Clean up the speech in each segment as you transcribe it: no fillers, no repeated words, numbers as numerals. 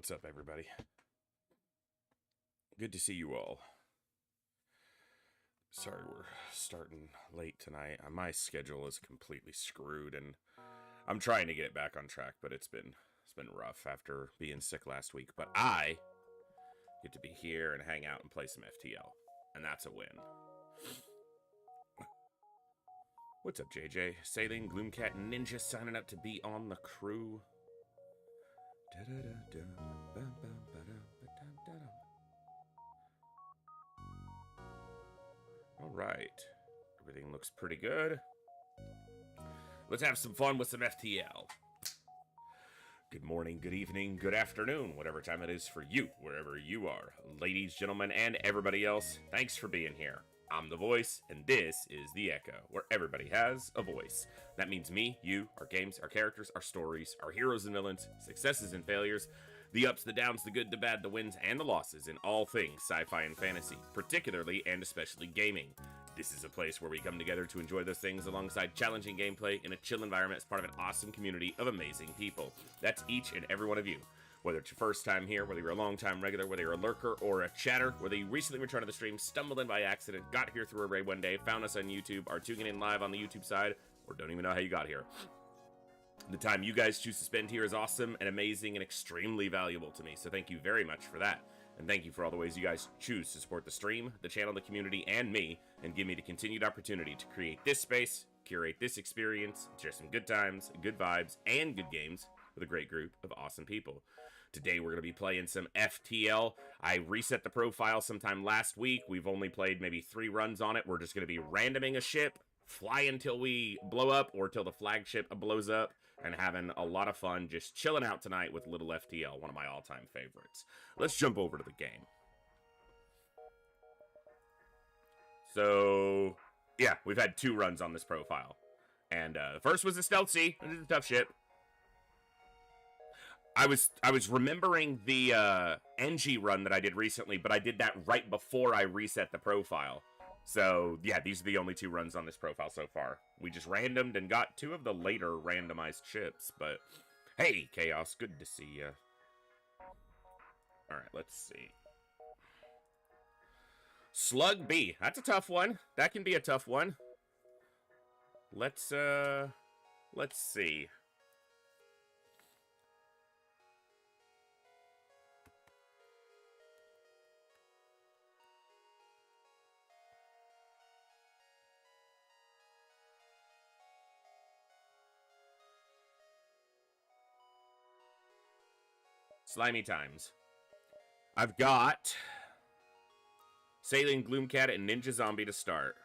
What's up, everybody? Good to see you all. Sorry we're starting late tonight. My schedule is completely screwed, and I'm trying to get it back on track, but it's been rough after being sick last week. But I get to be here and hang out and play some FTL, and that's a win. What's up, JJ? Sailing, Gloomcat, Ninja signing up to be on the crew. Alright. Everything looks pretty good. Let's have some fun with some FTL. Good morning, good evening, good afternoon, whatever time it is for you, wherever you are. Ladies, gentlemen, and everybody else, thanks for being here. I'm the voice, and this is The Echo, where everybody has a voice. That means me, you, our games, our characters, our stories, our heroes and villains, successes and failures, the ups, the downs, the good, the bad, the wins, and the losses in all things sci-fi and fantasy, particularly and especially gaming. This is a place where we come together to enjoy those things alongside challenging gameplay in a chill environment as part of an awesome community of amazing people. That's each and every one of you. Whether it's your first time here, whether you're a long-time regular, whether you're a lurker or a chatter, whether you recently returned to the stream, stumbled in by accident, got here through a raid one day, found us on YouTube, are tuning in live on the YouTube side, or don't even know how you got here. The time you guys choose to spend here is awesome and amazing and extremely valuable to me, so thank you very much for that. And thank you for all the ways you guys choose to support the stream, the channel, the community, and me, and give me the continued opportunity to create this space, curate this experience, share some good times, good vibes, and good games with a great group of awesome people. Today we're going to be playing some FTL. I reset the profile sometime last week. We've only played maybe 3 runs on it. We're just going to be randoming a ship, fly until we blow up or till the flagship blows up, and having a lot of fun just chilling out tonight with little FTL, one of my all-time favorites. Let's jump over to the game. So, yeah, we've had 2 runs on this profile. And the first was a Stealth Sea. It is a tough ship. I was remembering the NG run that I did recently, but I did that right before I reset the profile. So, yeah, these are the only 2 runs on this profile so far. We just randomed and got 2 of the later randomized ships, but hey, Chaos, good to see ya. Alright, let's see. Slug B, that's a tough one. That can be a tough one. Let's see. Slimy times. I've got Sailing, Gloomcat, and Ninja Zombie to start.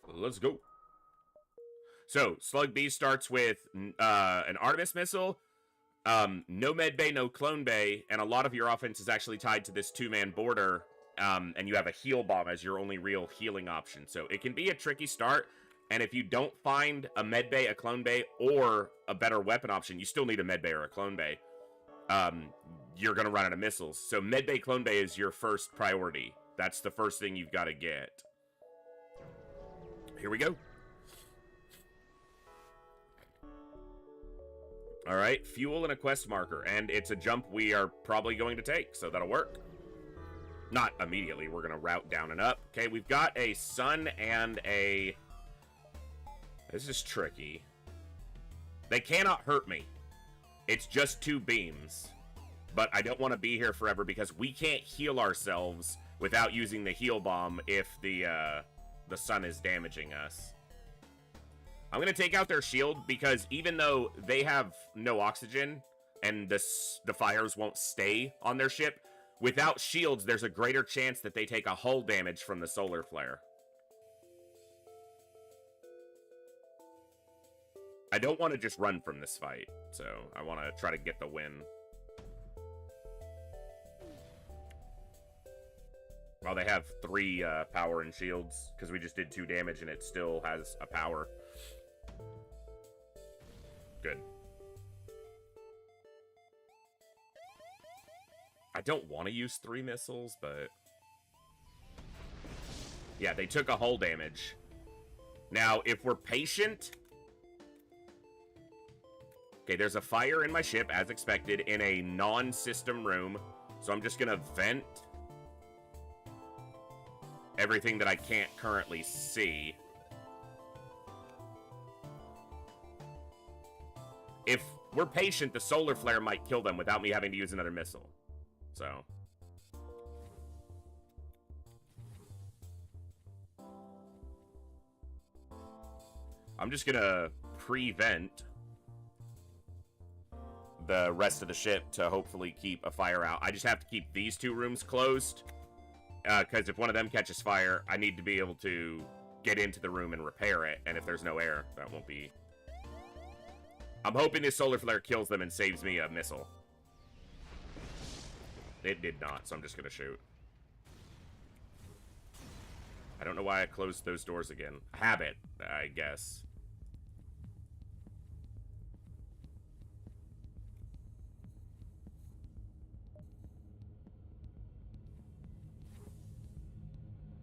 Let's go. So, Slug B starts with an Artemis missile, no med bay, no clone bay, and a lot of your offense is actually tied to this 2-man border. And you have a heal bomb as your only real healing option. So it can be a tricky start, and if you don't find a med bay, a clone bay, or a better weapon option, you still need a med bay or a clone bay, you're going to run out of missiles. So med bay, clone bay is your first priority. That's the first thing you've got to get. Here we go. Alright, fuel and a quest marker, and it's a jump we are probably going to take, so that'll work. Not immediately, we're gonna route down and up. Okay, we've got a sun and a... This is tricky. They cannot hurt me. It's just 2 beams. But I don't want to be here forever because we can't heal ourselves without using the heal bomb if the sun is damaging us. I'm gonna take out their shield because even though they have no oxygen and the fires won't stay on their ship, without shields, there's a greater chance that they take a hull damage from the solar flare. I don't want to just run from this fight, so I want to try to get the win. Well, they have 3 power and shields, because we just did 2 damage and it still has a power. Good. I don't want to use 3 missiles, but Yeah, they took a hull damage. Now, if we're patient... Okay, there's a fire in my ship, as expected, in a non-system room. So I'm just gonna vent everything that I can't currently see. If we're patient, the solar flare might kill them without me having to use another missile. So... I'm just gonna prevent the rest of the ship to hopefully keep a fire out. I just have to keep these two rooms closed, because if one of them catches fire, I need to be able to get into the room and repair it, and if there's no air, that won't be... I'm hoping this solar flare kills them and saves me a missile. It did not, so I'm just gonna shoot. I don't know why I closed those doors again. Habit, I guess.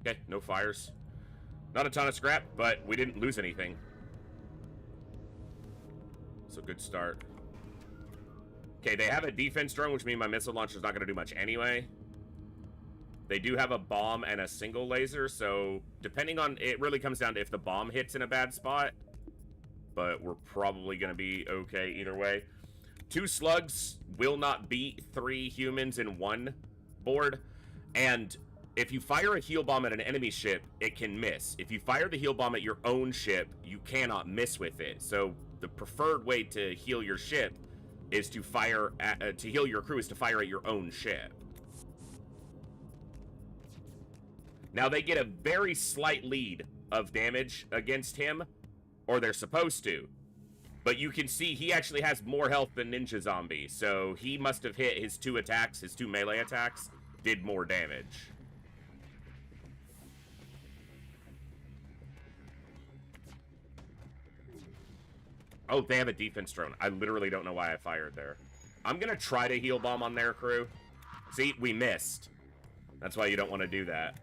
Okay, no fires. Not a ton of scrap, but we didn't lose anything. So good start. Okay, they have a defense drone, which means my missile launcher's not going to do much anyway. They do have a bomb and a single laser, so depending on... It really comes down to if the bomb hits in a bad spot. But we're probably going to be okay either way. 2 slugs will not beat 3 humans in 1 board. And if you fire a heal bomb at an enemy ship, it can miss. If you fire the heal bomb at your own ship, you cannot miss with it. So the preferred way to heal your ship is to fire at, to heal your crew is to fire at your own ship. Now they get a very slight lead of damage against him, or they're supposed to. But you can see he actually has more health than Ninja Zombie, so he must have hit his 2 attacks, his 2 melee attacks, did more damage. Oh, they have a defense drone. I literally don't know why I fired there. I'm gonna try to heal bomb on their crew. See, we missed. That's why you don't want to do that.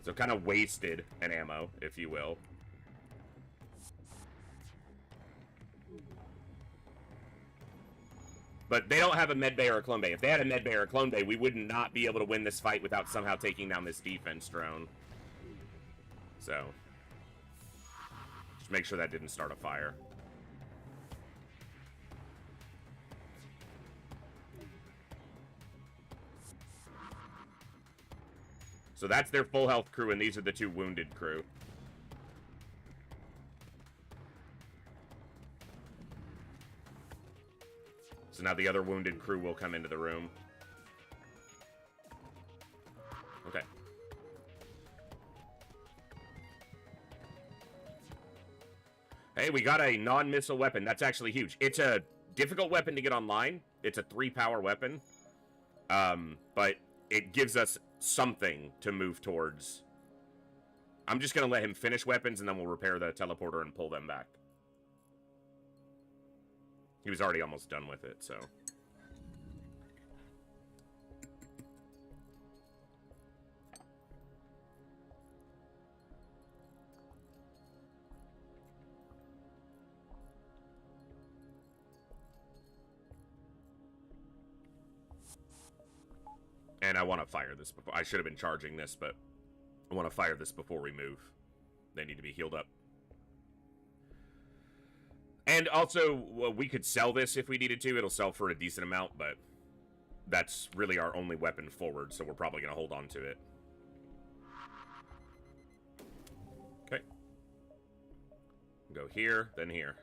So kind of wasted an ammo, if you will. But they don't have a med bay or a clone bay. If they had a med bay or a clone bay, we would not be able to win this fight without somehow taking down this defense drone. So... make sure that didn't start a fire. So that's their full health crew, and these are the 2 wounded crew. So now the other wounded crew will come into the room. Okay. Hey, we got a non-missile weapon. That's actually huge. It's a difficult weapon to get online. It's a 3-power weapon. But it gives us something to move towards. I'm just going to let him finish weapons, and then we'll repair the teleporter and pull them back. He was already almost done with it, so... And I want to fire this before... I should have been charging this, but I want to fire this before we move. They need to be healed up. And also, well, we could sell this if we needed to. It'll sell for a decent amount, but that's really our only weapon forward, so we're probably going to hold on to it. Okay. Go here, then here.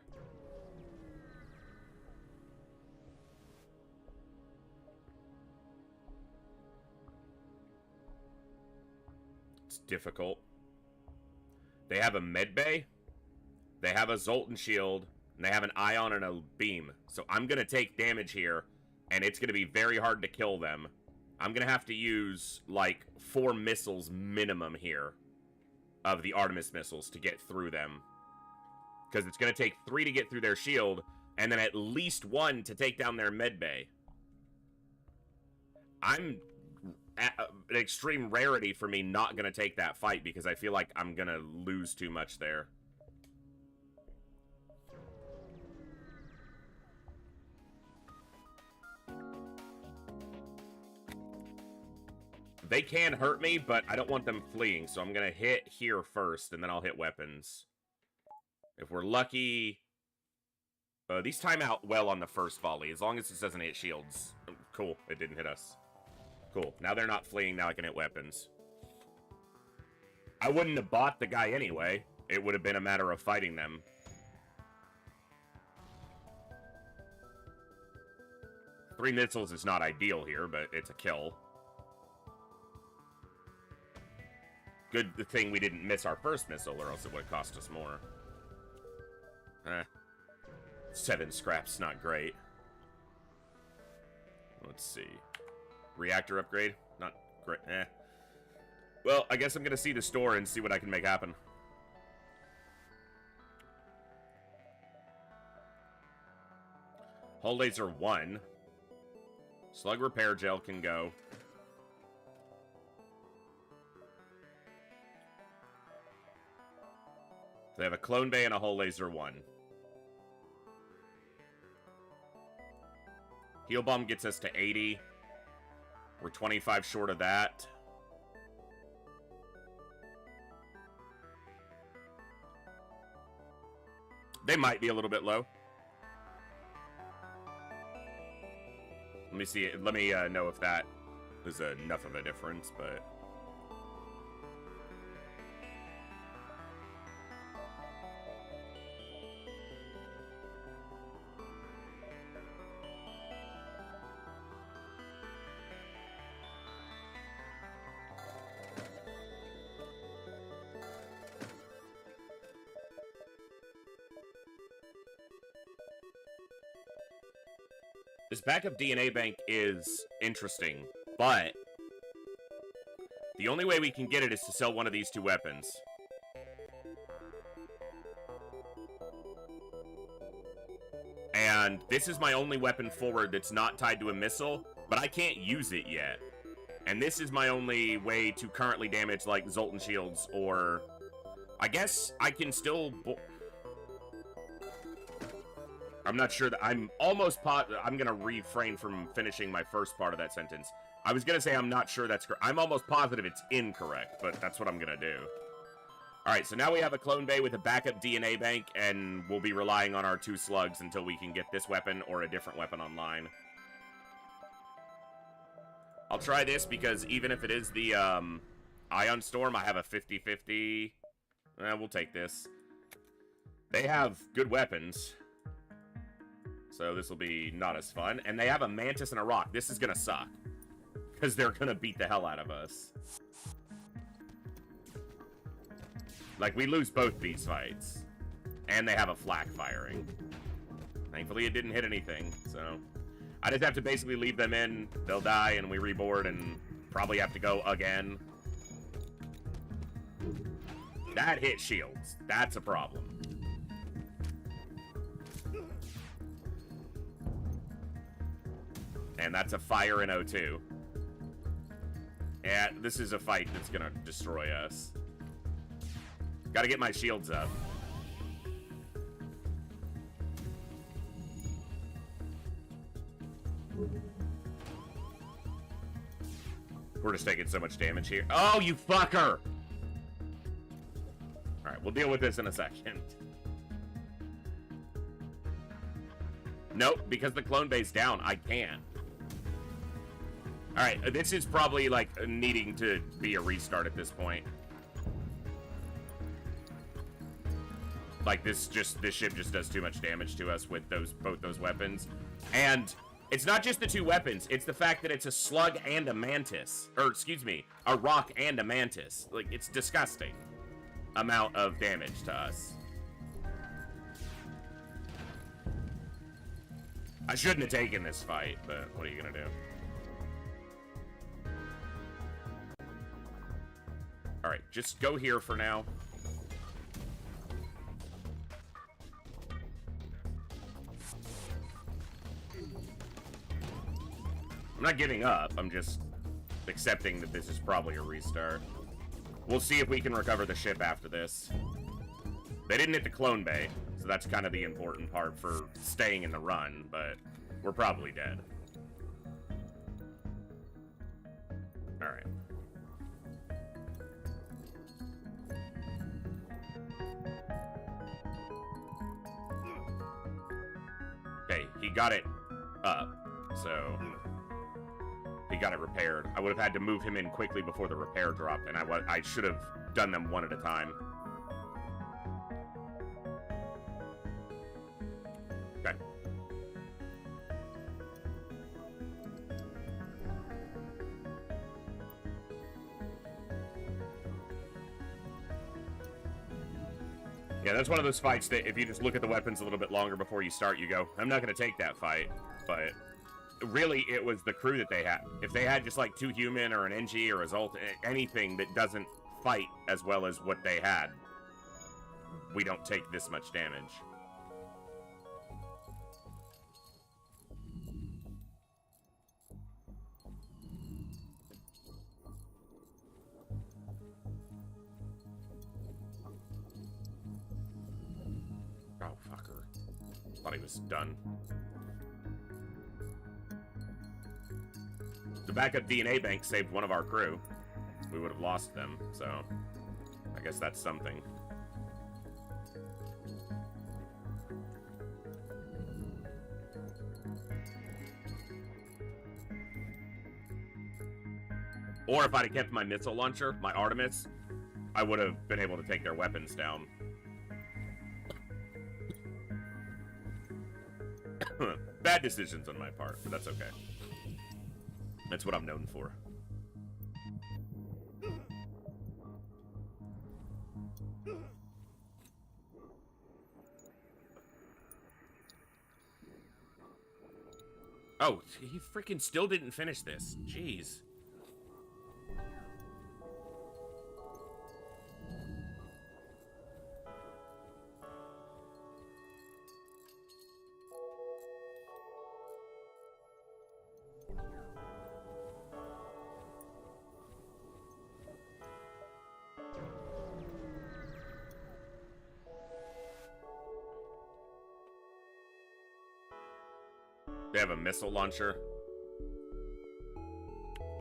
Difficult. They have a med bay, they have a Zoltan shield, and they have an ion and a beam. So I'm gonna take damage here, and it's gonna be very hard to kill them. I'm gonna have to use like 4 missiles minimum here of the Artemis missiles to get through them, because it's gonna take 3 to get through their shield, and then at least 1 to take down their med bay. I'm an extreme rarity for me not going to take that fight because I feel like I'm going to lose too much there. They can hurt me, but I don't want them fleeing, so I'm going to hit here first, and then I'll hit weapons. If we're lucky... these time out well on the first volley, as long as it doesn't hit shields. Cool, it didn't hit us. Cool, now they're not fleeing, now I can hit weapons. I wouldn't have bought the guy anyway. It would have been a matter of fighting them. Three missiles is not ideal here, but it's a kill. Good thing we didn't miss our first missile, or else it would have cost us more. 7 scraps, not great. Let's see. Reactor upgrade? Not great. Well, I guess I'm going to see the store and see what I can make happen. Hull laser 1. Slug repair gel can go. They have a clone bay and a hull laser 1. Heal bomb gets us to 80. We're 25 short of that. They might be a little bit low. Let me see. Let me know if that is enough of a difference, but... This backup DNA bank is interesting, but the only way we can get it is to sell one of these 2 weapons. And this is my only weapon forward that's not tied to a missile, but I can't use it yet. And this is my only way to currently damage, like, Zoltan shields, or... I guess I can still... I'm not sure that I'm almost I'm going to refrain from finishing my first part of that sentence. I was going to say I'm not sure that's correct. I'm almost positive it's incorrect, but that's what I'm going to do. All right, so now we have a clone bay with a backup DNA bank, and we'll be relying on our 2 slugs until we can get this weapon or a different weapon online. I'll try this because even if it is the Ion Storm, I have a 50-50. We'll take this. They have good weapons. So this will be not as fun. And they have a Mantis and a Rock. This is going to suck. Because they're going to beat the hell out of us. Like, we lose both these fights. And they have a flak firing. Thankfully, it didn't hit anything. So, I just have to basically leave them in. They'll die, and we reboard, and probably have to go again. That hit shields. That's a problem. And that's a fire in O2. Yeah, this is a fight that's gonna destroy us. Gotta get my shields up. We're just taking so much damage here. Oh, you fucker! Alright, we'll deal with this in a second. Nope, because the clone bay's down, I can't. Alright, this is probably, like, needing to be a restart at this point. Like, this ship just does too much damage to us with both those weapons. And it's not just the 2 weapons, it's the fact that it's a slug and a mantis. Or, excuse me, a rock and a mantis. Like, it's disgusting amount of damage to us. I shouldn't have taken this fight, but what are you gonna do? Alright, just go here for now. I'm not giving up, I'm just accepting that this is probably a restart. We'll see if we can recover the ship after this. They didn't hit the clone bay, so that's kind of the important part for staying in the run, but we're probably dead. Alright. Okay, he got it up, so he got it repaired. I would have had to move him in quickly before the repair dropped, and I should have done them one at a time. Okay. Yeah, that's one of those fights that if you just look at the weapons a little bit longer before you start, you go, I'm not going to take that fight. But really, it was the crew that they had. If they had just like 2 human or an NG or a Zolt, anything that doesn't fight as well as what they had, we don't take this much damage. Oh, fucker. Thought he was done. The backup DNA bank saved one of our crew. We would have lost them, so I guess that's something. Or if I'd have kept my missile launcher, my Artemis, I would have been able to take their weapons down. Bad decisions on my part, but that's okay. That's what I'm known for. Oh, he freaking still didn't finish this. Jeez. They have a missile launcher.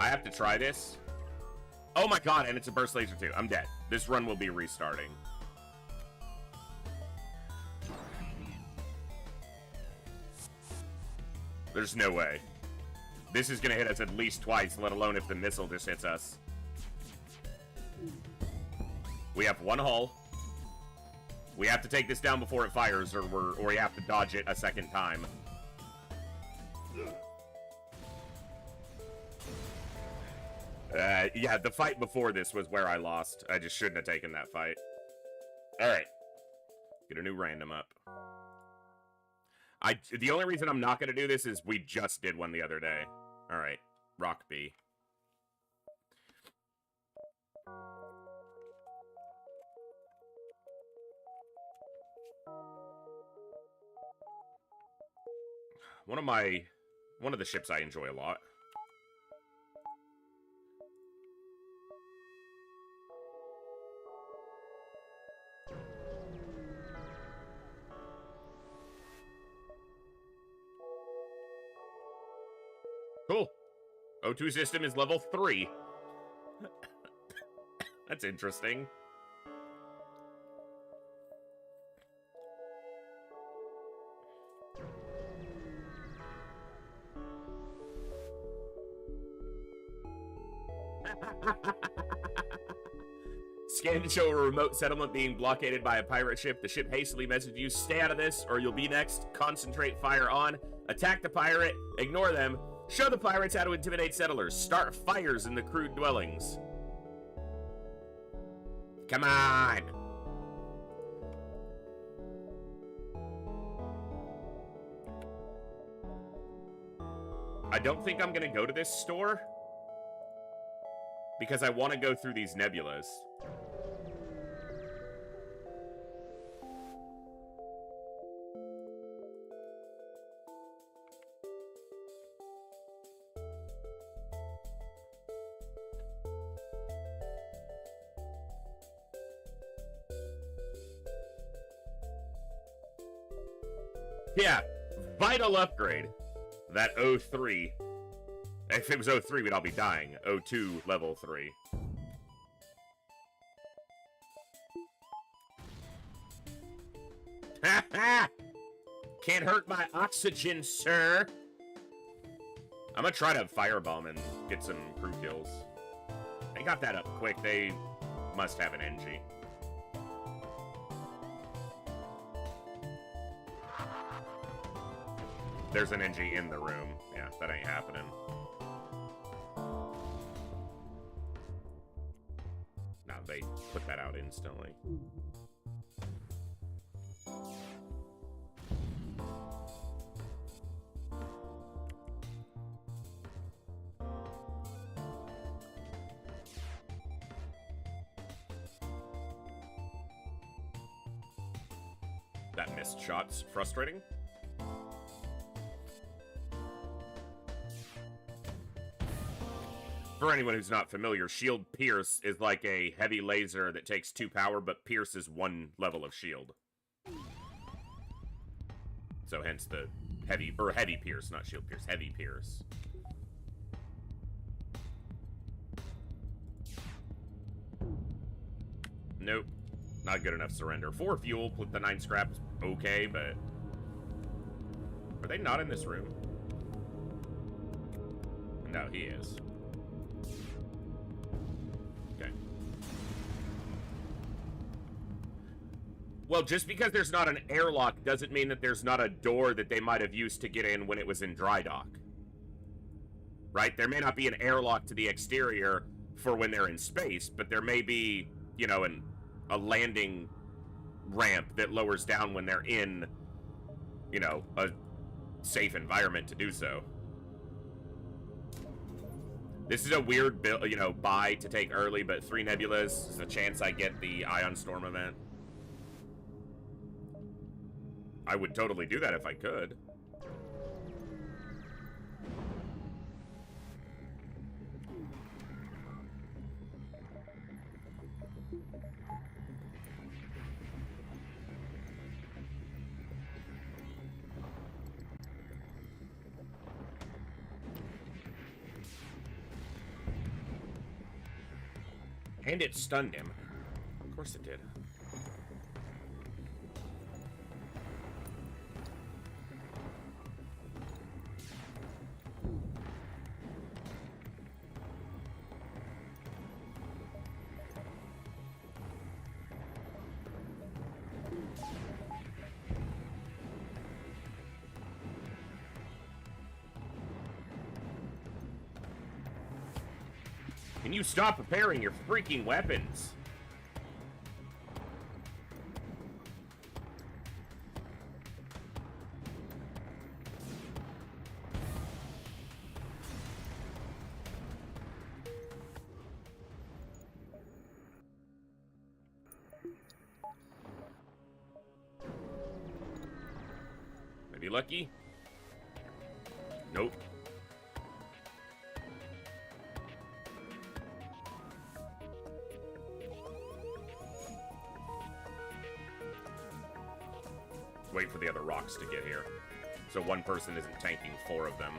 I have to try this. Oh my god, and it's a burst laser too. I'm dead. This run will be restarting. There's no way. This is gonna hit us at least twice, let alone if the missile just hits us. We have 1 hull. We have to take this down before it fires, or we have to dodge it a second time. Yeah, the fight before this was where I lost. I just shouldn't have taken that fight. Alright. Get a new random up. The only reason I'm not going to do this is we just did one the other day. Alright. Rock B. One of the ships I enjoy a lot. Cool. O2 system is level 3. That's interesting. Scan to show a remote settlement being blockaded by a pirate ship. The ship hastily messages you, stay out of this or you'll be next. Concentrate fire on. Attack the pirate. Ignore them. Show the pirates how to intimidate settlers. Start fires in the crude dwellings. Come on. I don't think I'm gonna go to this store because I want to go through these nebulas. Yeah, vital upgrade. That 03. If it was 03, we'd all be dying. 02, level 3. Ha ha! Can't hurt my oxygen, sir. I'm gonna try to firebomb and get some crew kills. They got that up quick. They must have an NG. There's an NG in the room. Yeah, that ain't happening. No, they put that out instantly. That missed shot's frustrating. For anyone who's not familiar, Shield Pierce is like a heavy laser that takes 2 power, but pierces 1 level of shield. So hence the heavy Pierce, not Shield Pierce, heavy Pierce. Nope. Not good enough surrender. 4 fuel with the 9 scraps, okay, but... Are they not in this room? No, he is. Okay. Well, just because there's not an airlock doesn't mean that there's not a door that they might have used to get in when it was in dry dock. Right? There may not be an airlock to the exterior for when they're in space, but there may be, you know, a landing ramp that lowers down when they're in, you know, a safe environment to do so. This is a weird, you know, buy to take early, but 3 nebulas is a chance I get the Ion Storm event. I would totally do that if I could. And it stunned him. Of course it did. Can you stop preparing your freaking weapons? Maybe lucky? Nope. Wait for the other rocks to get here. So one person isn't tanking 4 of them.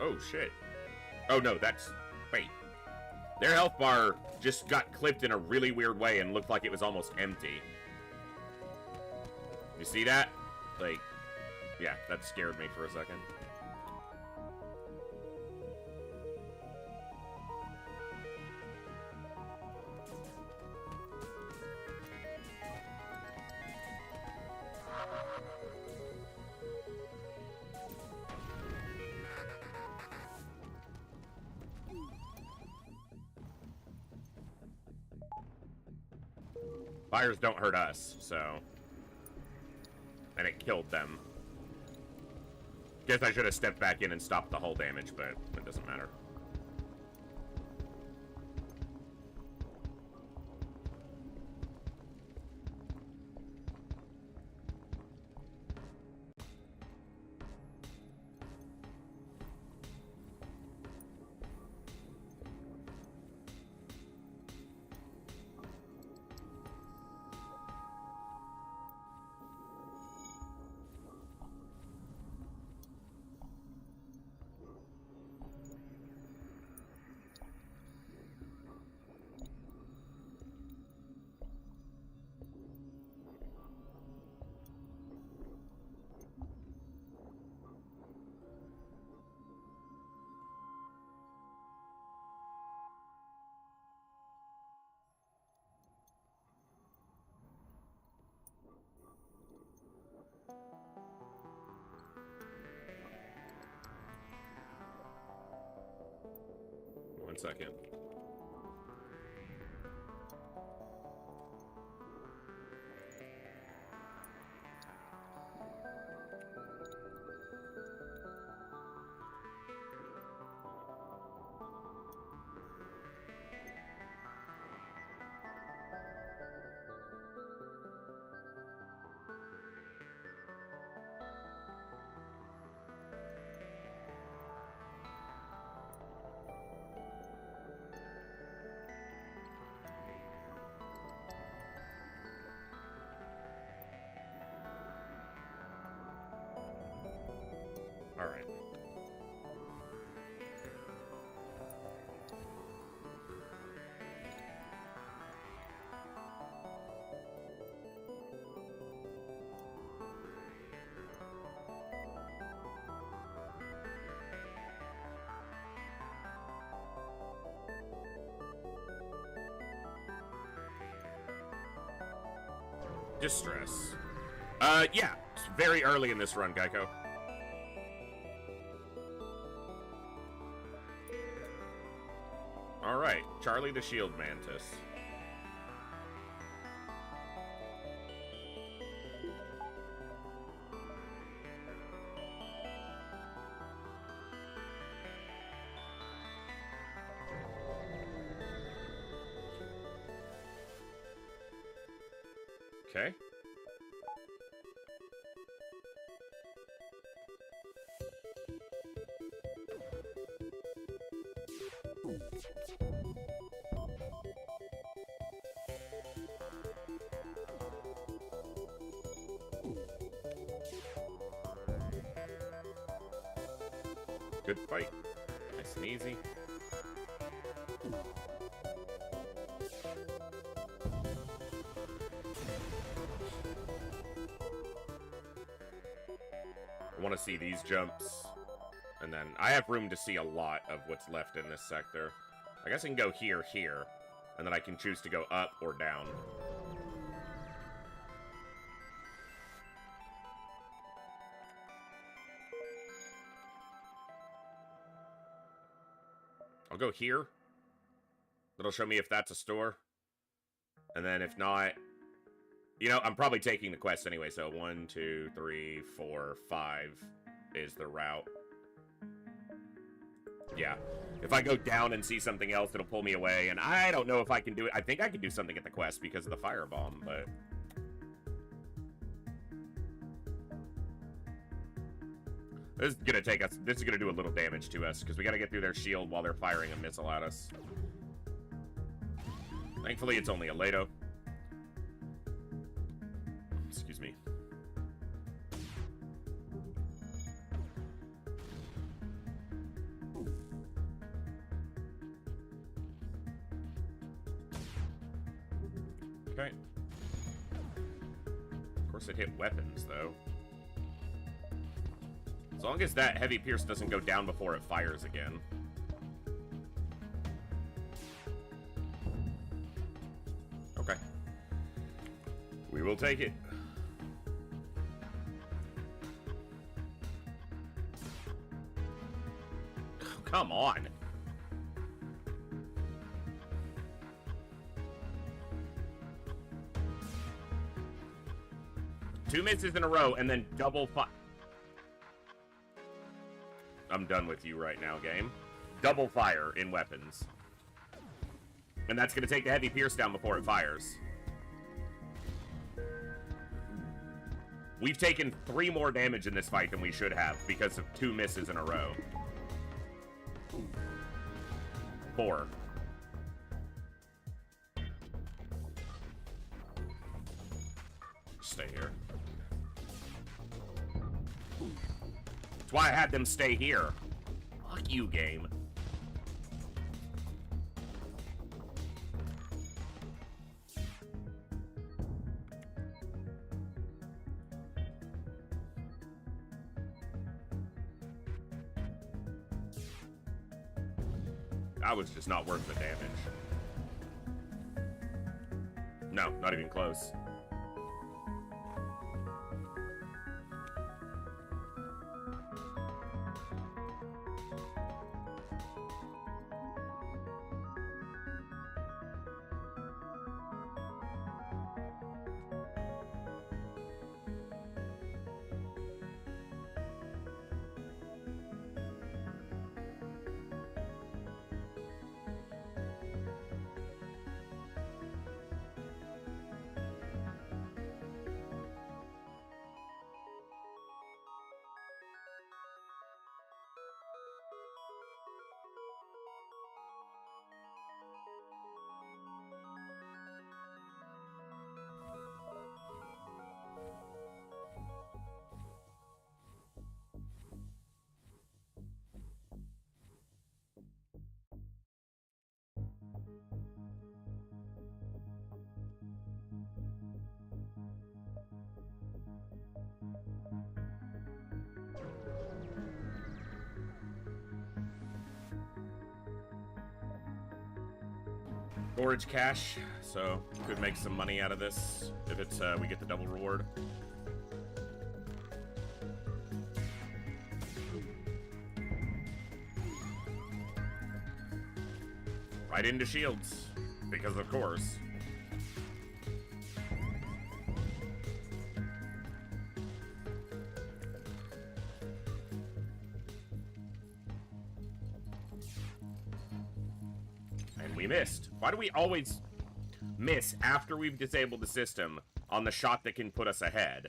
Oh, shit. Oh, no, that's... Wait. Their health bar just got clipped in a really weird way and looked like it was almost empty. You see that? Like, yeah, that scared me for a second. Fires don't hurt us, so... And it killed them. Guess I should have stepped back in and stopped the hull damage, but it doesn't matter. 1 second. All right. Distress. Yeah. It's very early in this run, Geico. Alright, Charlie the Shield Mantis. Okay. Good fight. Nice and easy. I want to see these jumps. And then I have room to see a lot of what's left in this sector. I guess I can go here, here. And then I can choose to go up or down. I'll go here. That'll show me if that's a store. And then if not... You know, I'm probably taking the quest anyway, so 1, 2, 3, 4, 5 is the route. Yeah. If I go down and see something else, it'll pull me away, and I don't know if I can do it. I think I can do something at the quest because of the firebomb, but... This is gonna take us... This is gonna do a little damage to us, because we gotta get through their shield while they're firing a missile at us. Thankfully, it's only a Leto. Excuse me. Okay. Of course, it hit weapons, though. As long as that heavy pierce doesn't go down before it fires again. Okay. We will take it. Come on. Two misses in a row and then double fire. I'm done with you right now, game. Double fire in weapons. And that's going to take the heavy pierce down before it fires. We've taken 3 more damage in this fight than we should have because of 2 misses in a row. 4. Stay here. That's why I had them stay here. Fuck you, game. That was just not worth the damage. No, not even close. Storage cash, so could make some money out of this if it's we get the double reward. Right into shields, because of course. And we missed. Why do we always miss after we've disabled the system on the shot that can put us ahead?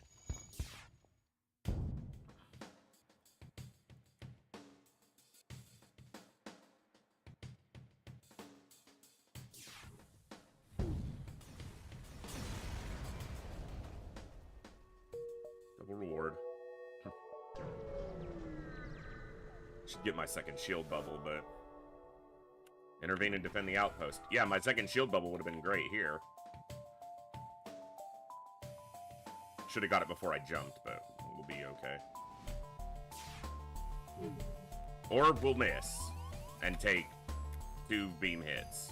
Double reward. Should get my second shield bubble, but... Intervene and defend the outpost. Yeah, my second shield bubble would have been great here. Should have got it before I jumped, but we'll be okay. Or we'll miss and take 2 beam hits.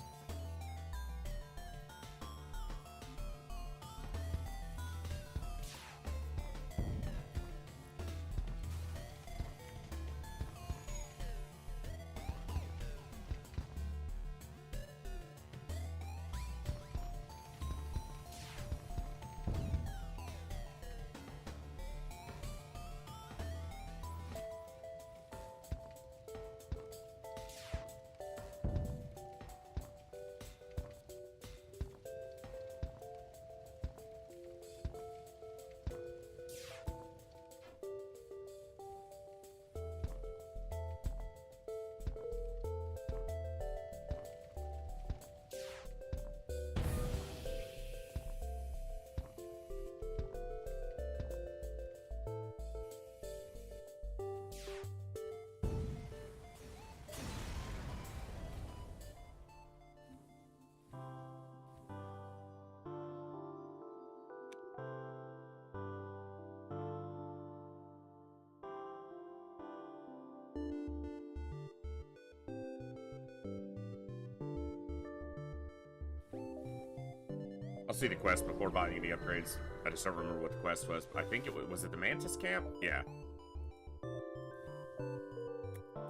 I'll see the quest before buying any upgrades. I just don't remember what the quest was. I think it was it the Mantis camp? Yeah.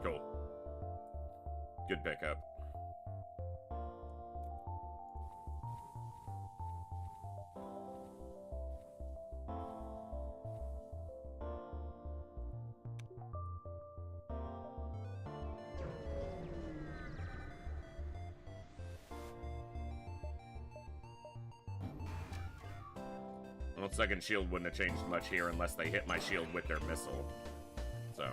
Cool. Good pickup. Well, second shield wouldn't have changed much here unless they hit my shield with their missile. So.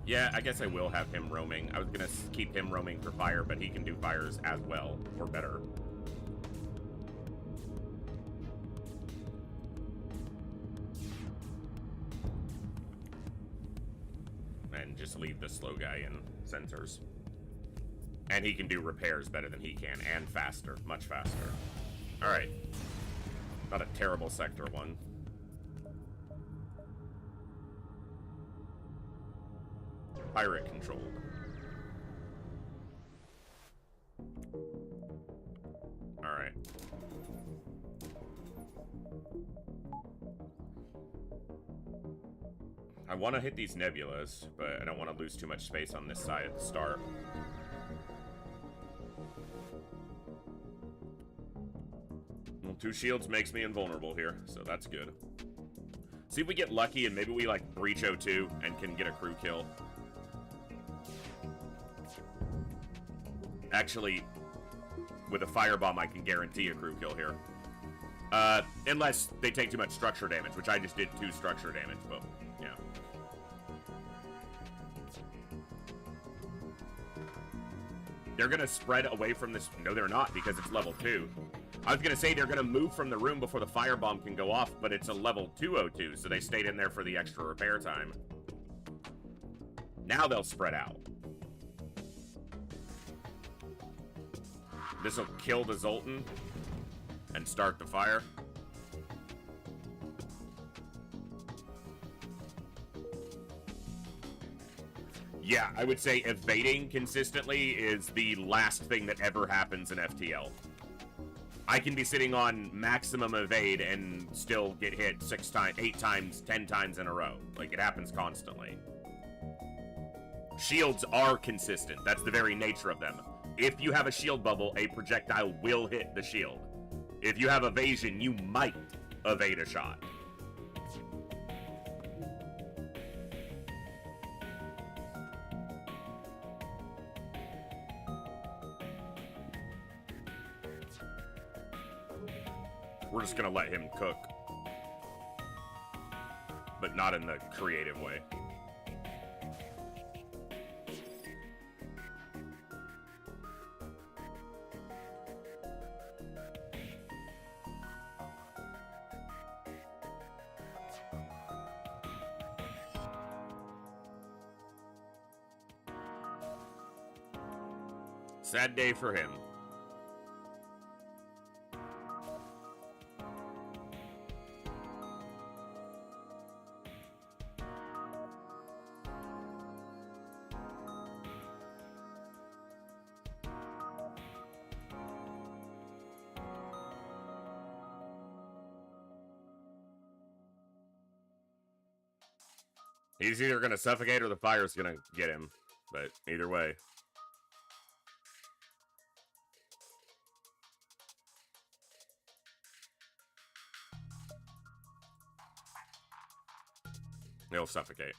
Yeah, I guess I will have him roaming. I was gonna keep him roaming for fire, but he can do fires as well, or better. And just leave the slow guy in sensors. And he can do repairs better than he can, and faster, much faster. Alright. Not a terrible sector one. Pirate controlled. Alright. I want to hit these nebulas, but I don't want to lose too much space on this side at the start. Well, 2 shields makes me invulnerable here, so that's good. See if we get lucky and maybe we, like, breach O2 and can get a crew kill. Actually, with a firebomb, I can guarantee a crew kill here. Unless they take too much structure damage, which I just did 2 structure damage, but, yeah. They're gonna spread away from this. No, they're not, because it's level 2. I was gonna say they're gonna move from the room before the firebomb can go off, but it's a level 202, so they stayed in there for the extra repair time. Now they'll spread out. This will kill the Zoltan and start the fire. Yeah, I would say evading consistently is the last thing that ever happens in FTL. I can be sitting on maximum evade and still get hit 6 times, 8 times, 10 times in a row. Like, it happens constantly. Shields are consistent. That's the very nature of them. If you have a shield bubble, a projectile will hit the shield. If you have evasion, you might evade a shot. We're just gonna let him cook. But not in the creative way. Sad day for him. He's either gonna suffocate or the fire's gonna get him. But either way. He'll suffocate.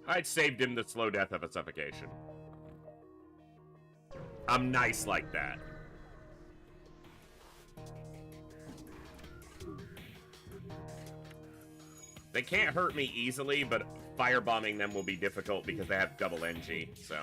I'd saved him the slow death of a suffocation. I'm nice like that. They can't hurt me easily, but firebombing them will be difficult because they have double NG, so...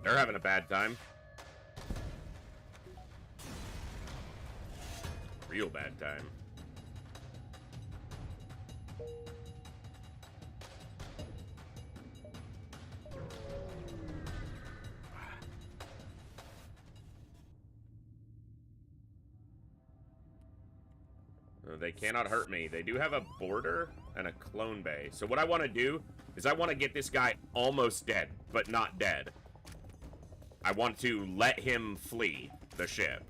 They're having a bad time. Real bad time. They cannot hurt me. They do have a border and a clone bay. So what I want to do is I want to get this guy almost dead, but not dead. I want to let him flee the ship.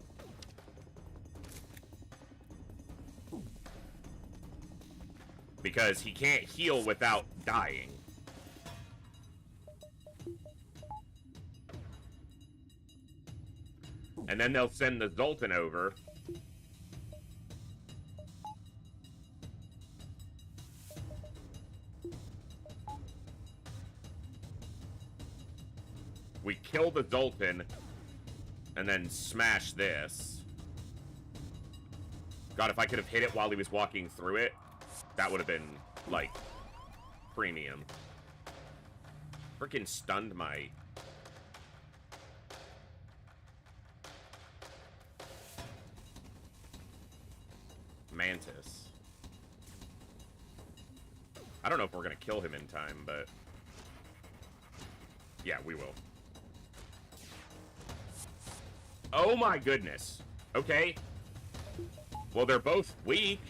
Because he can't heal without dying. And then they'll send the Zoltan over. We kill the Zoltan, and then smash this. God, if I could have hit it while he was walking through it, that would have been, like, premium. Freaking stunned my... Mantis. I don't know if we're gonna kill him in time, but... Yeah, we will. Oh my goodness. Okay. Well, they're both weak.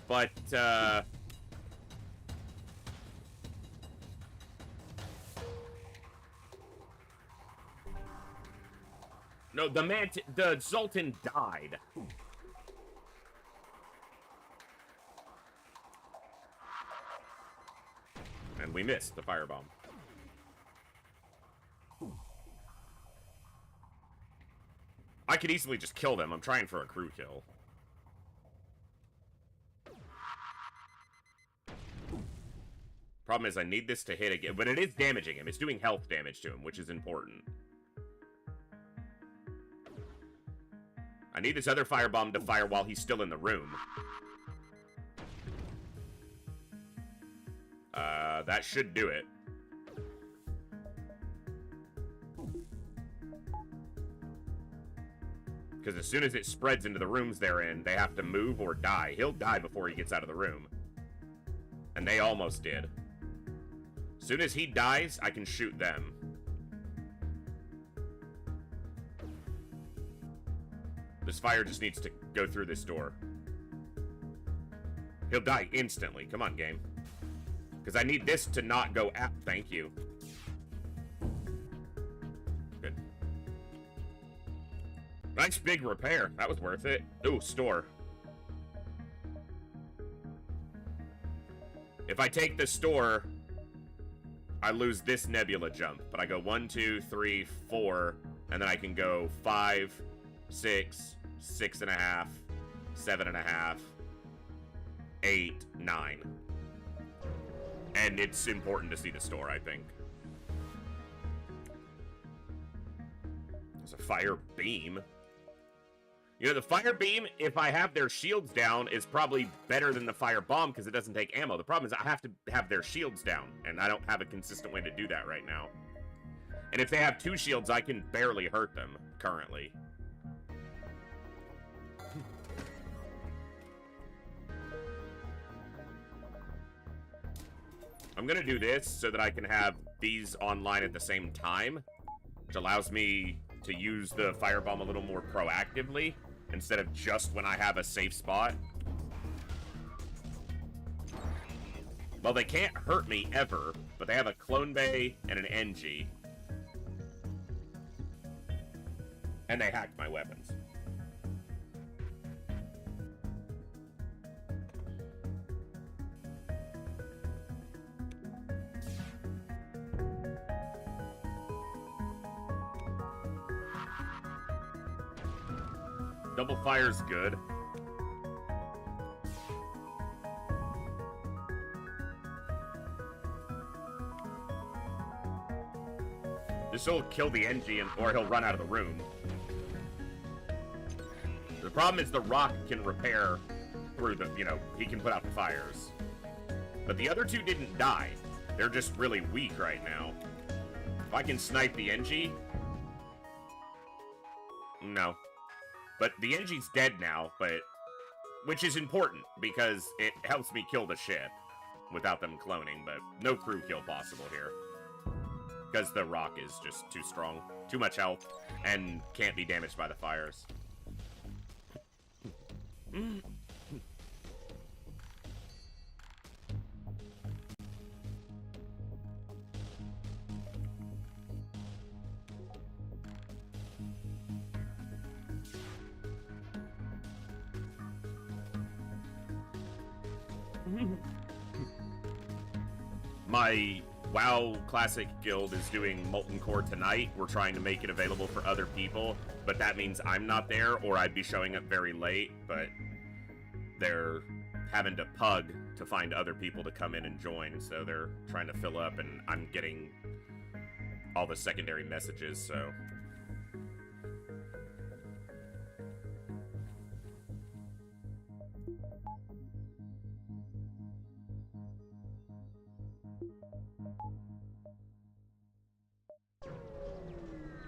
But, No, the Zoltan died. And we missed the firebomb. I could easily just kill them. I'm trying for a crew kill. Problem is, I need this to hit again, but it is damaging him. It's doing health damage to him, which is important. I need this other firebomb to fire while he's still in the room. That should do it. Because as soon as it spreads into the rooms they're in, they have to move or die. He'll die before he gets out of the room. And they almost did. As soon as he dies, I can shoot them. This fire just needs to go through this door. He'll die instantly. Come on, game. Because I need this to not go out. Thank you. Good. Nice big repair. That was worth it. Ooh, store. If I take the store, I lose this nebula jump. But I go 1, 2, 3, 4, and then I can go 5, 6, 6.5, 7.5, 8, 9. And it's important to see the store, I think. There's a fire beam. You know, the fire beam, if I have their shields down, is probably better than the fire bomb because it doesn't take ammo. The problem is I have to have their shields down, and I don't have a consistent way to do that right now. And if they have 2 shields, I can barely hurt them currently. I'm gonna do this so that I can have these online at the same time, which allows me to use the firebomb a little more proactively instead of just when I have a safe spot. Well, they can't hurt me ever, but they have a clone bay and an NG. And they hacked my weapons. Double fire's good. This will kill the NG or he'll run out of the room. The problem is the rock can repair through the, you know, he can put out the fires. But the other 2 didn't die. They're just really weak right now. If I can snipe the NG... No. But the NG's dead now, but... Which is important, because it helps me kill the ship without them cloning, but no crew kill possible here. Because the rock is just too strong. Too much health, and can't be damaged by the fires. My WoW Classic guild is doing Molten Core tonight. We're trying to make it available for other people, but that means I'm not there, or I'd be showing up very late, but they're having to pug to find other people to come in and join, so they're trying to fill up, and I'm getting all the secondary messages, so...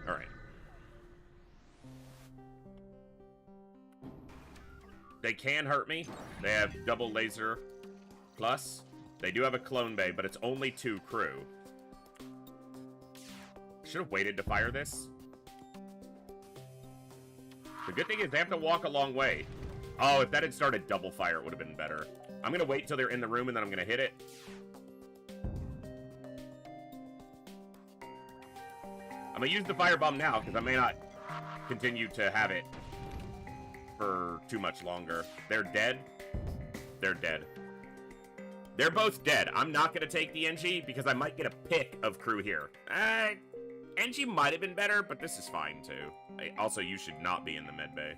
Alright. They can hurt me. They have double laser plus. They do have a clone bay, but it's only 2 crew. Should have waited to fire this. The good thing is they have to walk a long way. Oh, if that had started double fire, it would have been better. I'm going to wait till they're in the room, and then I'm going to hit it. I'm going to use the firebomb now, because I may not continue to have it for too much longer. They're dead. They're dead. They're both dead. I'm not going to take the NG because I might get a pick of crew here. NG might have been better, but this is fine too. Also, you should not be in the med bay.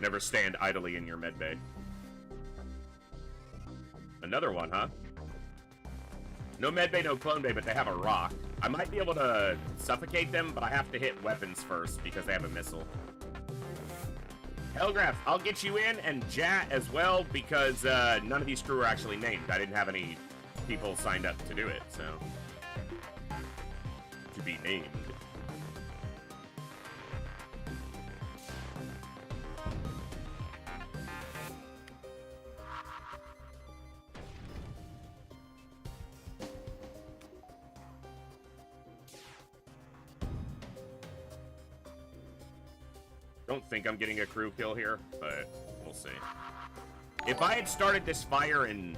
Never stand idly in your med bay. Another one, huh? No med bay, no clone bay, but they have a rock. I might be able to suffocate them, but I have to hit weapons first because they have a missile. Hellgraph, I'll get you in, and Jat as well, because none of these crew are actually named. I didn't have any people signed up to do it, so... To be named. Don't think I'm getting a crew kill here, but we'll see. If I had started this fire in...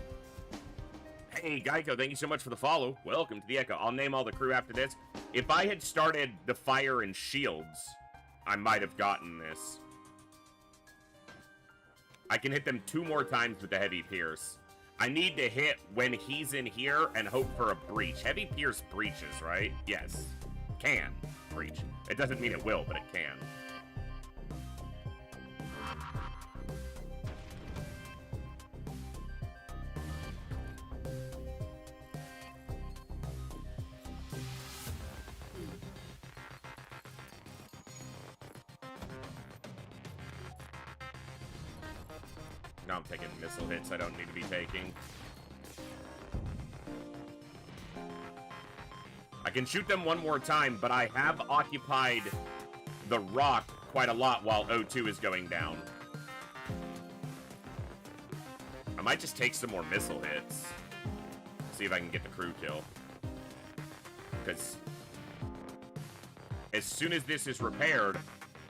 Hey, Geico, thank you so much for the follow. Welcome to the Echo. I'll name all the crew after this. If I had started the fire in shields, I might have gotten this. I can hit them 2 more times with the heavy pierce. I need to hit when he's in here and hope for a breach. Heavy pierce breaches, right? Yes. Can breach. It doesn't mean it will, but it can. Now I'm taking missile hits I don't need to be taking. I can shoot them 1 more time, but I have occupied the rock quite a lot while O2 is going down. I might just take some more missile hits. See if I can get the crew kill. Because as soon as this is repaired,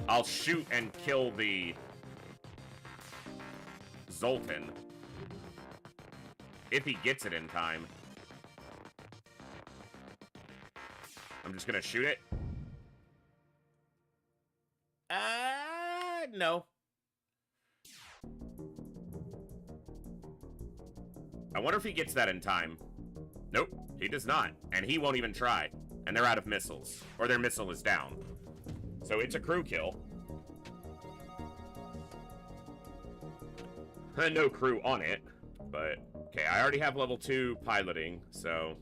I'll shoot and kill the Zoltan. If he gets it in time. I'm just gonna shoot it. No. I wonder if he gets that in time. Nope, he does not. And he won't even try. And they're out of missiles. Or their missile is down. So it's a crew kill. No crew on it. But, okay, I already have level 2 piloting, so...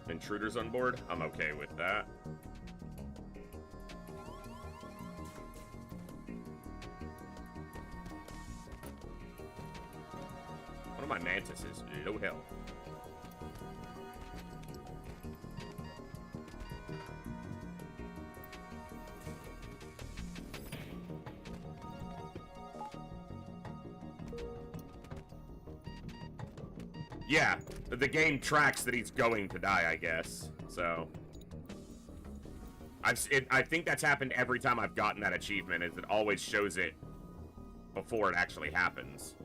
Intruders on board? I'm okay with that. One of my mantises, low health. Yeah, the game tracks that he's going to die, I guess. So, I think that's happened every time I've gotten that achievement, is it always shows it before it actually happens.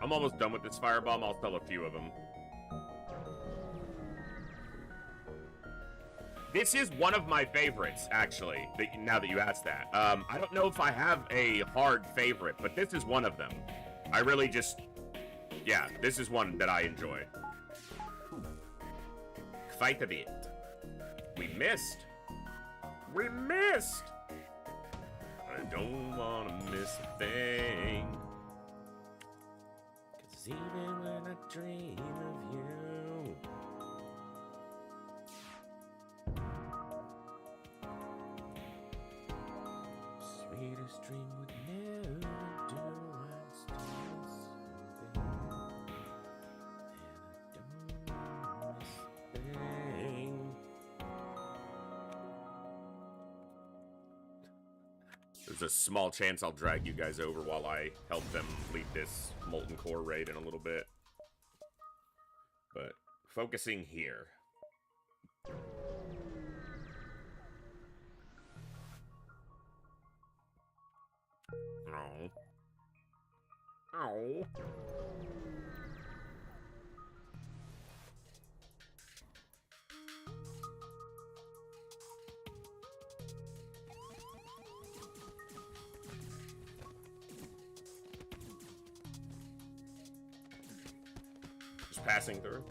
I'm almost done with this firebomb. I'll sell a few of them. This is one of my favorites, actually, now that you asked that. I don't know if I have a hard favorite, but this is one of them. I really just... Yeah, this is one that I enjoy. Quite a bit. We missed. We missed! I don't want to miss a thing. Even when I dream of you. string would never do us this thing. There's a small chance I'll drag you guys over while I help them lead this Molten Core raid in a little bit. But focusing here. Oh. Oh. Just passing through.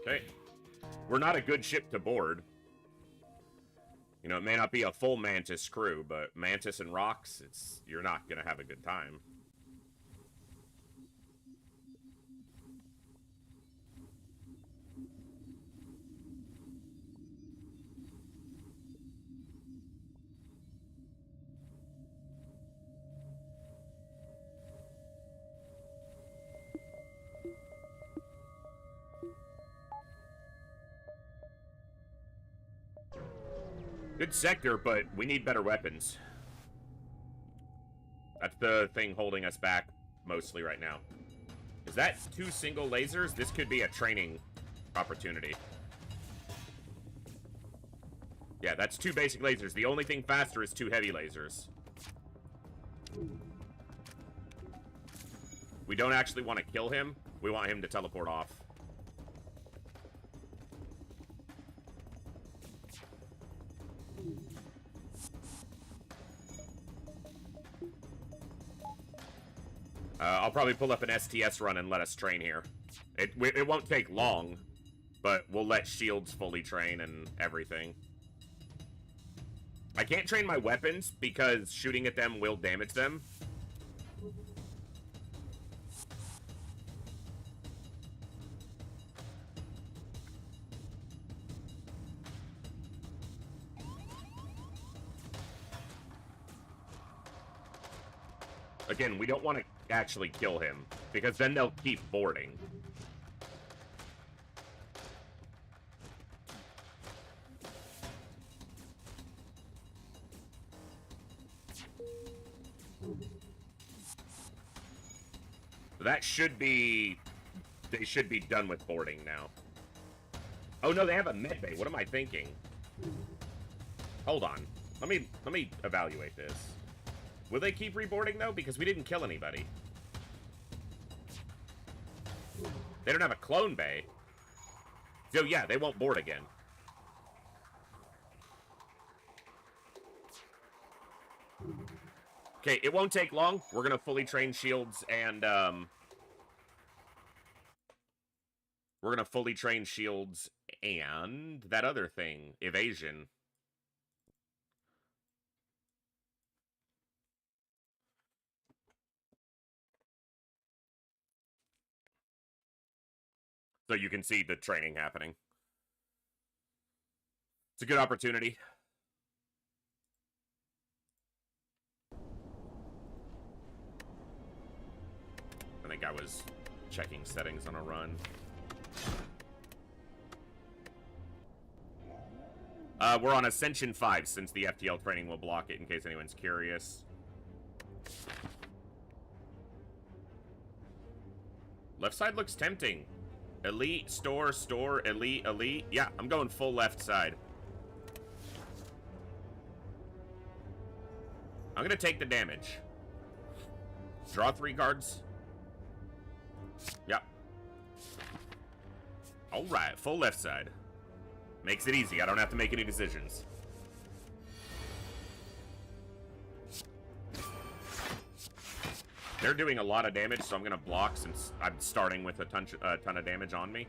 Okay. We're not a good ship to board. You know, it may not be a full Mantis crew, but Mantis and rocks, you're not gonna have a good time. Good sector, but we need better weapons. That's the thing holding us back mostly right now. Is that 2 single lasers? This could be a training opportunity. Yeah, that's 2 basic lasers. The only thing faster is 2 heavy lasers. We don't actually want to kill him. We want him to teleport off. I'll probably pull up an STS run and let us train here. It won't take long, but we'll let shields fully train and everything. I can't train my weapons because shooting at them will damage them. Again, we don't want to actually kill him, because then they'll keep boarding. That should be... They should be done with boarding now. Oh no, they have a med bay. What am I thinking? Hold on. Let me evaluate this. Will they keep reboarding, though? Because we didn't kill anybody. They don't have a clone bay. So, yeah, they won't board again. Okay, it won't take long. We're going to fully train shields and, we're going to fully train shields and that other thing, evasion. So you can see the training happening. It's a good opportunity. I think I was checking settings on a run. We're on Ascension 5, since the FTL training will block it, in case anyone's curious. Left side looks tempting. Elite, store, elite, elite. Yeah, I'm going full left side. I'm gonna take the damage. Draw 3 cards. Yep. Alright, full left side. Makes it easy, I don't have to make any decisions. They're doing a lot of damage, so I'm gonna block since I'm starting with a ton of damage on me.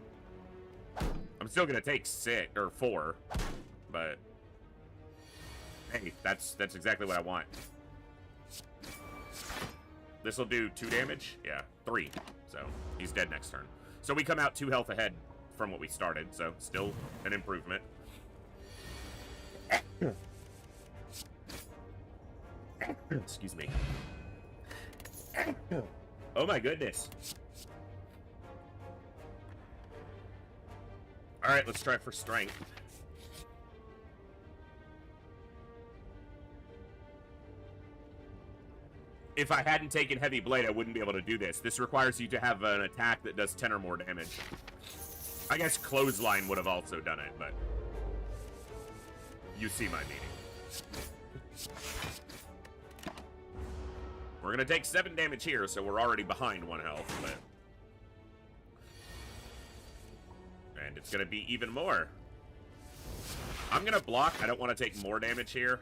I'm still gonna take 4, but Hey, that's exactly what I want. This will do 2 damage? Yeah, 3. So, he's dead next turn. So we come out 2 health ahead from what we started, so still an improvement. Excuse me. Oh my goodness. Alright, let's try for strength. If I hadn't taken Heavy Blade, I wouldn't be able to do this. This requires you to have an attack that does 10 or more damage. I guess Clothesline would have also done it, but you see my meaning. We're gonna take 7 damage here, so we're already behind 1 health, but... And it's gonna be even more. I'm gonna block. I don't want to take more damage here.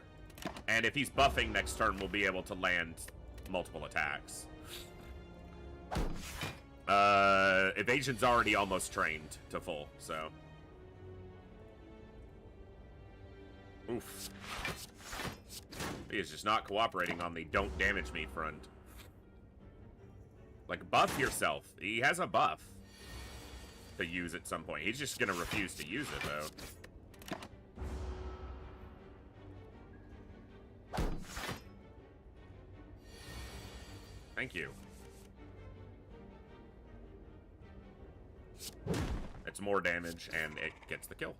And if he's buffing next turn, we'll be able to land multiple attacks. Evasion's already almost trained to full, so... Oof. He is just not cooperating on the don't damage me front. Like, buff yourself. He has a buff to use at some point. He's just gonna refuse to use it, though. Thank you. It's more damage, and it gets the kill.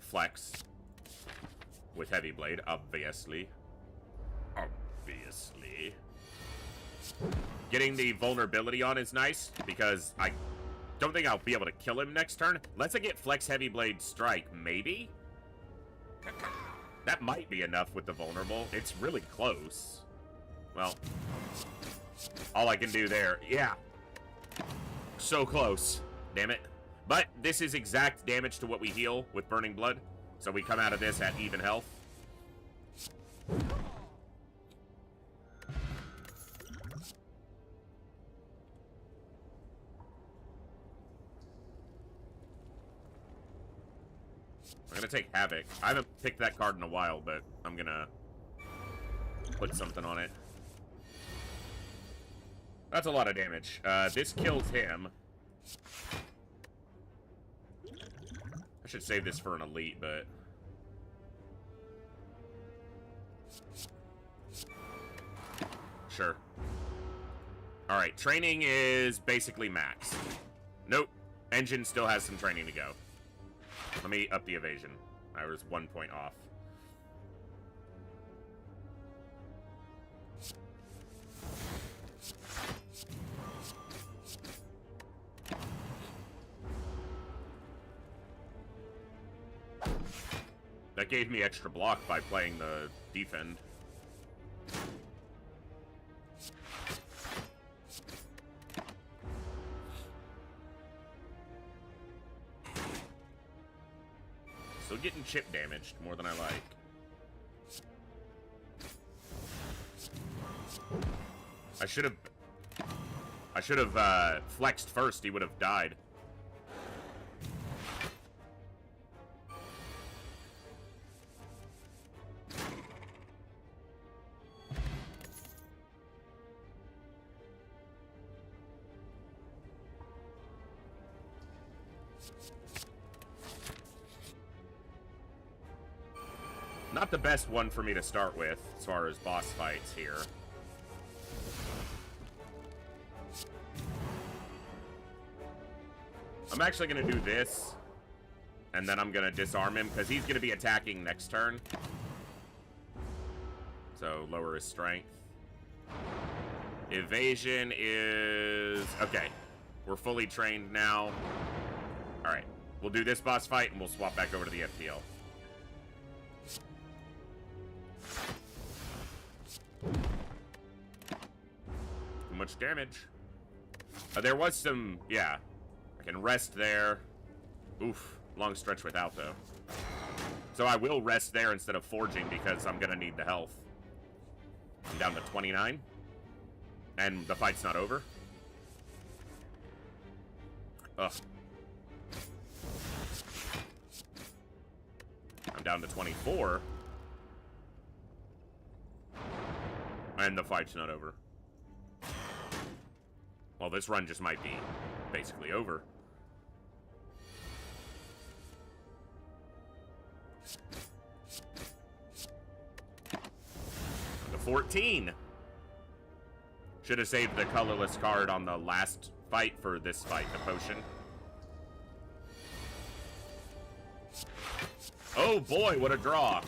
Flex. With Heavy Blade, obviously. Obviously. Getting the vulnerability on is nice, because I don't think I'll be able to kill him next turn. Unless I get Flex Heavy Blade Strike, maybe? That might be enough with the vulnerable. It's really close. Well, all I can do there. Yeah. So close. Damn it. But this is exact damage to what we heal with Burning Blood. So we come out of this at even health. I'm gonna take Havoc. I haven't picked that card in a while, but I'm gonna put something on it. That's a lot of damage. This kills him. I should save this for an elite, but... Sure. Alright, training is basically max. Nope. Engine still has some training to go. Let me up the evasion. I was 1 point off. That gave me extra block by playing the defend. Still getting chip damaged more than I like. I should have flexed first. He would have died. Not the best one for me to start with, as far as boss fights here. I'm actually going to do this, and then I'm going to disarm him, because he's going to be attacking next turn. So, lower his strength. Evasion is... Okay. We're fully trained now. Alright. We'll do this boss fight, and we'll swap back over to the FTL. Too much damage. There was some... Yeah. I can rest there. Oof. Long stretch without, though. So I will rest there instead of forging, because I'm going to need the health. I'm down to 29. And the fight's not over. Ugh. down to 24. And the fight's not over. Well, this run just might be basically over. The 14. Should have saved the colorless card on the last fight for this fight, the potion. Oh boy, what a draw.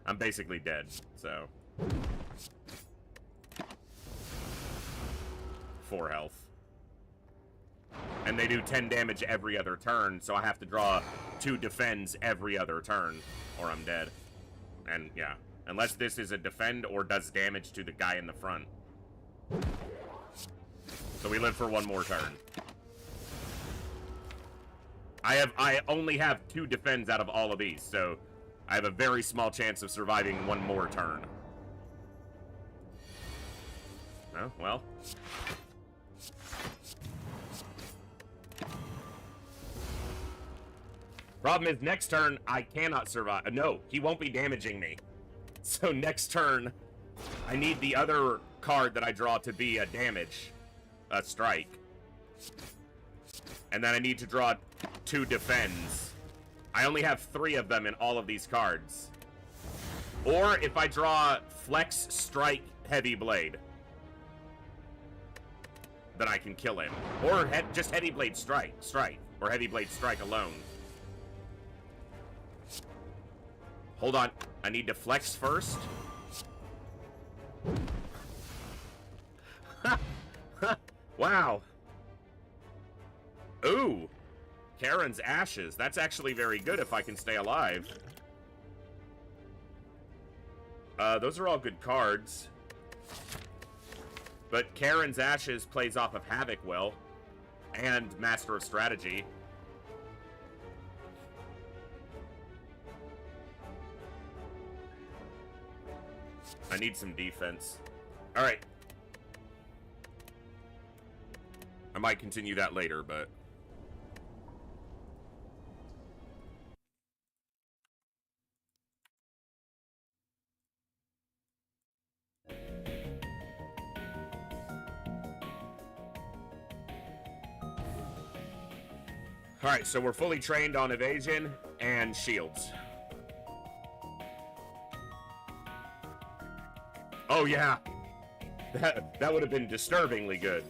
I'm basically dead, so. 4 health. And they do 10 damage every other turn, so I have to draw 2 defends every other turn, or I'm dead. And, yeah. Unless this is a defend or does damage to the guy in the front. So we live for 1 more turn. I only have 2 defends out of all of these, so I have a very small chance of surviving 1 more turn. Oh, well. Problem is, next turn, I cannot survive. No, he won't be damaging me. So next turn, I need the other card that I draw to be a damage, a strike. And then I need to draw 2 defends. I only have 3 of them in all of these cards. Or if I draw Flex, Strike, Heavy Blade, then I can kill him. Or just Heavy Blade Strike, or Heavy Blade Strike alone. Hold on, I need to flex first. Wow. Ooh. Karen's Ashes. That's actually very good if I can stay alive. Those are all good cards. But Karen's Ashes plays off of Havoc well. And Master of Strategy. I need some defense. Alright. I might continue that later, but... Alright, so we're fully trained on evasion and shields. Oh yeah! That would have been disturbingly good,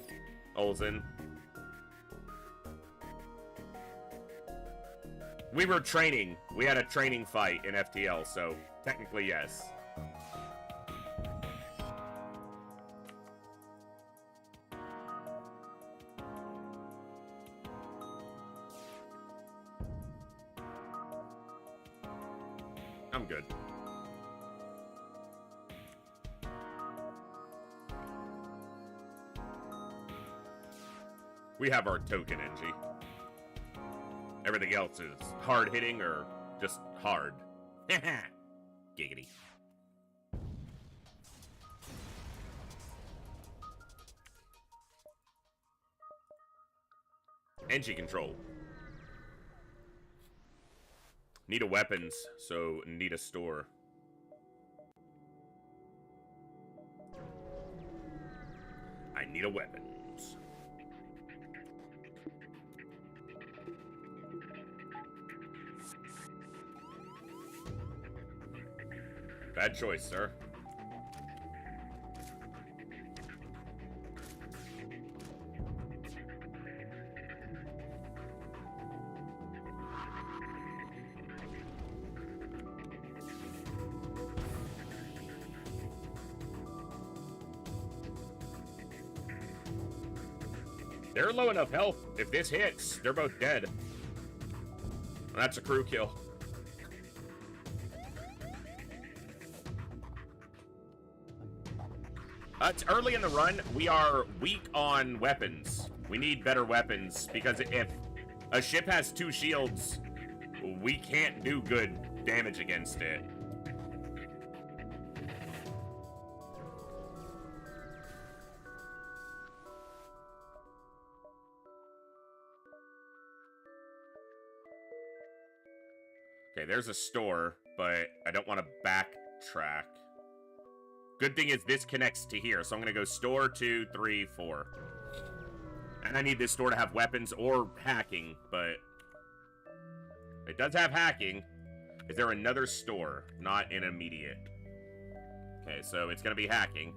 Olsen. We were training. We had a training fight in FTL, so technically yes. I'm good. We have our token NG. Everything else is hard hitting or just hard. Giggity. NG control. Need a weapons, so need a store. I need a weapons. Bad choice, sir. They're low enough health. If this hits, they're both dead. That's a crew kill. It's early in the run. We are weak on weapons. We need better weapons, because if a ship has 2 shields, we can't do good damage against it. there's a store, but I don't want to backtrack. Good thing is this connects to here, so I'm going to go store 2, 3, 4. And I need this store to have weapons or hacking, but it does have hacking. Is there another store? Not in immediate. Okay, so it's going to be hacking.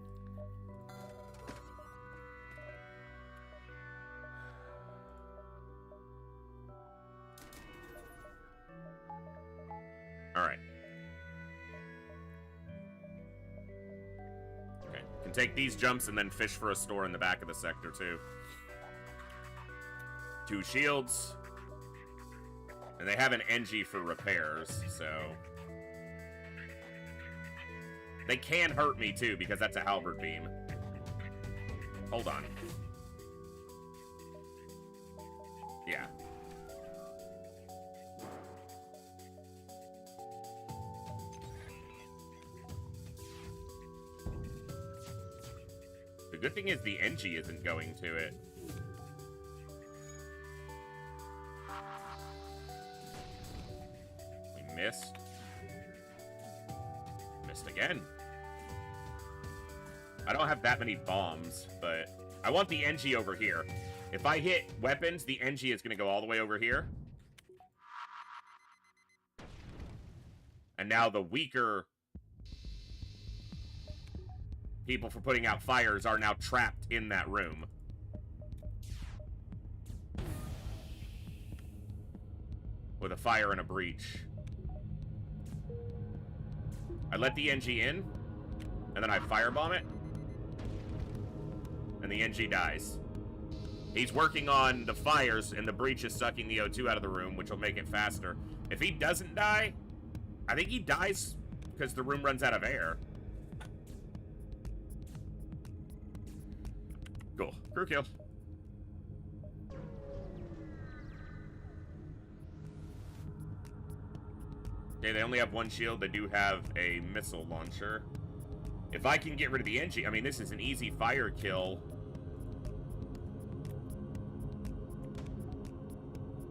Alright. Okay, can take these jumps and then fish for a store in the back of the sector, too. 2 shields. And they have an NG for repairs, so... They can hurt me, too, because that's a halberd beam. Hold on. Yeah. The good thing is the NG isn't going to it. We missed. Missed again. I don't have that many bombs, but I want the NG over here. If I hit weapons, the NG is going to go all the way over here. And now the weaker people for putting out fires are now trapped in that room. With a fire and a breach. I let the NG in, and then I firebomb it, and the NG dies. He's working on the fires, and the breach is sucking the O2 out of the room, which will make it faster. If he doesn't die, I think he dies because the room runs out of air. Cool. Crew kill. Okay, they only have 1 shield. They do have a missile launcher. If I can get rid of the NG, I mean, this is an easy fire kill.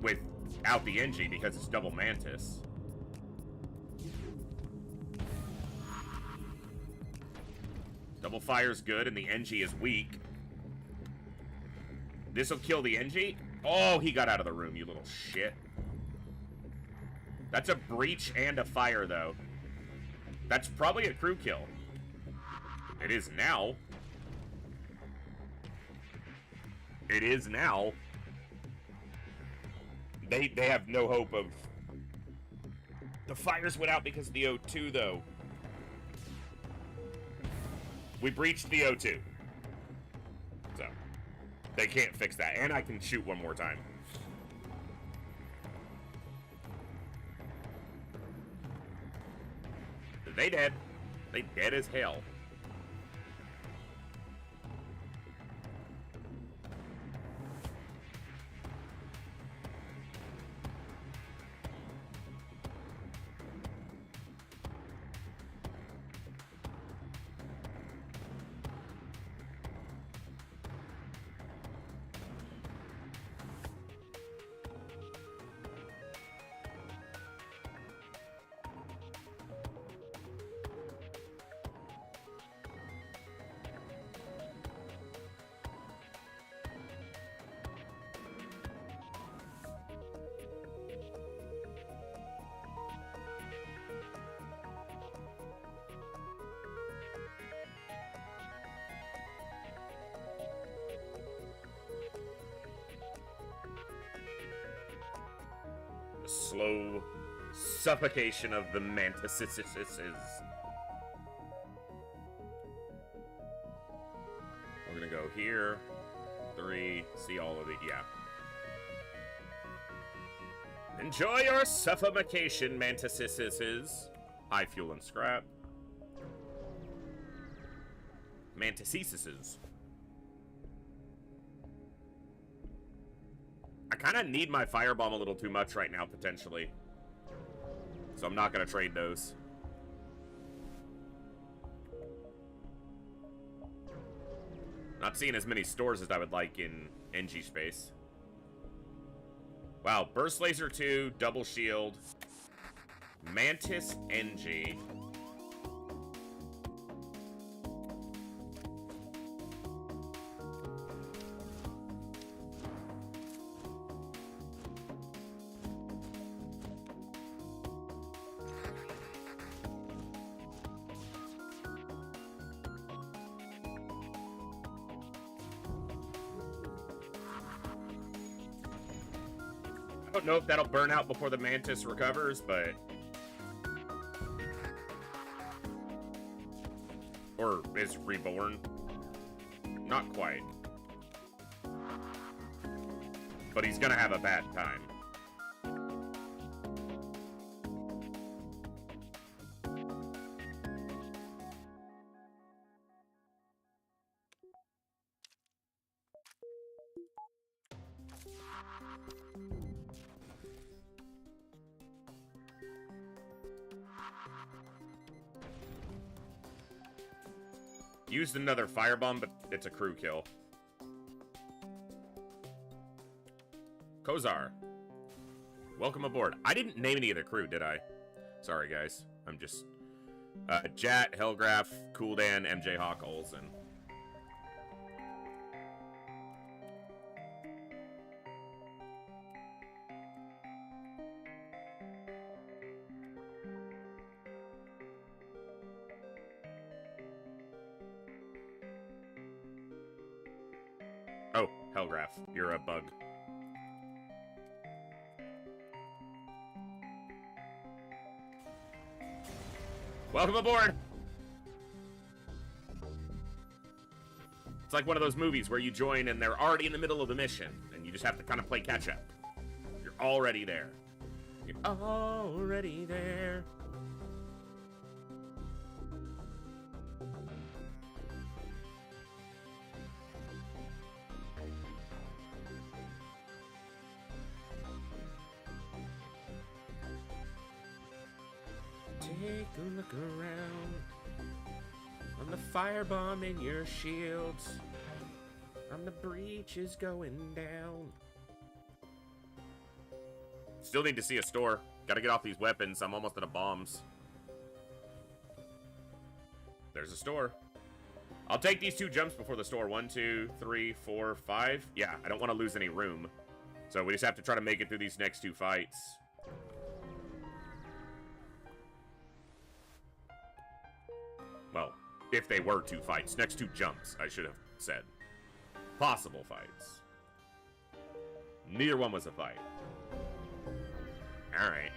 Without the NG because it's double Mantis. Double fire's good and the NG is weak. This'll kill the NG? Oh, he got out of the room, you little shit. That's a breach and a fire, though. That's probably a crew kill. It is now. It is now. They have no hope of... The fires went out because of the O2, though. We breached the O2. So, they can't fix that. And I can shoot one more time. They dead. They dead as hell. The slow suffocation of the mantises. We're gonna go here. 3, see all of it, yeah. Enjoy your suffocation, mantises. High fuel and scrap. Mantises. I kind of need my firebomb a little too much right now, potentially. So I'm not going to trade those. Not seeing as many stores as I would like in NG space. Wow, burst laser 2, double shield. Mantis NG. I don't know if that'll burn out before the Mantis recovers, but... Or is reborn. Not quite. But he's gonna have a bad time. Used another firebomb, but it's a crew kill. Kozar. Welcome aboard. I didn't name any of the crew, did I? Sorry, guys. I'm just... Jat, Hellgraph, Cooldan, MJ Hawk, Olsen. Oh, Hellgraph. You're a bug. Welcome aboard! It's like one of those movies where you join and they're already in the middle of the mission, and you just have to kind of play catch-up. You're already there. You're already there. Take a look around on the firebomb in your shields. On the breach is going down. Still need to see a store. Gotta get off these weapons. I'm almost out of bombs. There's a store. I'll take these 2 jumps before the store. 1, 2, 3, 4, 5. Yeah, I don't want to lose any room. So we just have to try to make it through these next 2 fights. Well, if they were 2 fights. Next 2 jumps, I should have said. Possible fights. Neither one was a fight. Alright.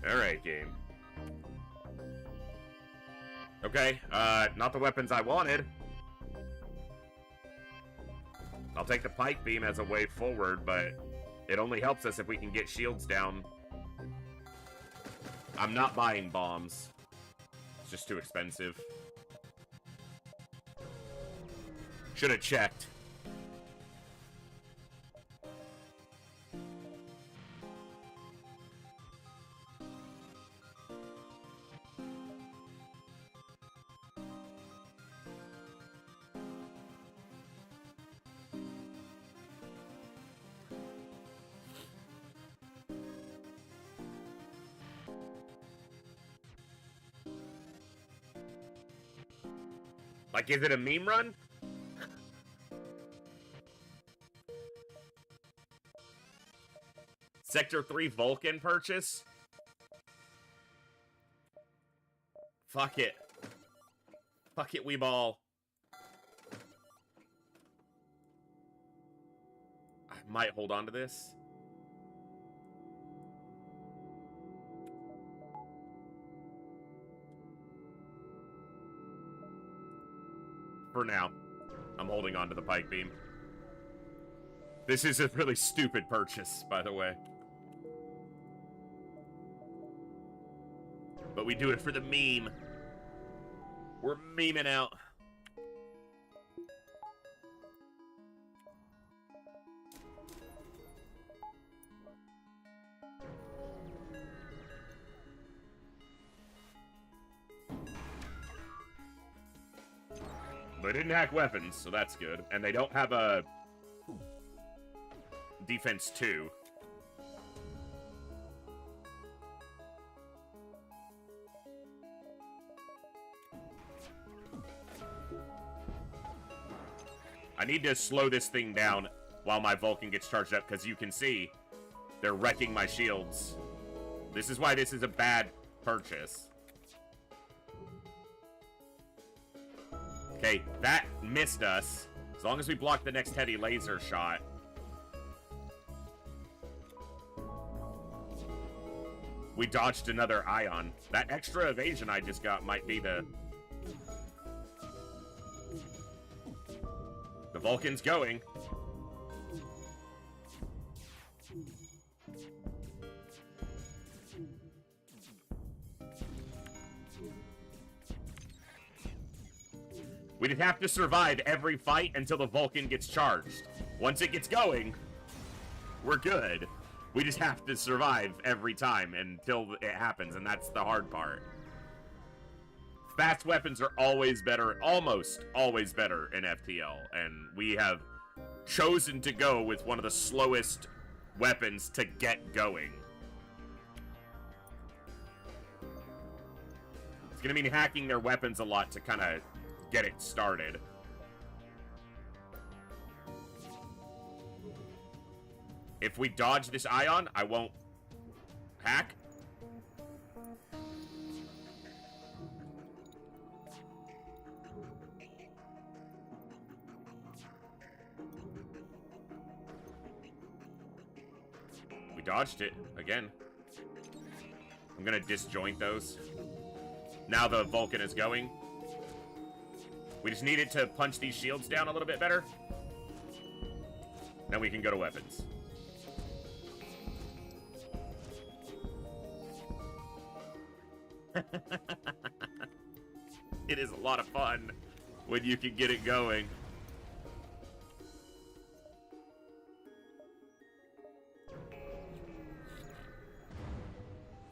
Alright, game. Okay, not the weapons I wanted. I'll take the pike beam as a way forward, but it only helps us if we can get shields down. I'm not buying bombs. It's just too expensive. Should have checked. Like, is it a meme run? Sector 3 Vulcan purchase? Fuck it. Fuck it, Weeball. I might hold on to this. For now, I'm holding on to the pike beam. This is a really stupid purchase, by the way. But we do it for the meme. We're memeing out. They didn't hack weapons, so that's good. And they don't have a defense 2. I need to slow this thing down while my Vulcan gets charged up, because you can see they're wrecking my shields. This is why this is a bad purchase. Okay, that missed us. As long as we block the next heavy laser shot. We dodged another ion. That extra evasion I just got might be the Vulcan's going. We'd have to survive every fight until the Vulcan gets charged. Once it gets going, we're good. We just have to survive every time until it happens, and that's the hard part. Fast weapons are always better, almost always better in FTL, and we have chosen to go with one of the slowest weapons to get going. It's gonna mean hacking their weapons a lot to kind of get it started. If we dodge this ion, I won't hack. We dodged it again. I'm gonna disjoint those. Now the Vulcan is going. We just needed to punch these shields down a little bit better. Then we can go to weapons. It is a lot of fun when you can get it going.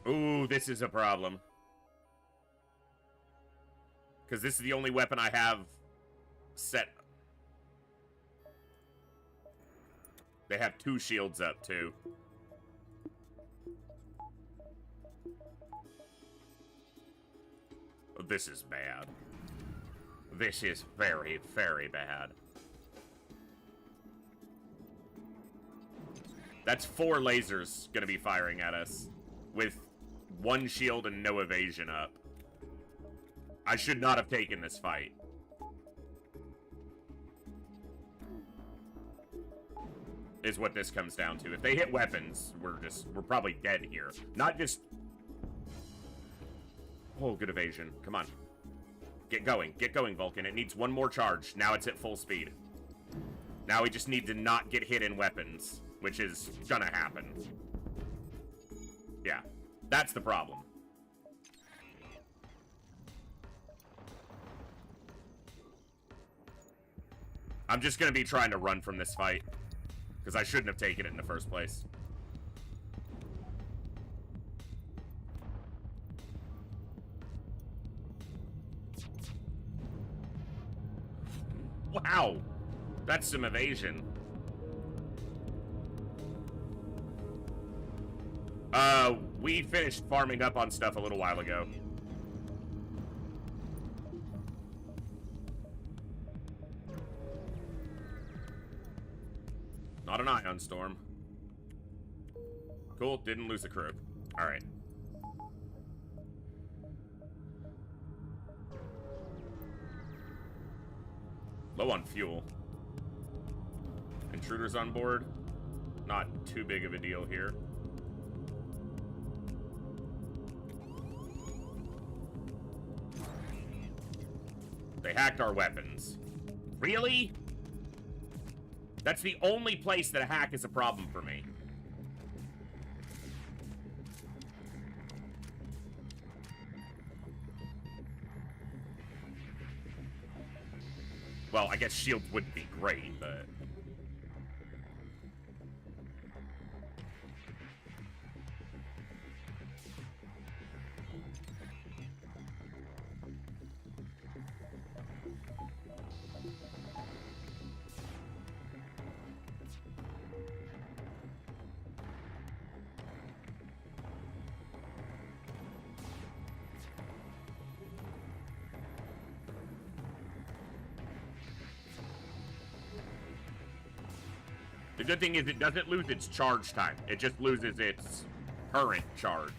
Ooh, this is a problem. Because this is the only weapon I have set. They have 2 shields up, too. This is bad. This is very, very bad. That's 4 lasers gonna be firing at us with 1 shield and no evasion up. I should not have taken this fight. Is what this comes down to. If they hit weapons, we're probably dead here. Not just... Oh, good evasion. Come on. Get going. Get going, Vulcan. It needs 1 more charge. Now it's at full speed. Now we just need to not get hit in weapons, which is gonna happen. Yeah. That's the problem. I'm just gonna be trying to run from this fight, because I shouldn't have taken it in the first place. Wow! That's some evasion. We finished farming up on stuff a little while ago. Not an ion storm. Cool, didn't lose the crew. Alright. Low on fuel. Intruders on board. Not too big of a deal here. They hacked our weapons. Really? That's the only place that a hack is a problem for me. Well, I guess shields would be great, but... The good thing is it doesn't lose its charge time. It just loses its current charge.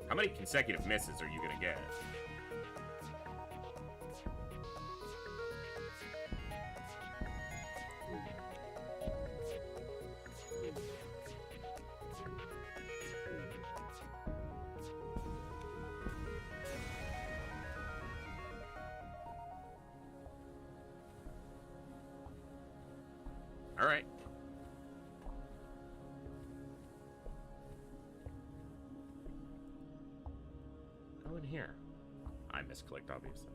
How many consecutive misses are you gonna get? All right. In here. I misclicked, obviously.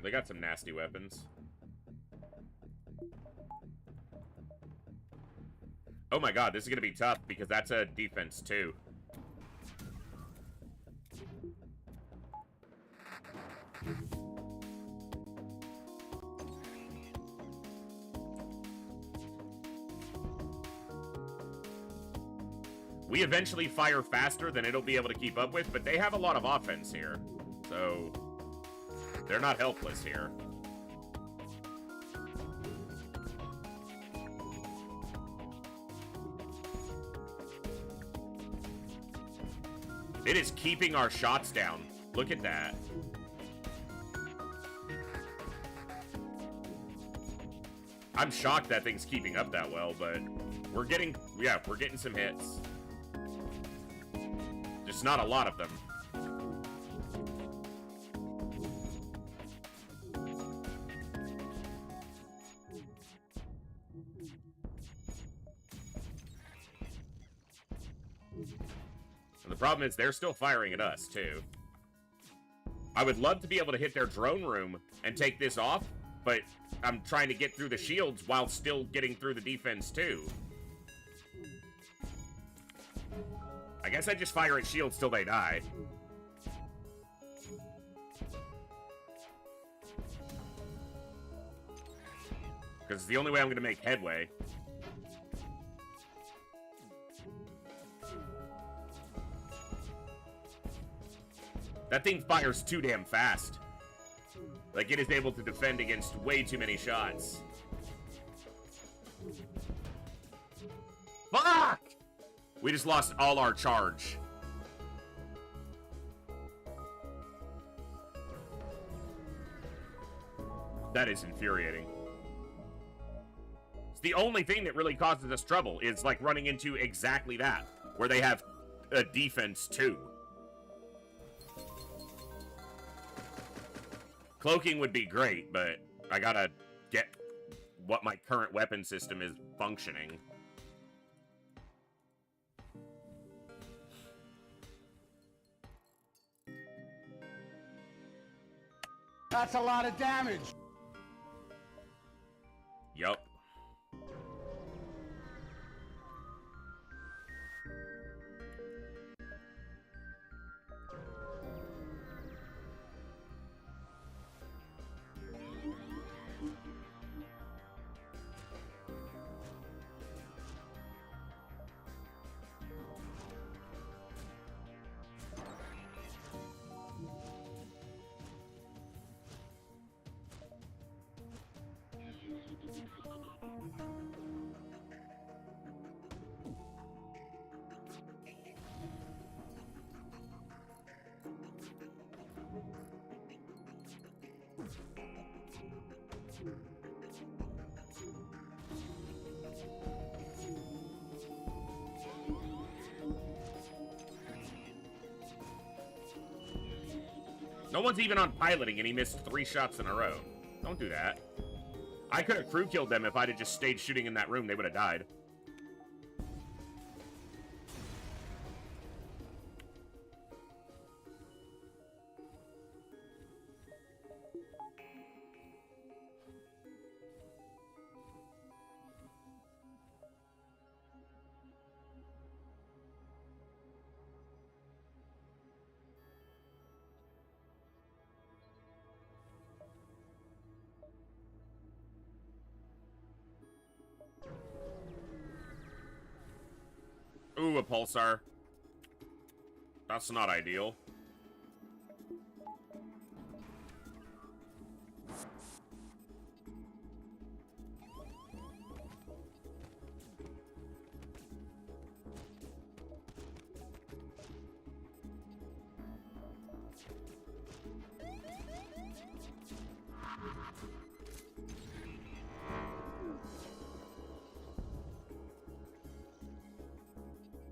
They got some nasty weapons. Oh my god, this is gonna be tough because that's a defense too. We eventually fire faster than it'll be able to keep up with, but they have a lot of offense here. So, they're not helpless here. It is keeping our shots down. Look at that. I'm shocked that thing's keeping up that well, but we're getting some hits. Just not a lot of them. And the problem is they're still firing at us, too. I would love to be able to hit their drone room and take this off, but I'm trying to get through the shields while still getting through the defense, too. I guess I just fire at shields till they die. Because it's the only way I'm going to make headway. That thing fires too damn fast. Like, it is able to defend against way too many shots. Fuck! We just lost all our charge. That is infuriating. It's the only thing that really causes us trouble is, like, running into exactly that, where they have a defense too. Cloaking would be great, but I gotta get what my current weapon system is functioning. That's a lot of damage. Yup. No one's even on piloting and he missed 3 shots in a row. Don't do that. I could have crew killed them if I'd have just stayed shooting in that room. They would have died. Ooh, a pulsar. That's not ideal.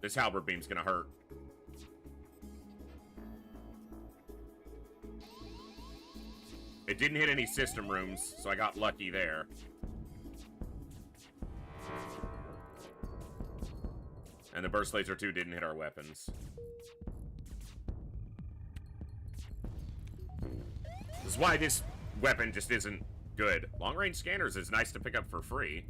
This halberd beam's gonna hurt. It didn't hit any system rooms, so I got lucky there. And the burst laser 2 didn't hit our weapons. This is why this weapon just isn't good. Long-range scanners is nice to pick up for free.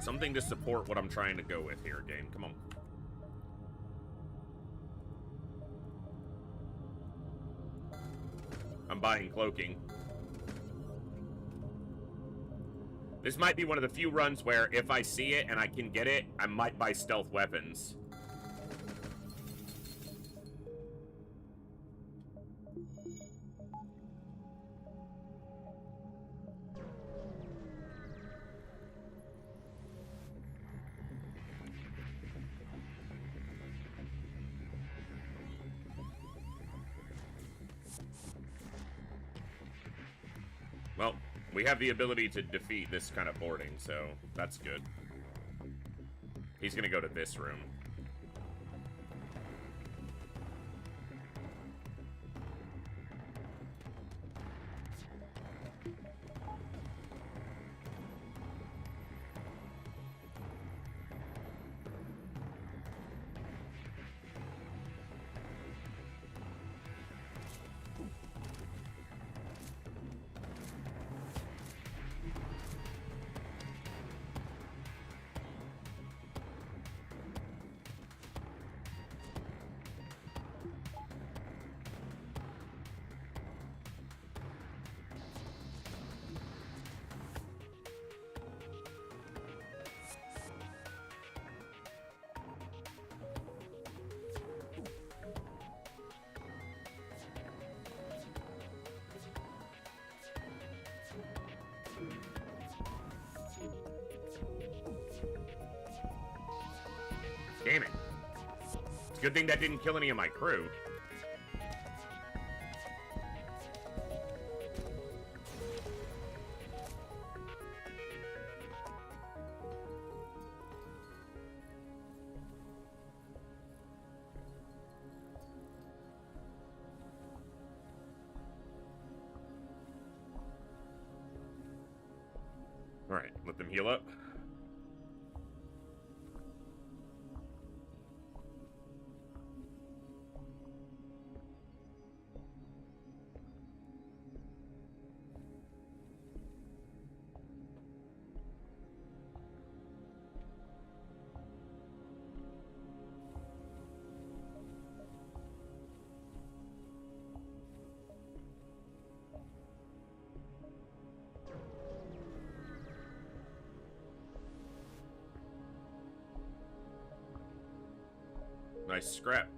Something to support what I'm trying to go with here, game. Come on. I'm buying cloaking. This might be one of the few runs where if I see it and I can get it, I might buy stealth weapons. Well, we have the ability to defeat this kind of boarding, so that's good. He's gonna go to this room. Damn it. It's a good thing that didn't kill any of my crew. Alright, let them heal up. Nice scrap.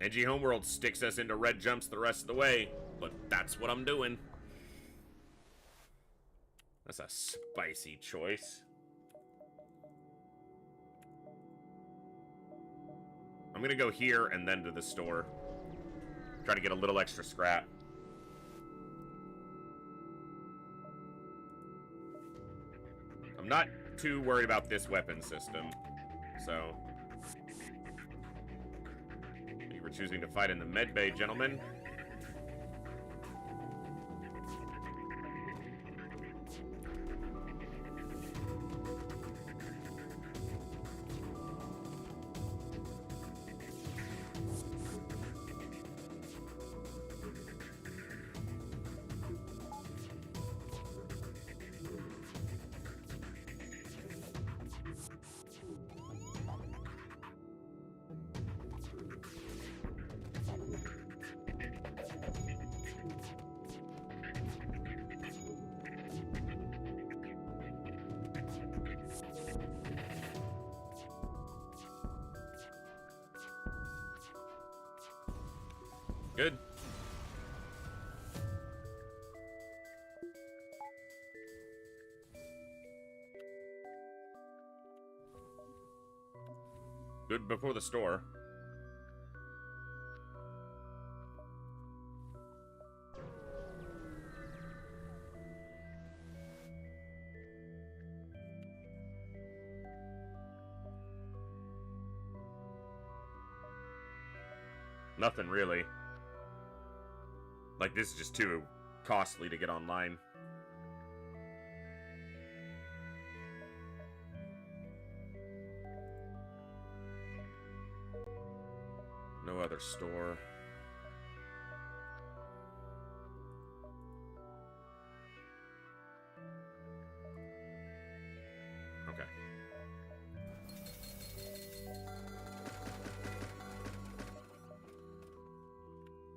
NG Homeworld sticks us into red jumps the rest of the way. but that's what I'm doing. That's a spicy choice. I'm gonna go here and then to the store. Try to get a little extra scrap. I'm not too worried about this weapon system, so... You were choosing to fight in the med bay, gentlemen. Good. Good before the store. Nothing really. Like, this is just too costly to get online. No other store. Okay.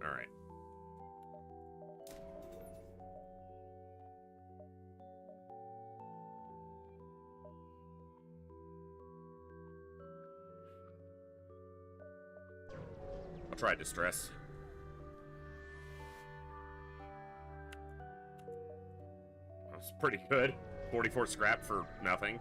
All right. I'll try distress. That's pretty good. 44 scrap for nothing.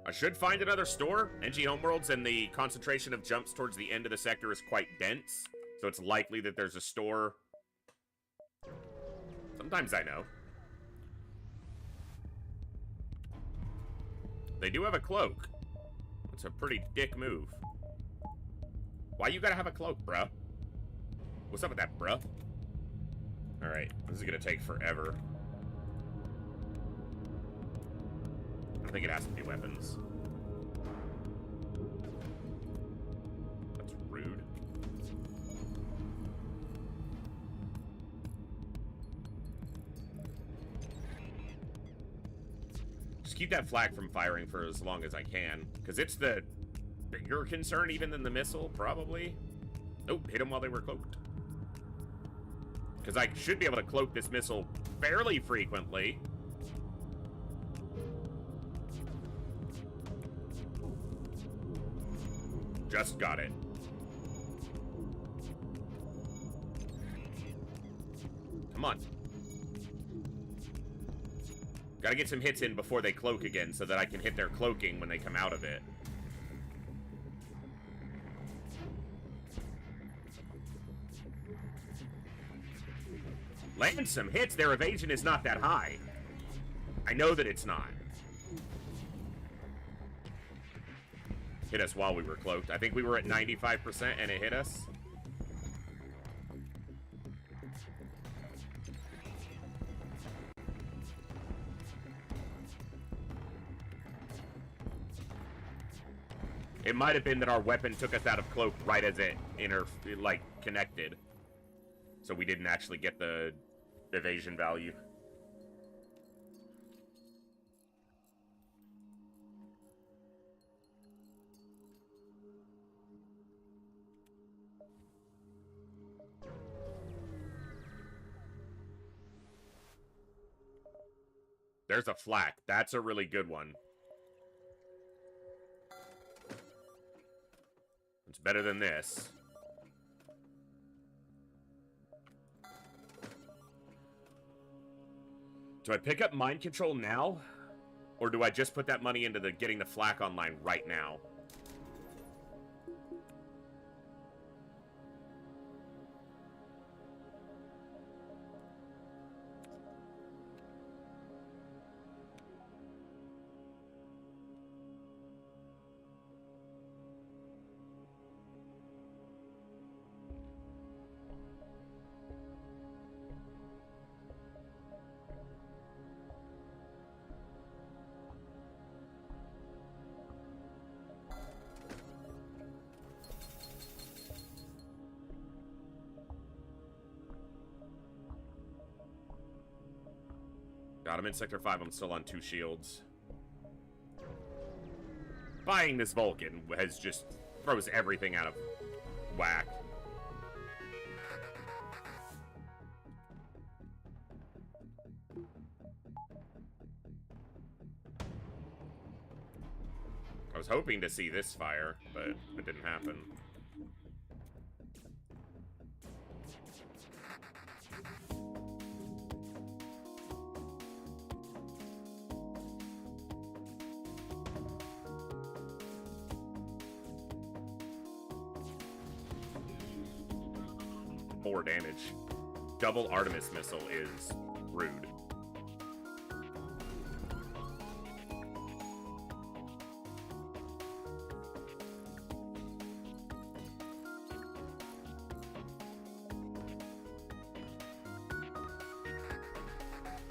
I should find another store. NG Homeworlds and the concentration of jumps towards the end of the sector is quite dense, so it's likely that there's a store. Sometimes I know. They do have a cloak. It's a pretty dick move. Why you gotta have a cloak, bruh? What's up with that, bruh? Alright, this is gonna take forever. I think it has to be weapons. That's rude. Just keep that flag from firing for as long as I can, because it's the bigger concern even than the missile, probably. Nope, hit them while they were cloaked. Because I should be able to cloak this missile fairly frequently. Just got it. Come on. Gotta get some hits in before they cloak again so that I can hit their cloaking when they come out of it. Land some hits. Their evasion is not that high. I know that it's not. Hit us while we were cloaked. I think we were at 95% and it hit us. It might have been that our weapon took us out of cloak right as it connected. So we didn't actually get the evasion value. There's a flak. That's a really good one. It's Better than this. Do I pick up mind control now? Or do I just put that money into the getting the flak online right now? God, I'm in Sector 5. I'm still on 2 shields. Buying this Vulcan has just throws everything out of whack. I was hoping to see this fire, but it didn't happen. More damage. Double Artemis missile is rude.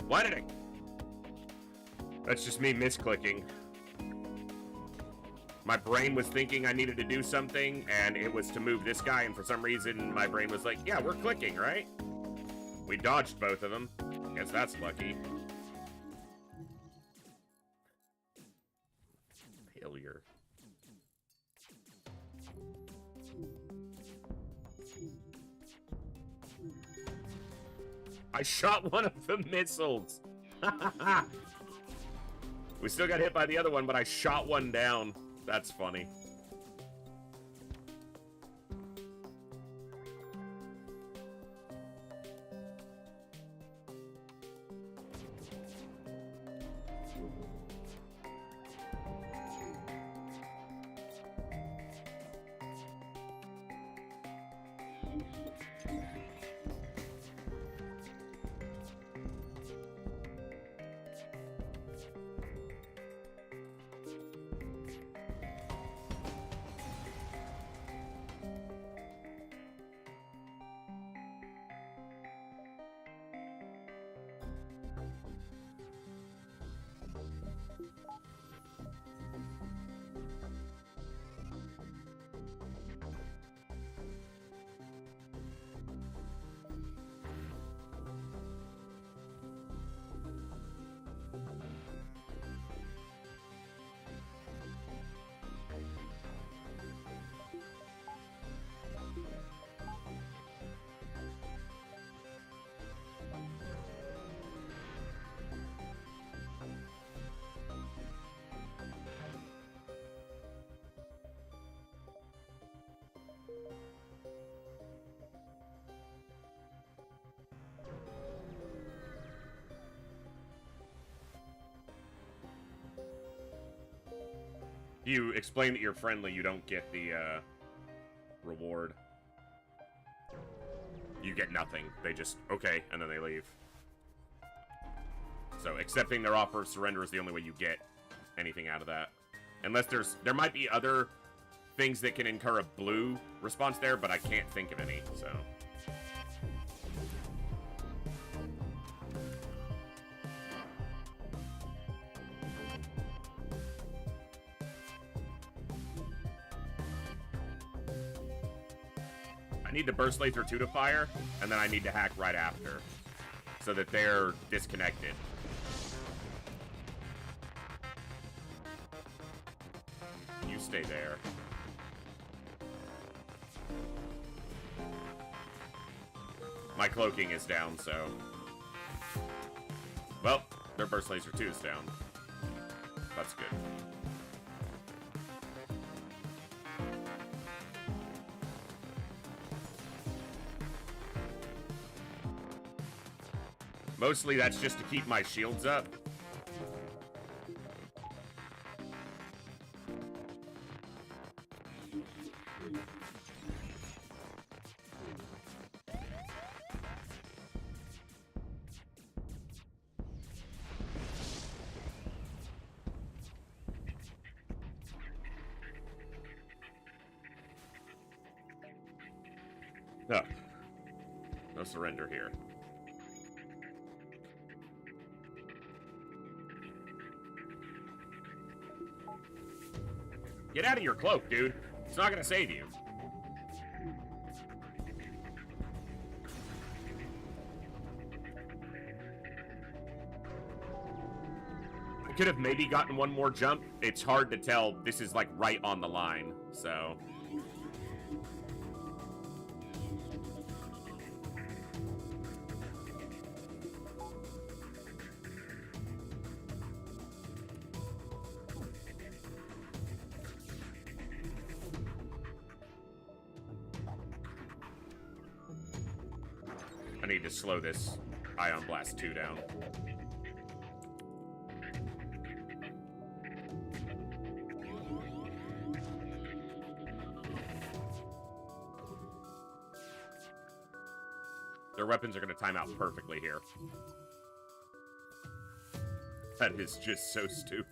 Why did I... That's just me misclicking. My brain was thinking I needed to do something, and it was to move this guy, and for some reason, my brain was like, yeah, we're clicking, right? We dodged both of them. Guess that's lucky. Failure. I shot one of the missiles. We still got hit by the other one, but I shot one down. That's funny. You explain that you're friendly, you don't get the reward. You get nothing. They just, okay, and then they leave. So accepting their offer of surrender is the only way you get anything out of that. Unless there might be other things that can incur a blue response there, but I can't think of any, so. I need the burst laser 2 to fire, and then I need to hack right after, so that they're disconnected. You stay there. My cloaking is down, so... Well, their burst laser 2 is down. That's good. Mostly that's just to keep my shields up. Oh. No surrender here. Get out of your cloak, dude. It's not gonna save you. I could have maybe gotten one more jump. It's hard to tell. This is like right on the line, so... I need to slow this Ion Blast 2 down. Their weapons are going to time out perfectly here. That is just so stupid.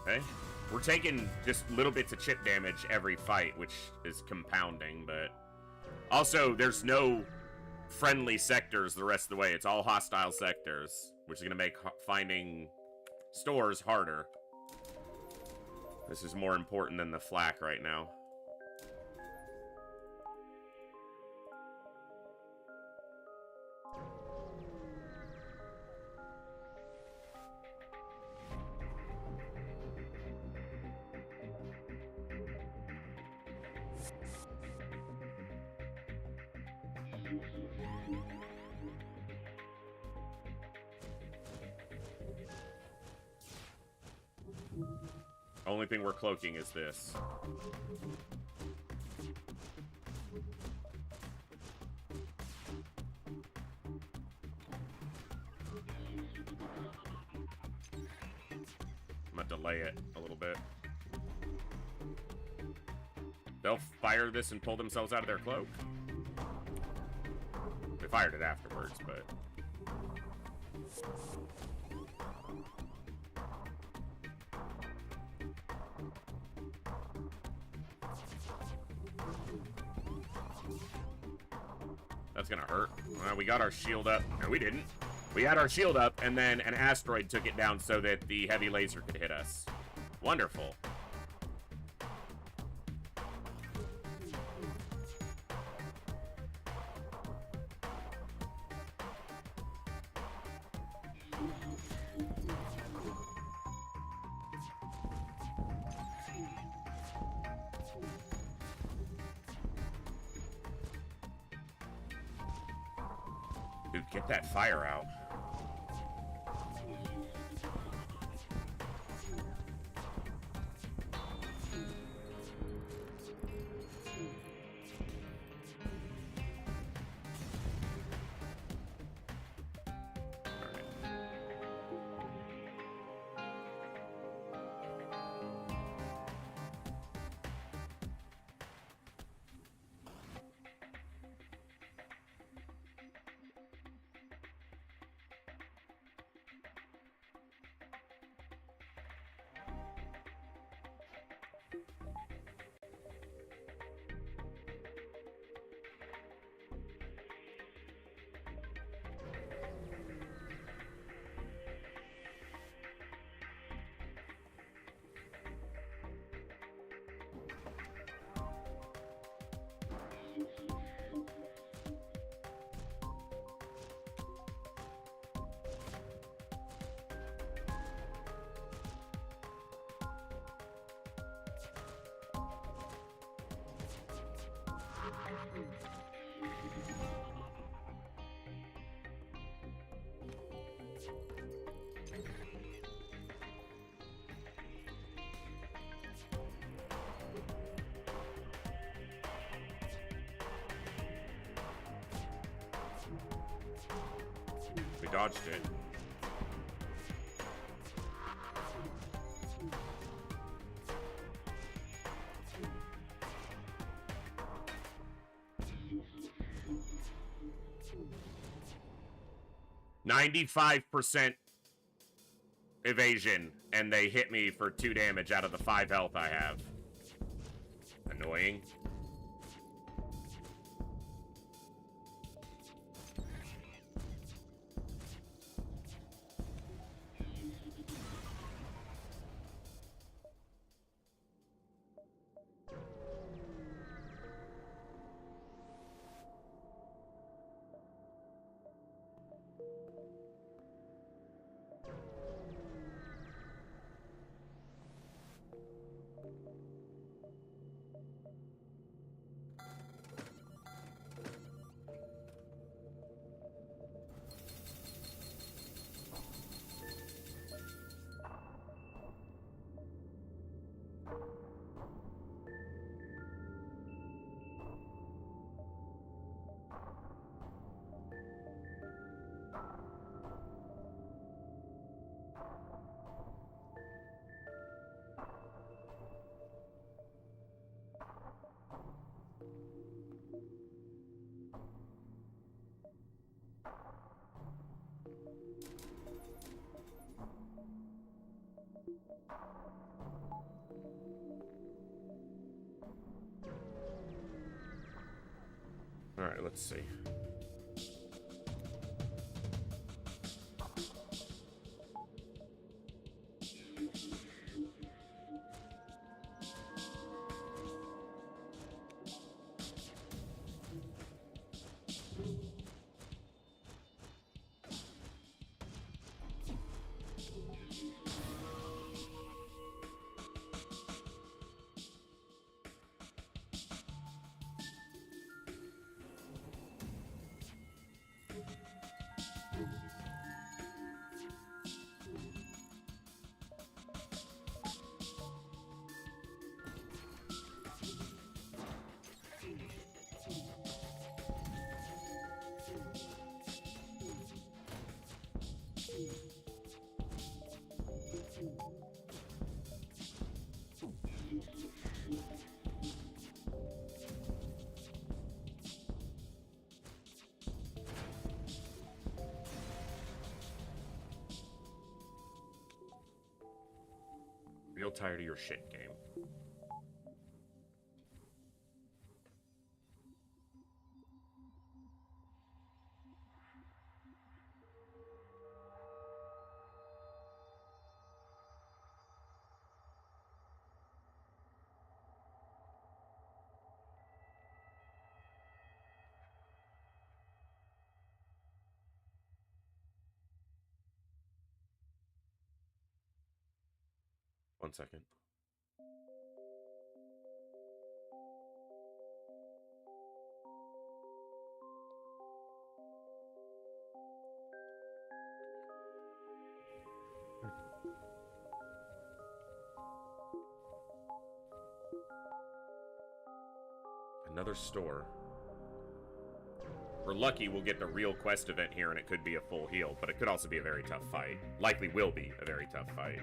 Okay. We're taking just little bits of chip damage every fight, which is compounding, but... Also, there's no friendly sectors the rest of the way. It's all hostile sectors, which is going to make finding stores harder. This is more important than the flak right now. Only thing we're cloaking is this. I'm gonna delay it a little bit. They'll fire this and pull themselves out of their cloak. They fired it afterwards, but... That's gonna hurt. Well, we got our shield up. No, we didn't. We had our shield up, and then an asteroid took it down so that the heavy laser could hit us. Wonderful. Dude, get that fire out. dodged it. %95 evasion, and they hit me for 2 damage out of the 5 health I have. Annoying. Alright, let's see. Real tired of your shit, game. One second. Another store. If we're lucky, we'll get the real quest event here, and it could be a full heal, but it could also be a very tough fight. Likely will be a very tough fight.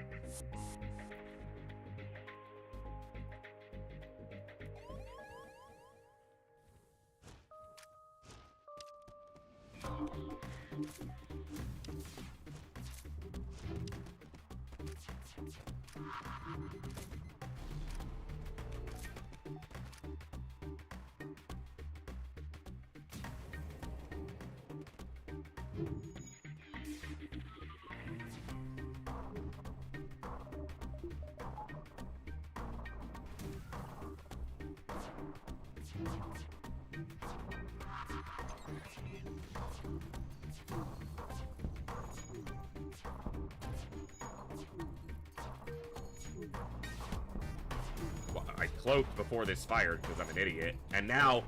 I cloaked before this fired because I'm an idiot, and now,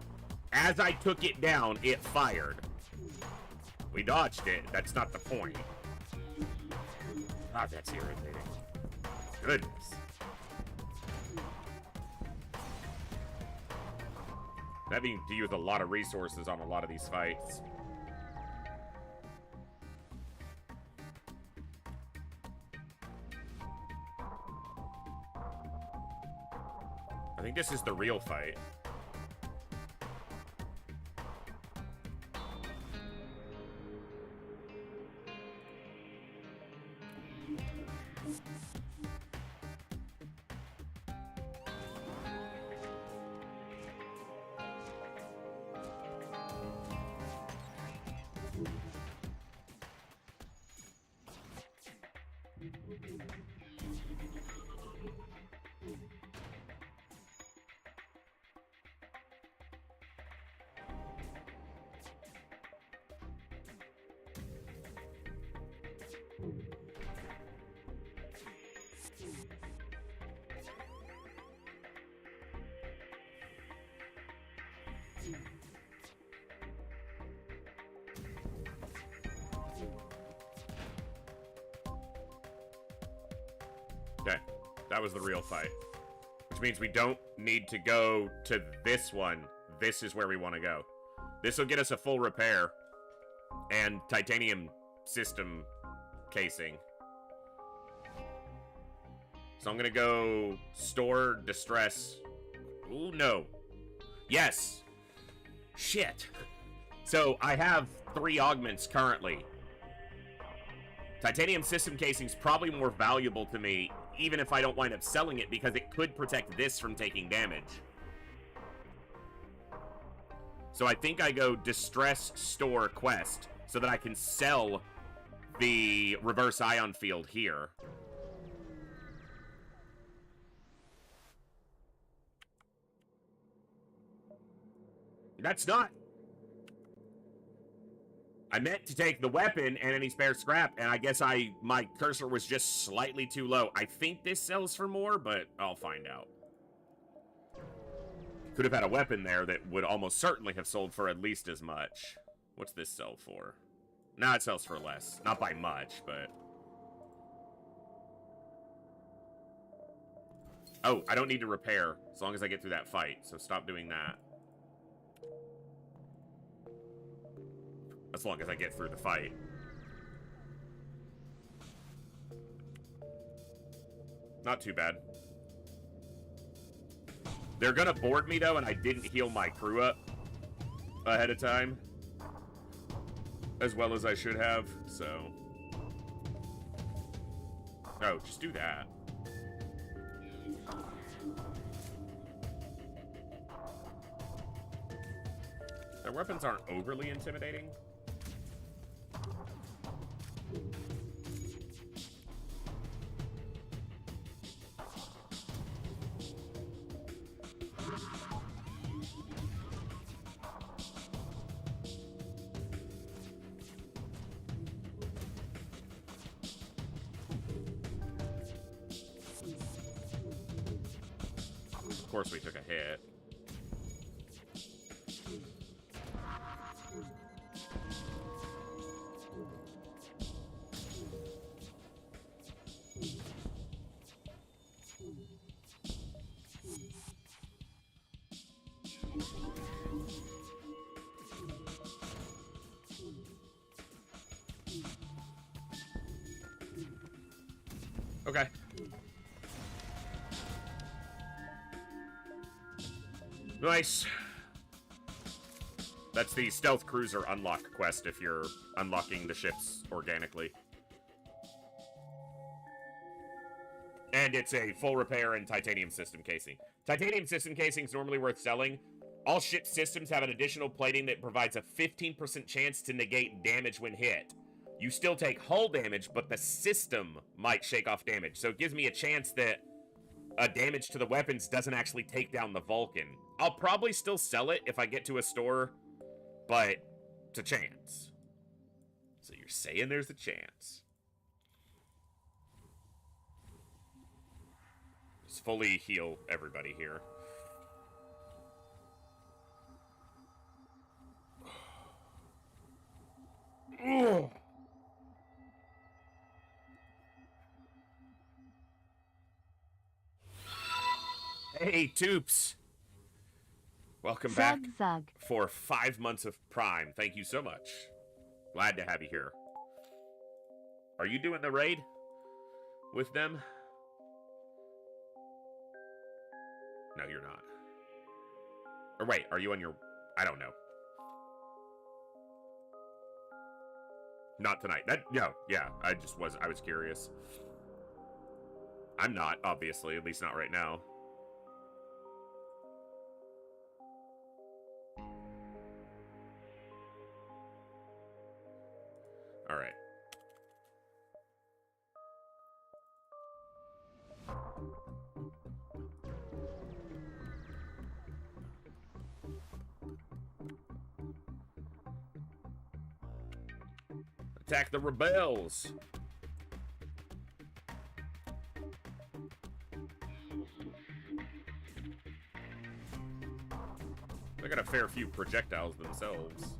as I took it down, it fired. We dodged it. That's not the point. God, that's irritating. Goodness. Having to use a lot of resources on a lot of these fights. I think this is the real fight. Okay, that was the real fight. Which means we don't need to go to this one. This is where we want to go. This will get us a full repair and titanium system casing. So I'm gonna go store distress. Ooh, no. Yes. Shit. So I have 3 augments currently. Titanium system casing's probably more valuable to me, even if I don't wind up selling it, because it could protect this from taking damage. So I think I go distress store quest so that I can sell the reverse ion field here. That's not... I meant to take the weapon and any spare scrap, and I guess my cursor was just slightly too low. I think this sells for more, but I'll find out. Could have had a weapon there that would almost certainly have sold for at least as much. What's this sell for? Nah, it sells for less. Not by much, but... Oh, I don't need to repair as long as I get through that fight, so stop doing that. As long as I get through the fight. Not too bad. They're gonna board me, though, and I didn't heal my crew up ahead of time. As well as I should have, so... Oh, just do that. Their weapons aren't overly intimidating. Of course we took a hit. Okay. Nice. That's the stealth cruiser unlock quest if you're unlocking the ships organically. And it's a full repair and titanium system casing. Titanium system casing is normally worth selling. All ship systems have an additional plating that provides a 15% chance to negate damage when hit. You still take hull damage, but the system might shake off damage. So it gives me a chance that damage to the weapons doesn't actually take down the Vulcan. I'll probably still sell it if I get to a store, but it's a chance. So you're saying there's a chance. Just fully heal everybody here. Ugh. Hey, Toops. Welcome back for 5 months of Prime. Thank you so much. Glad to have you here. Are you doing the raid with them? No, you're not. Or wait, are you on your... I don't know. Not tonight. No, yeah, I was curious. I'm not, obviously, at least not right now. All right. Attack the rebels. They got a fair few projectiles themselves.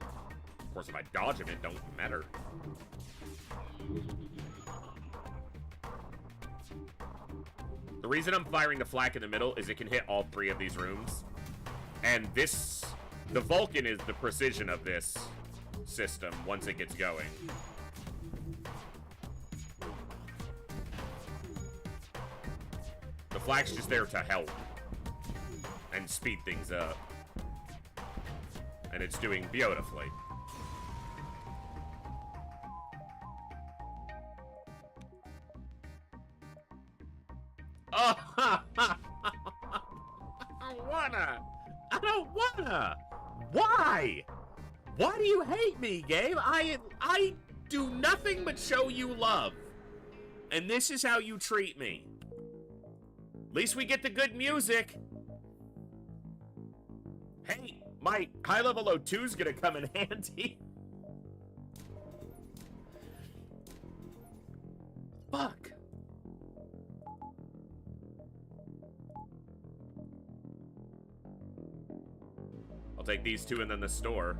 Of course, if I dodge them, it don't matter. The reason I'm firing the flak in the middle is it can hit all 3 of these rooms. And this... The Vulcan is the precision of this system once it gets going. The flak's just there to help and speed things up. And it's doing beautifully. Oh, I don't wanna. Why? Why do you hate me, Gabe? I do nothing but show you love. And this is how you treat me. At least we get the good music. Hey, my high-level O2's gonna come in handy. Fuck. I'll take these 2 and then the store.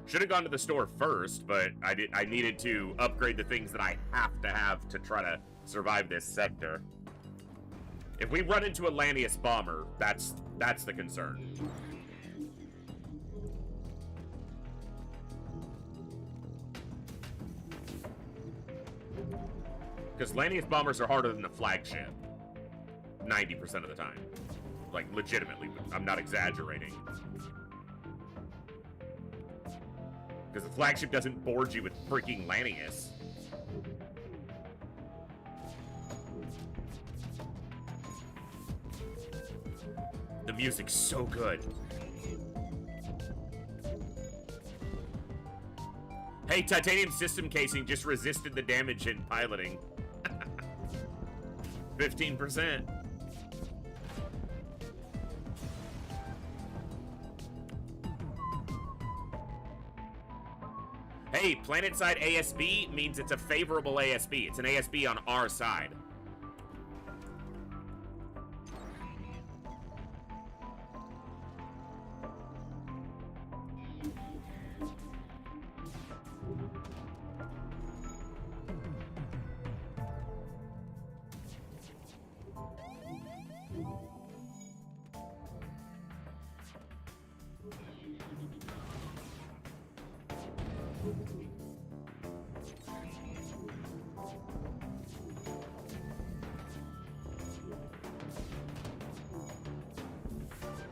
Should have gone to the store first, but I needed to upgrade the things that I have to try to survive this sector. If we run into a Lanius bomber, that's the concern. Because Lanius bombers are harder than the flagship. 90% of the time. Like, legitimately. I'm not exaggerating. Because the flagship doesn't board you with freaking Lanius. The music's so good. Hey, titanium system casing just resisted the damage in piloting. 15%. Hey, planetside ASB means it's a favorable ASB. It's an ASB on our side.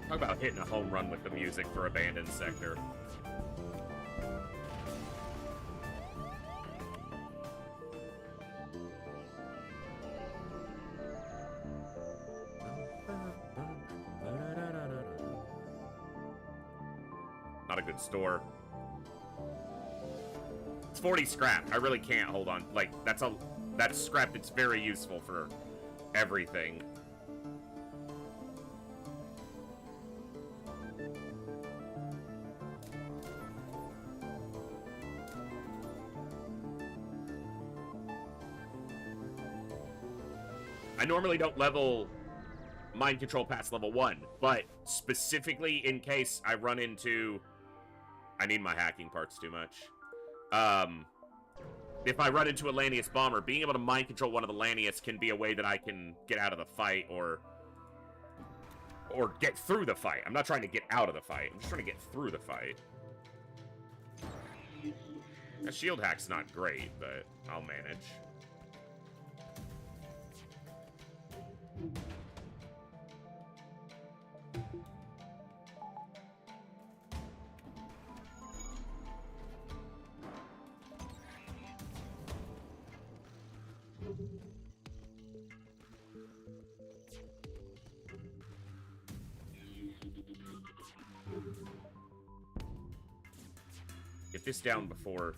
Talk about hitting a home run with the music for Abandoned Sector. Not a good store. It's 40 scrap. I really can't hold on. Like, that's scrap that's very useful for everything. I normally don't level mind control past level 1, but specifically in case I run into... I need my hacking parts too much. If I run into a Lanius bomber, being able to mind control one of the Lanius can be a way that I can get out of the fight or get through the fight. I'm not trying to get out of the fight. I'm just trying to get through the fight. That shield hack's not great, but I'll manage. Get this down before...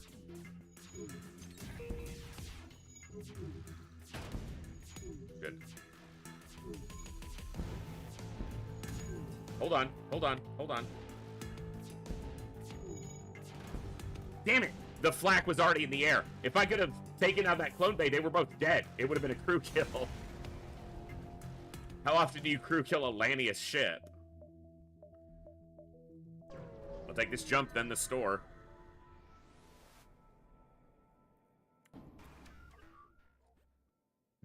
Good. Hold on, hold on, hold on. Damn it! The flak was already in the air. If I could have taken out that clone bay, they were both dead. It would have been a crew kill. How often do you crew kill a Lanius ship? I'll take this jump, then the store.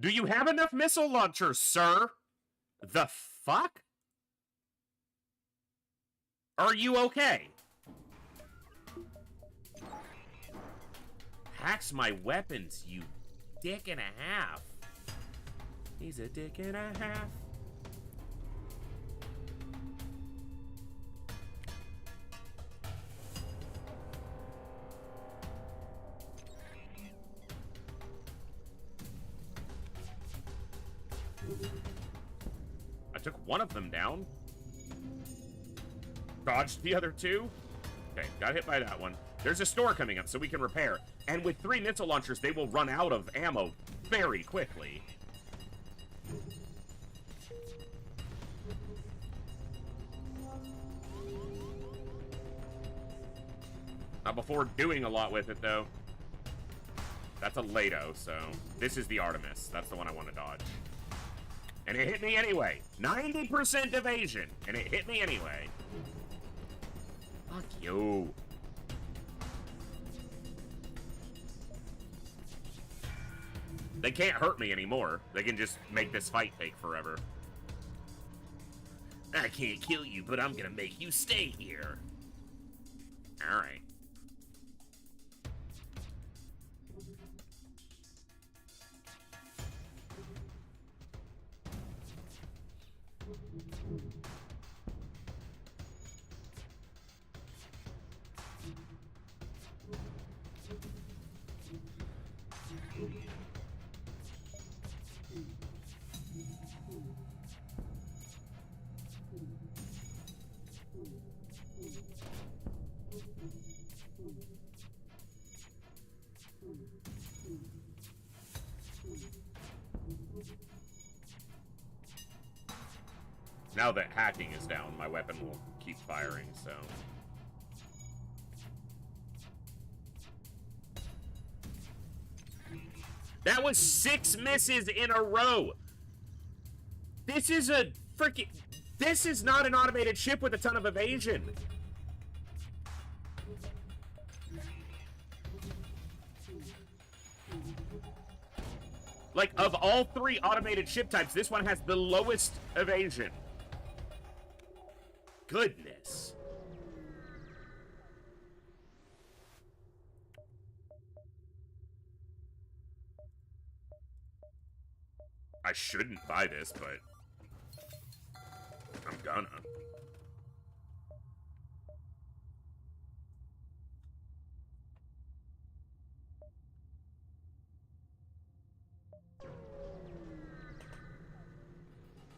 Do you have enough missile launchers, sir? The fuck? Are you okay? Hacks my weapons, you dick and a half. He's a dick and a half. I took one of them down. Dodged the other two. Okay, got hit by that one. There's a store coming up so we can repair. And with 3 missile launchers, they will run out of ammo very quickly. Not before doing a lot with it, though. That's a Leto, so... This is the Artemis. That's the one I want to dodge. And it hit me anyway. 90% evasion. And it hit me anyway. Fuck you. They can't hurt me anymore. They can just make this fight take forever. I can't kill you, but I'm gonna make you stay here. Alright. Now that hacking is down, my weapon will keep firing, so... That was 6 misses in a row! This is a freaking... This is not an automated ship with a ton of evasion! Like, of all 3 automated ship types, this one has the lowest evasion. Goodness. I shouldn't buy this, but I'm gonna.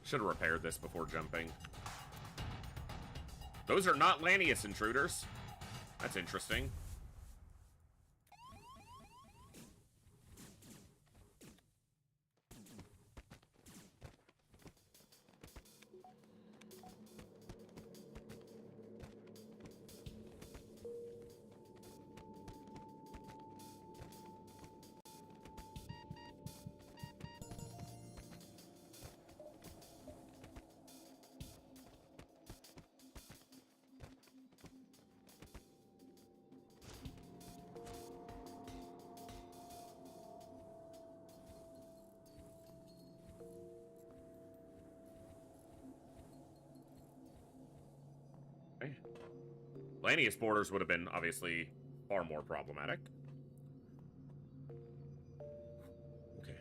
Should have repaired this before jumping. Those are not Lanius intruders. That's interesting. Lanius borders would have been, obviously, far more problematic. Okay.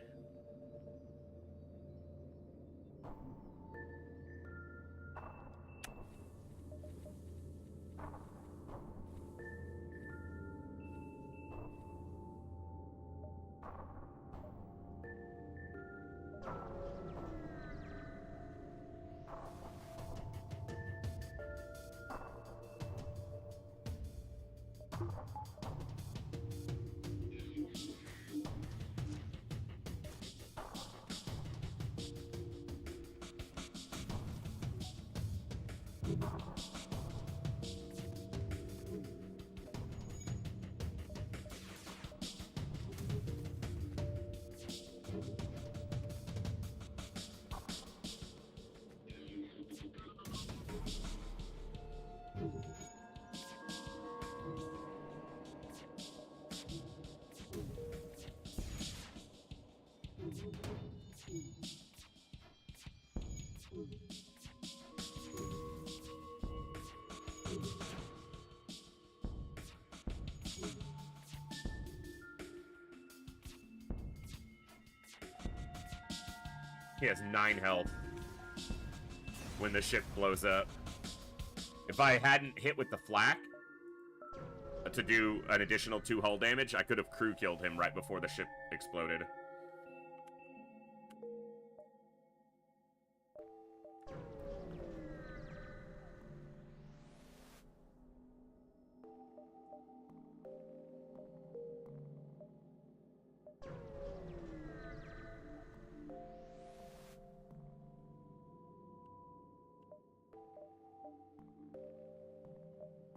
He has 9 health when the ship blows up. If I hadn't hit with the flak to do an additional 2 hull damage, I could have crew killed him right before the ship exploded.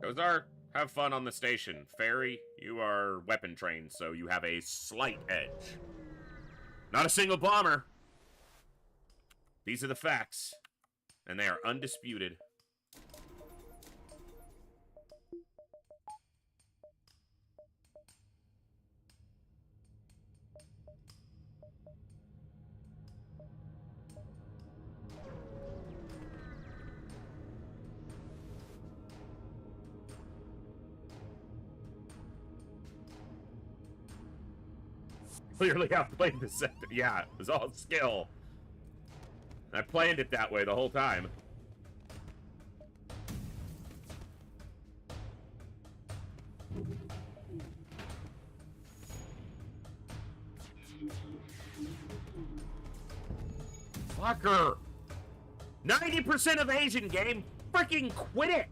Ozar, have fun on the station. Fairy, you are weapon trained, so you have a slight edge. Not a single bomber. These are the facts, and they are undisputed. Clearly outplayed the sector. Yeah, it was all skill. I planned it that way the whole time. Fucker! 90% evasion game! Freaking quit it!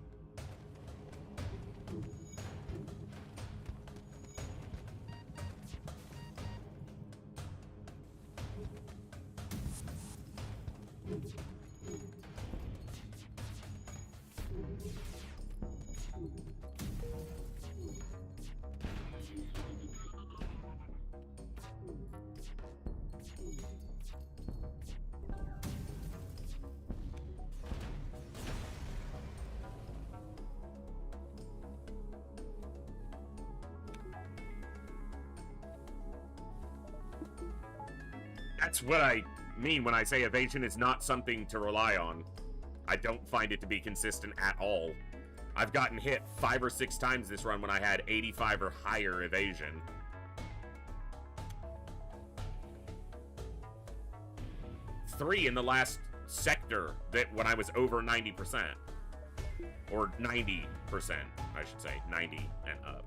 That's what I mean when I say evasion is not something to rely on. I don't find it to be consistent at all. I've gotten hit 5 or 6 times this run when I had 85 or higher evasion. Three in the last sector that when I was over 90%. Or 90%, I should say. 90 and up.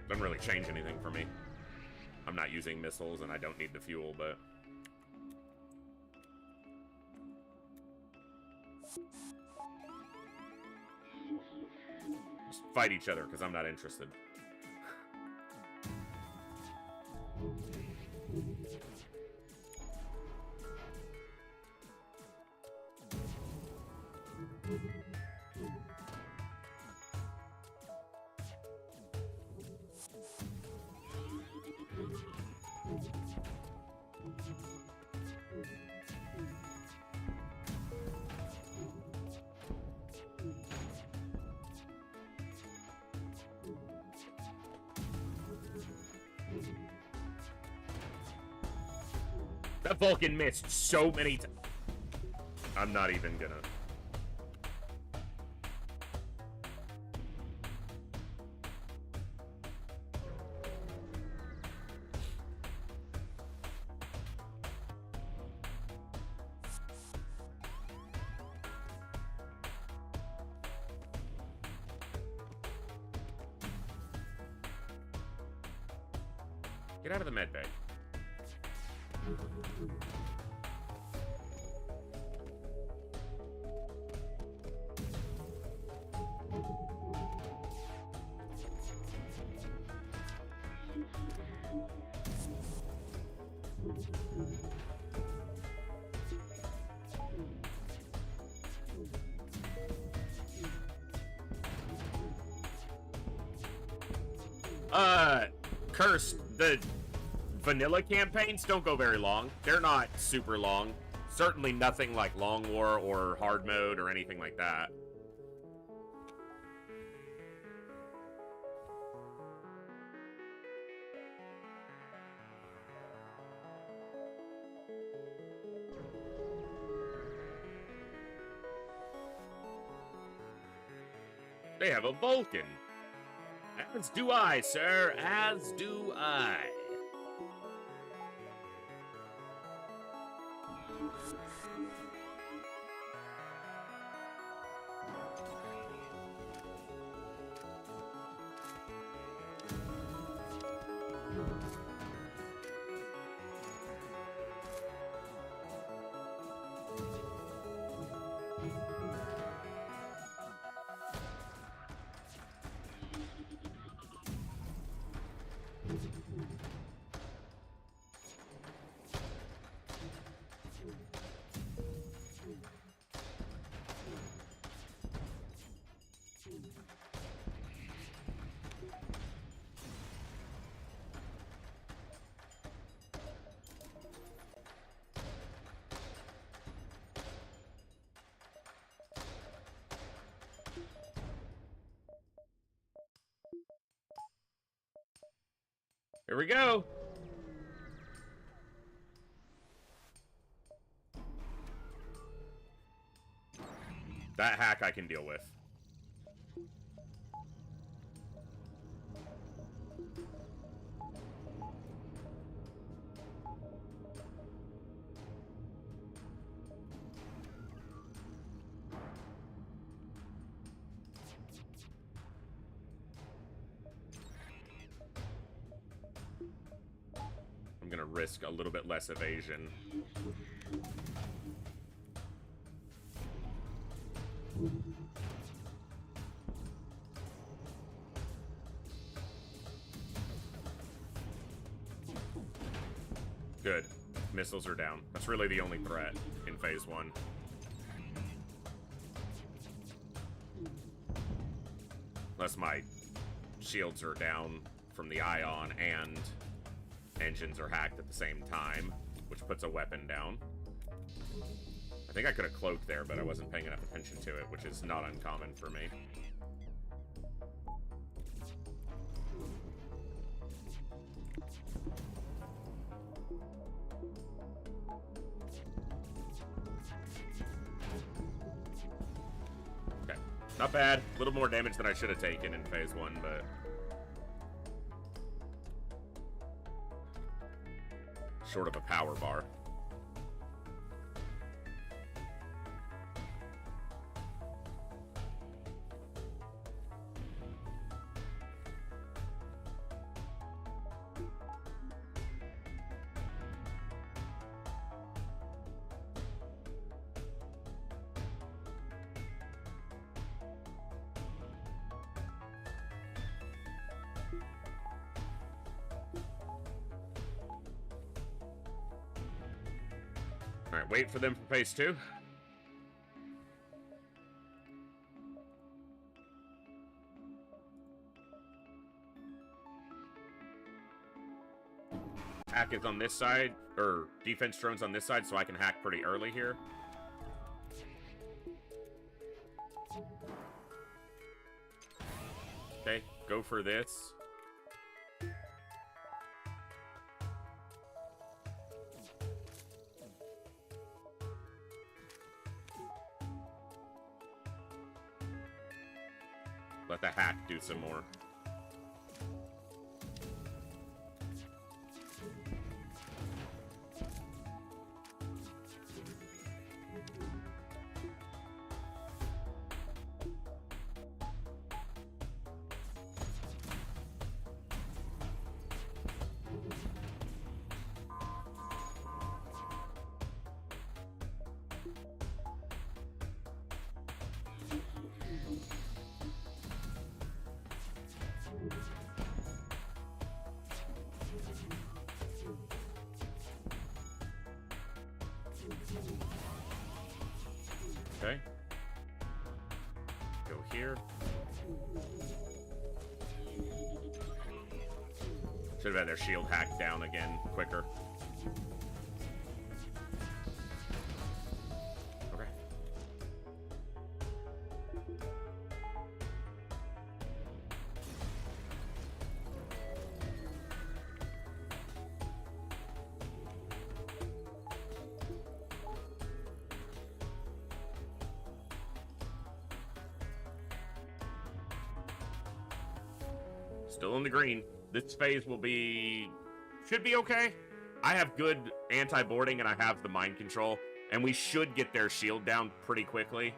Doesn't really change anything for me. I'm not using missiles and I don't need the fuel, but... just fight each other, because I'm not interested. That Vulcan missed so many times. I'm not even gonna. Get out of the med bay. Cursed, the vanilla campaigns don't go very long. They're not super long. Certainly nothing like Long War or Hard Mode or anything like that. They have a Vulcan. As do I, sir. As do I. Here we go. That hack I can deal with. I'm gonna risk a little bit less evasion. Good. Missiles are down. That's really the only threat in phase 1. Unless my shields are down from the ion and engines are hacked at the same time, which puts a weapon down. I think I could have cloaked there, but I wasn't paying enough attention to it, which is not uncommon for me. Okay, not bad. A little more damage than I should have taken in phase 1, but... short of a power bar. Alright, wait for them for phase 2. Hack is on this side, or defense drone's on this side, so I can hack pretty early here. Okay, go for this. Let the hack do some more. here. Should have had their shield hacked down again quicker. Okay. Still in the green. This phase should be okay. I have good anti-boarding and I have the mind control, and we should get their shield down pretty quickly.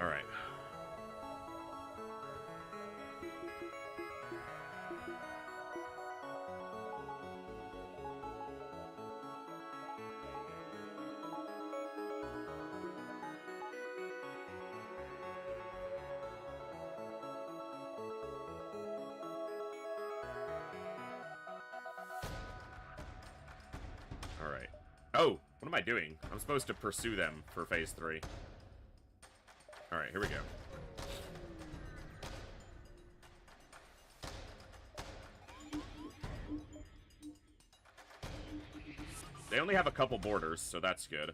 All right. All right. Oh, what am I doing? I'm supposed to pursue them for phase 3. All right, here we go. They only have a couple borders, so that's good.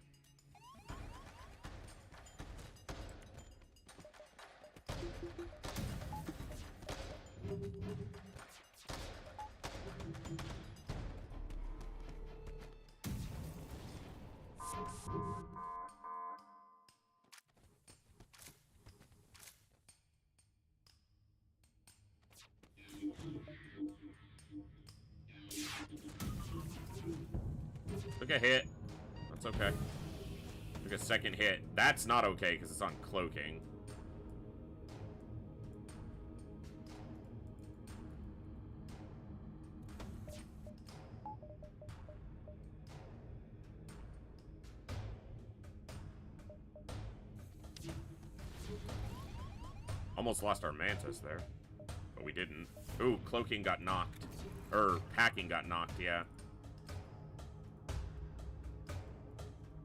Took a hit. That's okay. Took a second hit. That's not okay because it's on cloaking. Almost lost our Mantis there. But we didn't. Ooh, cloaking got knocked. Or, packing got knocked, yeah.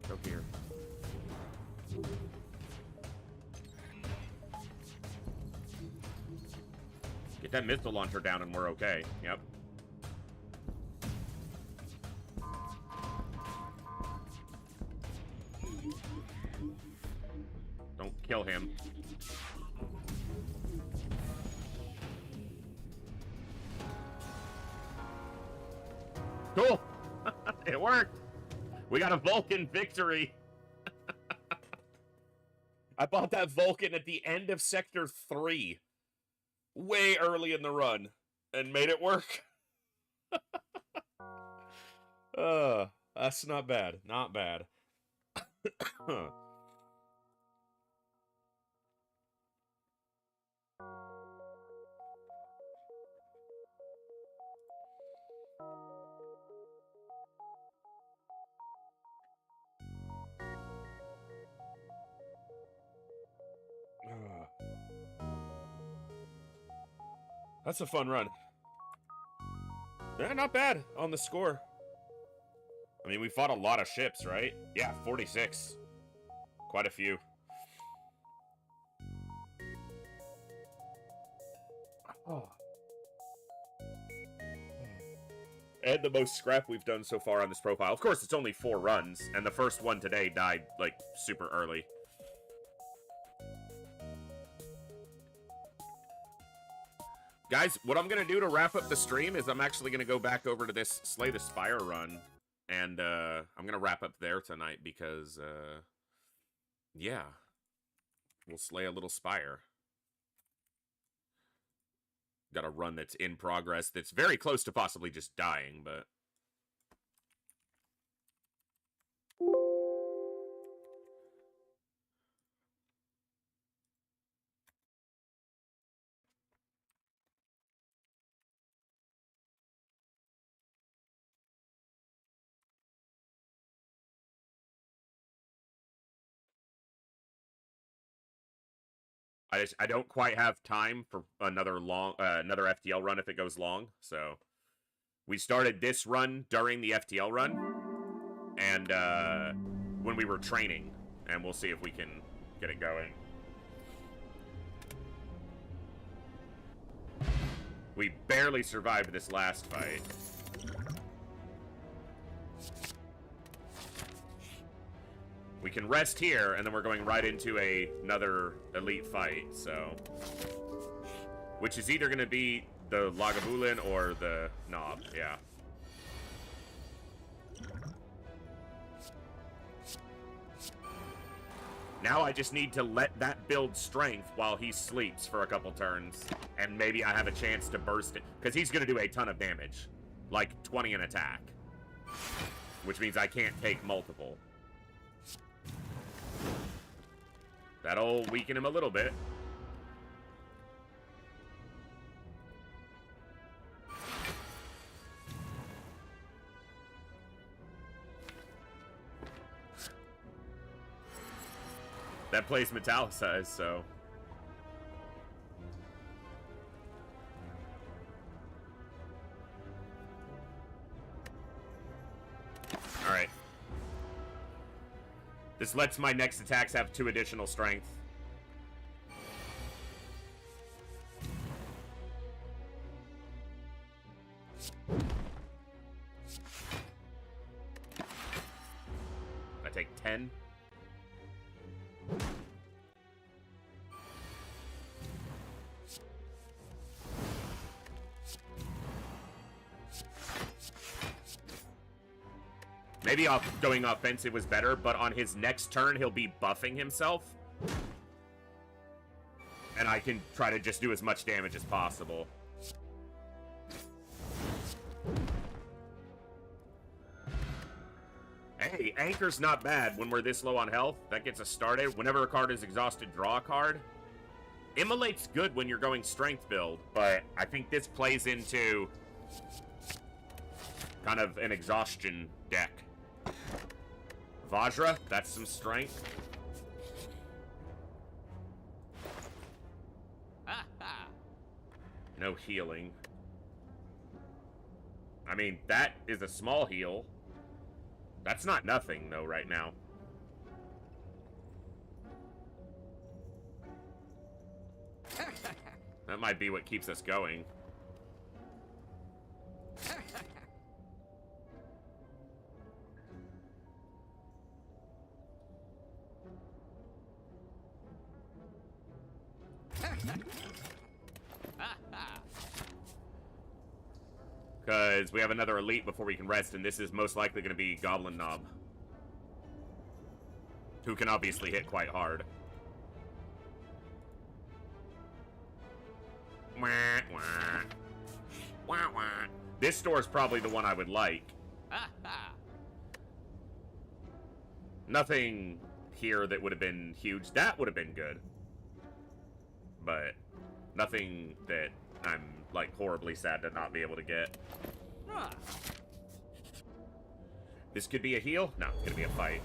Go here. Get that missile launcher down and we're okay. Yep. Don't kill him. Cool! It worked! We got a Vulcan victory! I bought that Vulcan at the end of Sector 3. Way early in the run. And made it work. That's not bad. Not bad. That's a fun run. Yeah, not bad on the score. I mean, we fought a lot of ships, right? Yeah, 46. Quite a few. Oh. And the most scrap we've done so far on this profile. Of course, it's only 4 runs, and the first one today died, like, super early. Guys, what I'm going to do to wrap up the stream is I'm actually going to go back over to this Slay the Spire run. And I'm going to wrap up there tonight because, yeah. We'll slay a little Spire. Got a run that's in progress that's very close to possibly just dying, but... I don't quite have time for another FTL run if it goes long. So we started this run during the FTL run, and when we were training, and we'll see if we can get it going. We barely survived this last fight. We can rest here, and then we're going right into another elite fight, so... Which is either going to be the Lagavulin or the Knob, yeah. Now I just need to let that build strength while he sleeps for a couple turns, and maybe I have a chance to burst it, because he's going to do a ton of damage. Like 20 an attack. Which means I can't take multiple. That'll weaken him a little bit. That plays metallicized, so... Alright. This lets my next attacks have 2 additional strength. I take 10. Maybe going offensive was better, but on his next turn, he'll be buffing himself. And I can try to just do as much damage as possible. Hey, Anchor's not bad when we're this low on health. That gets us started. Whenever a card is exhausted, draw a card. Immolate's good when you're going strength build, but I think this plays into kind of an exhaustion deck. Vajra, that's some strength. No healing. I mean, that is a small heal. That's not nothing, though, right now. That might be what keeps us going. Because we have another elite before we can rest, and this is most likely going to be Goblin Knob. Who can obviously hit quite hard. Wah, wah. Wah, wah. This store is probably the one I would like. Nothing here that would have been huge. That would have been good. But nothing that I'm, like, horribly sad to not be able to get. This could be a heal? No, it's gonna be a fight.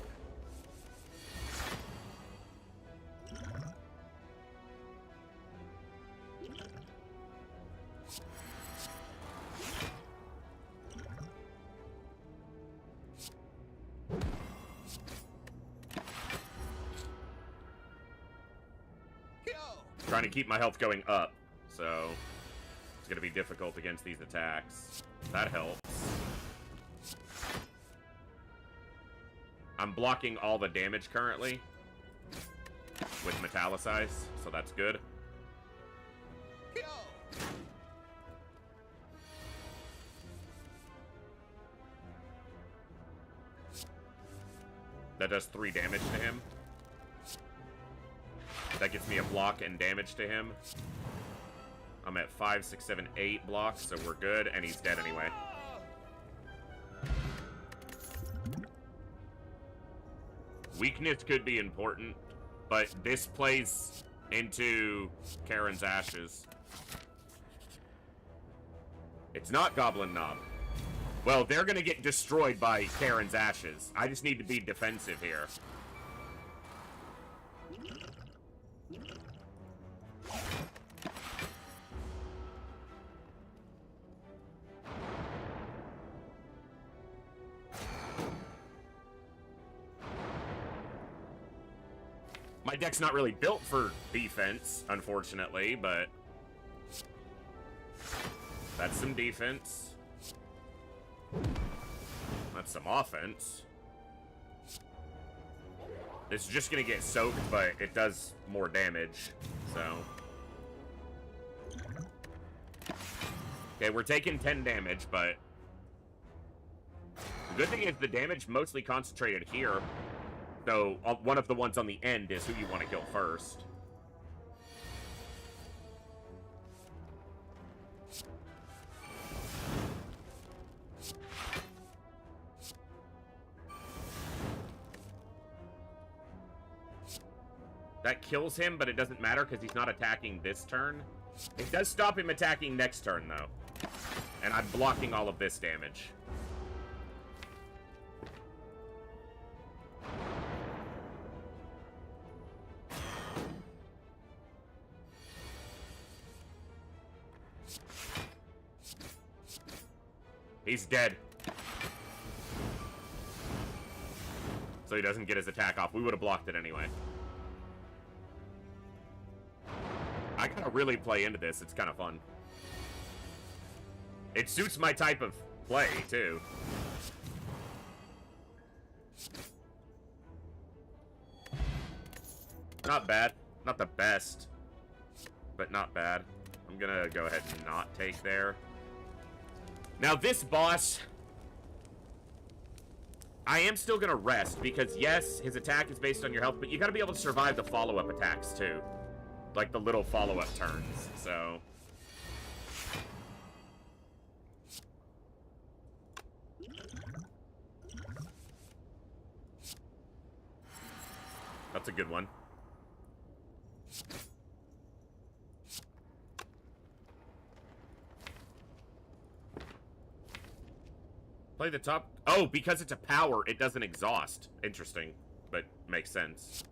Trying to keep my health going up, so it's gonna be difficult against these attacks. That helps. I'm blocking all the damage currently with Metallicize, so that's good. That does 3 damage to him. That gets me a block and damage to him. I'm at 5, 6, 7, 8 blocks, so we're good, and he's dead anyway. Weakness could be important, but this plays into Karen's Ashes. It's not Goblin Knob. Well, they're gonna get destroyed by Karen's Ashes. I just need to be defensive here. My deck's not really built for defense, unfortunately, but that's some defense. That's some offense. It's just gonna get soaked, but it does more damage, so. Okay, we're taking 10 damage, but the good thing is the damage mostly concentrated here. So one of the ones on the end is who you want to kill first. That kills him, but it doesn't matter because he's not attacking this turn. It does stop him attacking next turn, though. And I'm blocking all of this damage. He's dead. So he doesn't get his attack off. We would have blocked it anyway. I gotta really play into this. It's kind of fun. It suits my type of play, too. Not bad. Not the best. But not bad. I'm gonna go ahead and not take there. Now, this boss, I am still gonna rest, because yes, his attack is based on your health, but you gotta be able to survive the follow-up attacks, too. Like the little follow-up turns, so. That's a good one. Play the top. Oh, because it's a power, it doesn't exhaust. Interesting, but makes sense.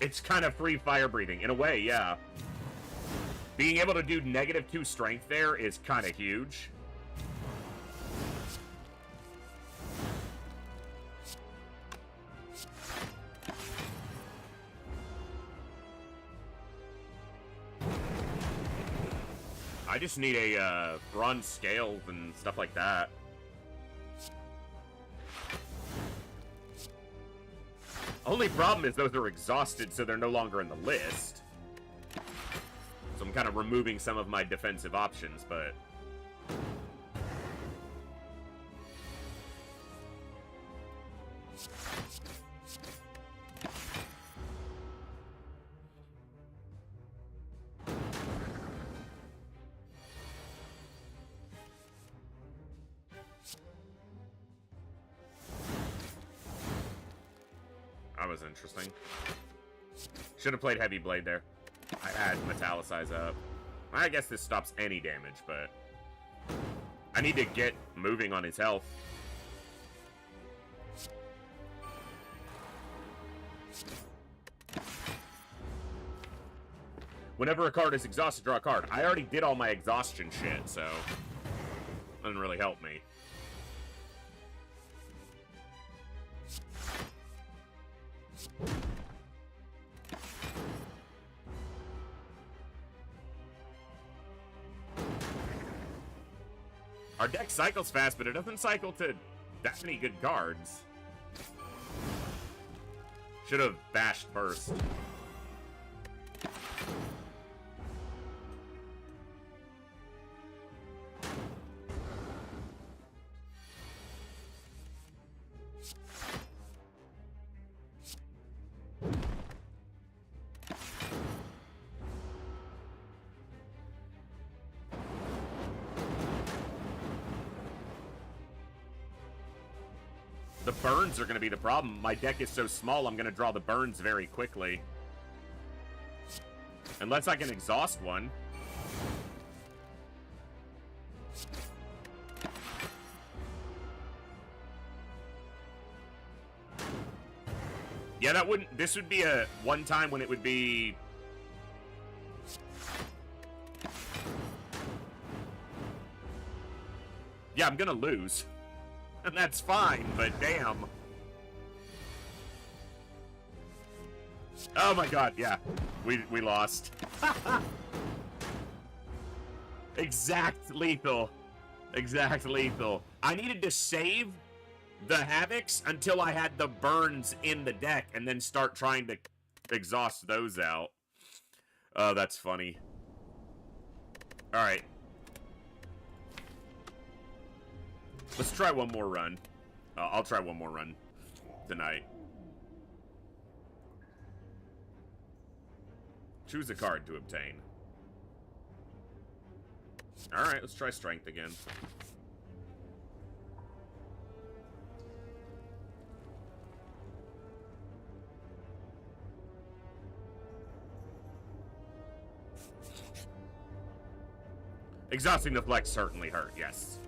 It's kind of free fire breathing. In a way, yeah. Being able to do -2 strength there is kind of huge. I just need a bronze scale and stuff like that. Only problem is those are exhausted, so they're no longer in the list. So I'm kind of removing some of my defensive options, but... That was interesting. Should have played Heavy Blade there. I had Metallicize up. I guess this stops any damage, but... I need to get moving on his health. Whenever a card is exhausted, draw a card. I already did all my exhaustion shit, so... Doesn't really help me. Our deck cycles fast, but it doesn't cycle to that many good cards. Should have bashed first. The burns are going to be the problem. My deck is so small, I'm going to draw the burns very quickly. Unless I can exhaust one. Yeah, that wouldn't... This would be a one time when it would be... Yeah, I'm gonna lose. And that's fine, but damn. Oh my god, yeah. We lost. Exact lethal. Exact lethal. I needed to save the Havocs until I had the burns in the deck and then start trying to exhaust those out. Oh, that's funny. Alright. Let's try one more run. I'll try one more run tonight. Choose a card to obtain. Alright, let's try strength again. Exhausting the flex certainly hurt, yes.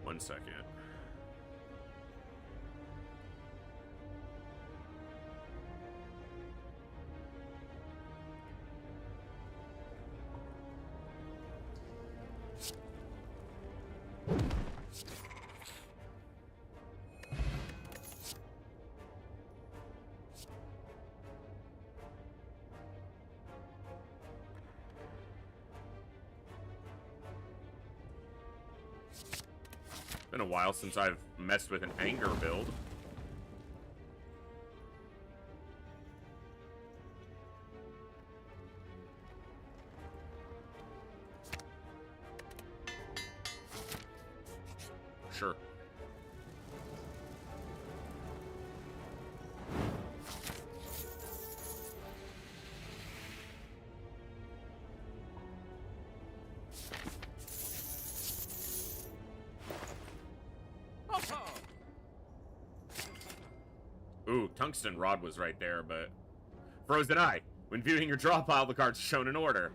One second. Been a while since I've messed with an anger build. Sure. Ooh, Tungsten Rod was right there, but... Frozen Eye. When viewing your draw pile, the cards shown in order.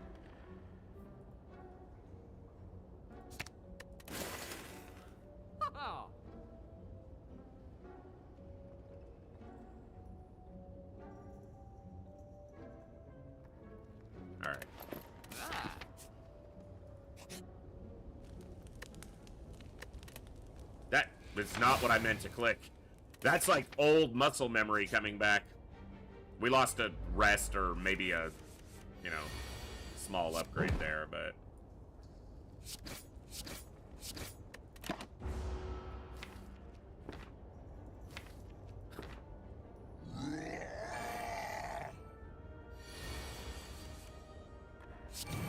Alright. That was not what I meant to click. That's like old muscle memory coming back. We lost a rest or maybe a, you know, small upgrade there, but...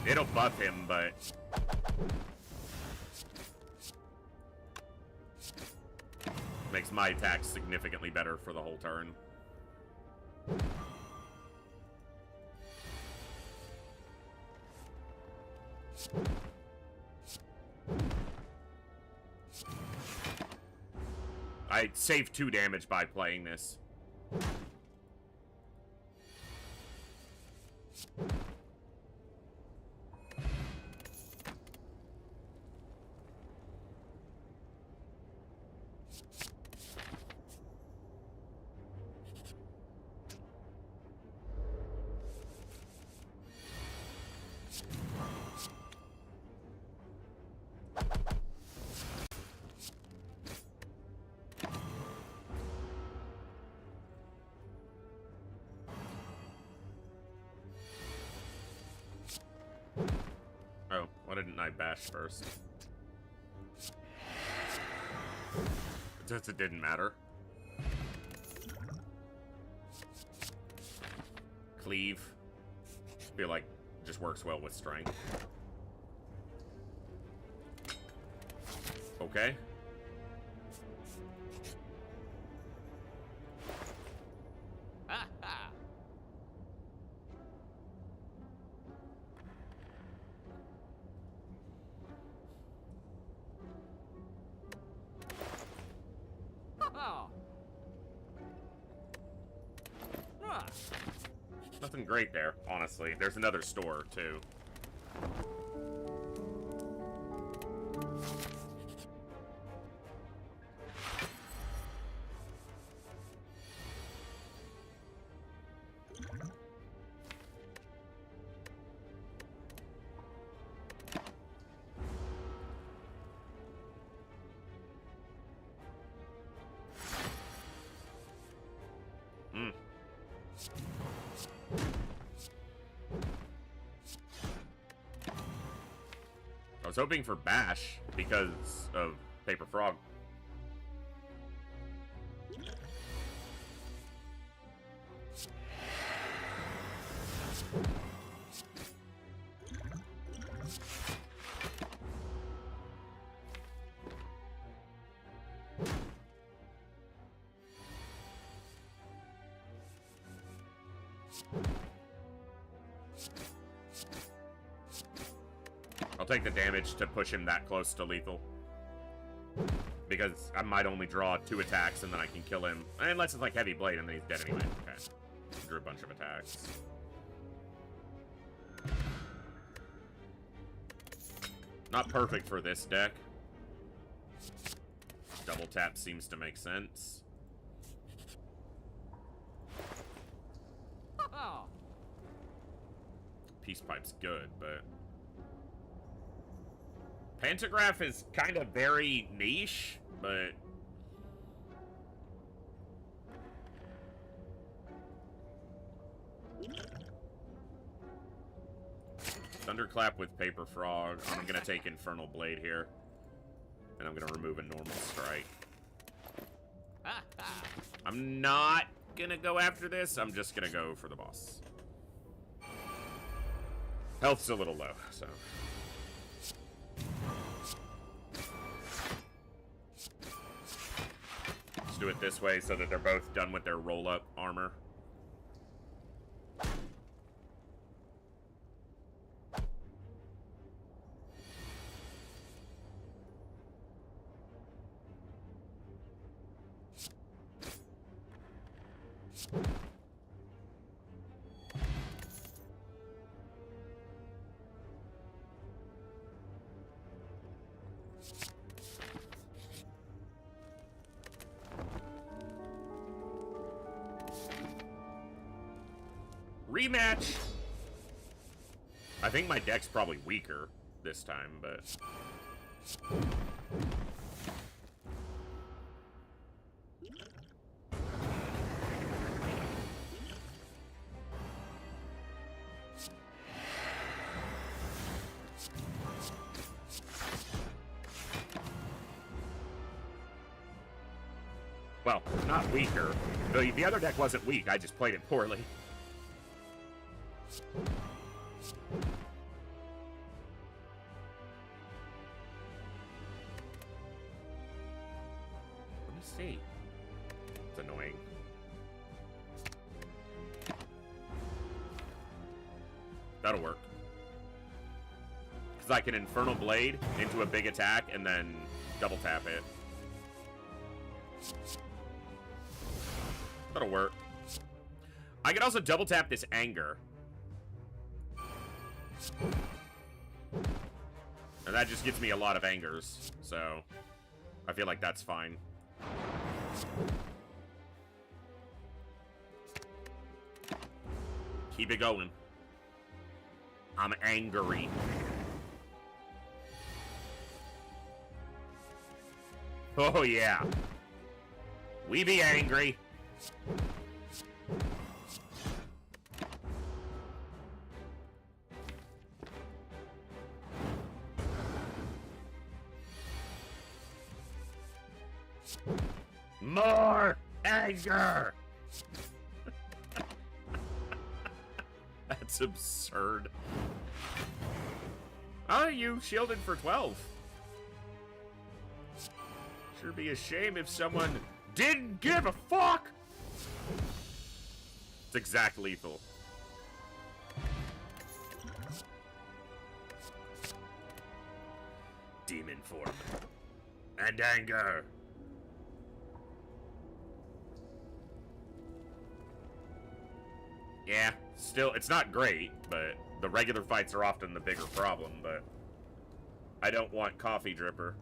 It'll buff him, but... Makes my attacks significantly better for the whole turn. I saved 2 damage by playing this. Oh, why didn't I bash first? It didn't matter. Cleave. Feel like it just works well with strength. Okay. nothing great there, honestly. There's another store, too. I was hoping for Bash because of Paper Frog. I'll take the damage to push him that close to lethal. Because I might only draw 2 attacks and then I can kill him. Unless it's like Heavy Blade and then he's dead anyway. Okay. Drew a bunch of attacks. Not perfect for this deck. Double tap seems to make sense. Peace Pipe's good, but... Pantograph is kind of very niche, but... Thunderclap with Paper Frog. I'm gonna take Infernal Blade here. And I'm gonna remove a normal strike. I'm not gonna go after this. I'm just gonna go for the boss. Health's a little low, so... Let's do it this way so that they're both done with their roll-up armor. Rematch! I think my deck's probably weaker this time, but... Well, not weaker. The other deck wasn't weak, I just played it poorly. Let me see. It's annoying. That'll work. Because I can Infernal Blade into a big attack and then double tap it. That'll work. I can also double tap this Anger. And that just gets me a lot of angers, so I feel like that's fine. Keep it going. I'm angry. Oh yeah. We be angry. More anger! That's absurd. Oh, you shielded for 12. Sure be a shame if someone didn't give a fuck! It's exact lethal. Demon form. And anger. Yeah, still, it's not great, but the regular fights are often the bigger problem, but I don't want Coffee Dripper.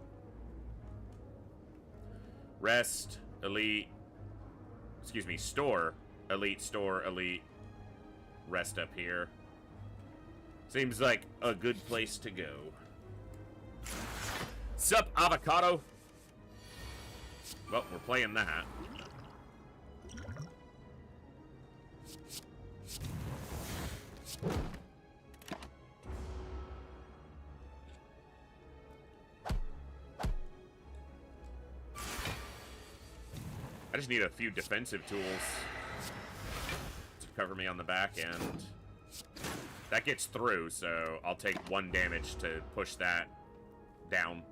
Rest, elite, excuse me, store, elite, rest up here. Seems like a good place to go. Sup, avocado? Well, we're playing that. I just need a few defensive tools to cover me on the back end. That gets through, so I'll take 1 damage to push that down.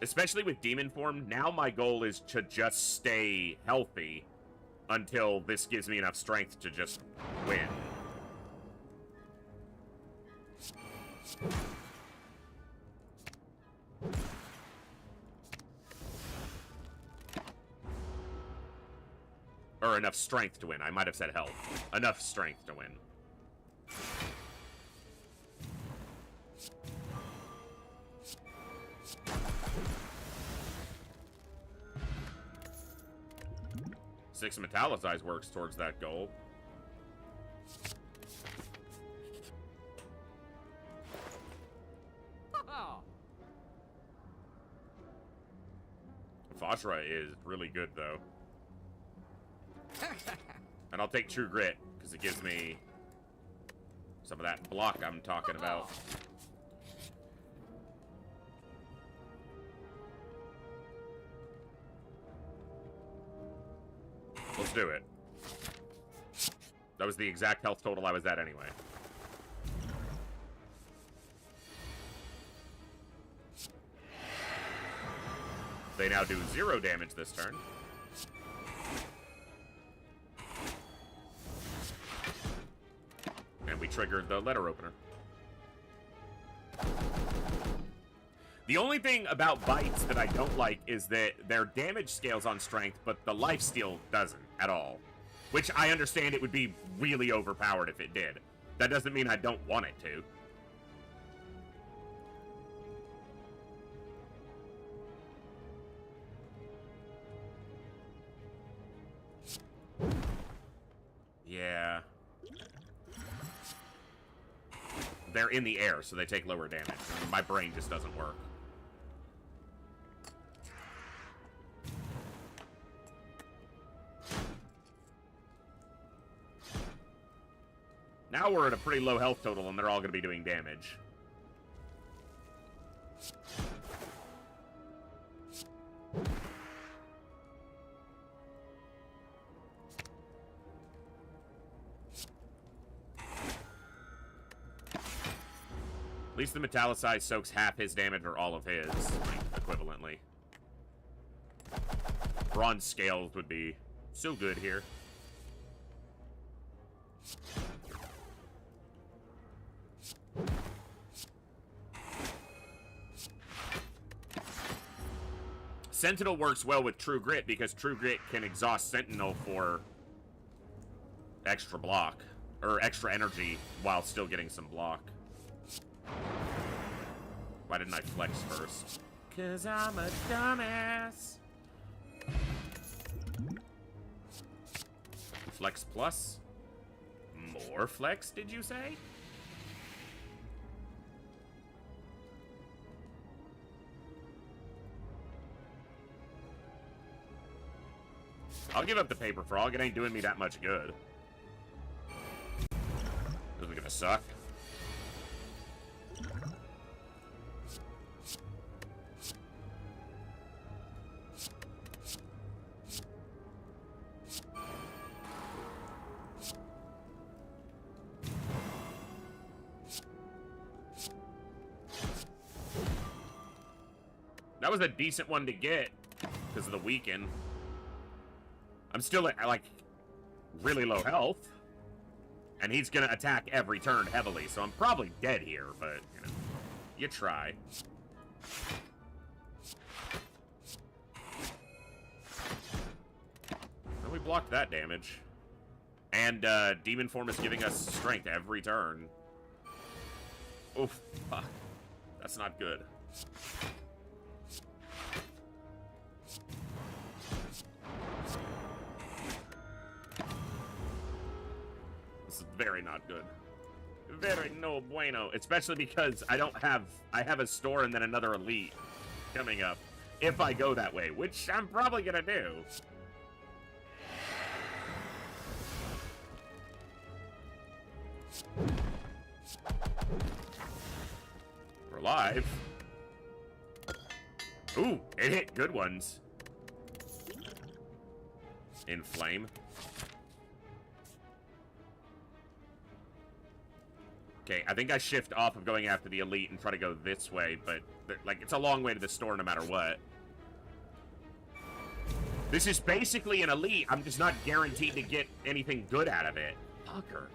Especially with Demon Form, now my goal is to just stay healthy until this gives me enough strength to just win. Or enough strength to win. I might have said health. Enough strength to win. Six Metallicize works towards that goal. Fashra is really good, though. And I'll take True Grit, because it gives me some of that block I'm talking about. Let's do it. That was the exact health total I was at anyway. They now do 0 damage this turn. And we triggered the letter opener. The only thing about bites that I don't like is that their damage scales on strength, but the lifesteal doesn't at all. Which I understand it would be really overpowered if it did. That doesn't mean I don't want it to. Yeah. They're in the air, so they take lower damage. My brain just doesn't work. Now we're at a pretty low health total, and they're all going to be doing damage. At least the Metallicize soaks half his damage or all of his, like, equivalently. Bronze Scales would be so good here. Sentinel works well with True Grit because True Grit can exhaust Sentinel for extra block, or extra energy while still getting some block. Why didn't I flex first? 'Cause I'm a dumbass. Flex plus? More flex, did you say? I'll give up the paper frog. It ain't doing me that much good. This is gonna suck. That was a decent one to get because of the weaken. I'm still at, like, really low health. And he's gonna attack every turn heavily, so I'm probably dead here, but, you know, you try. We blocked that damage. And Demon Form is giving us strength every turn. Oof. Fuck. That's not good. This is very not good. Very no bueno. Especially because I have a store and then another elite coming up. If I go that way, which I'm probably gonna do. We're live. Ooh, it hit good ones. Inflame. Okay, I think I shift off of going after the elite and try to go this way, but like it's a long way to the store no matter what. This is basically an elite. I'm just not guaranteed to get anything good out of it. Fucker.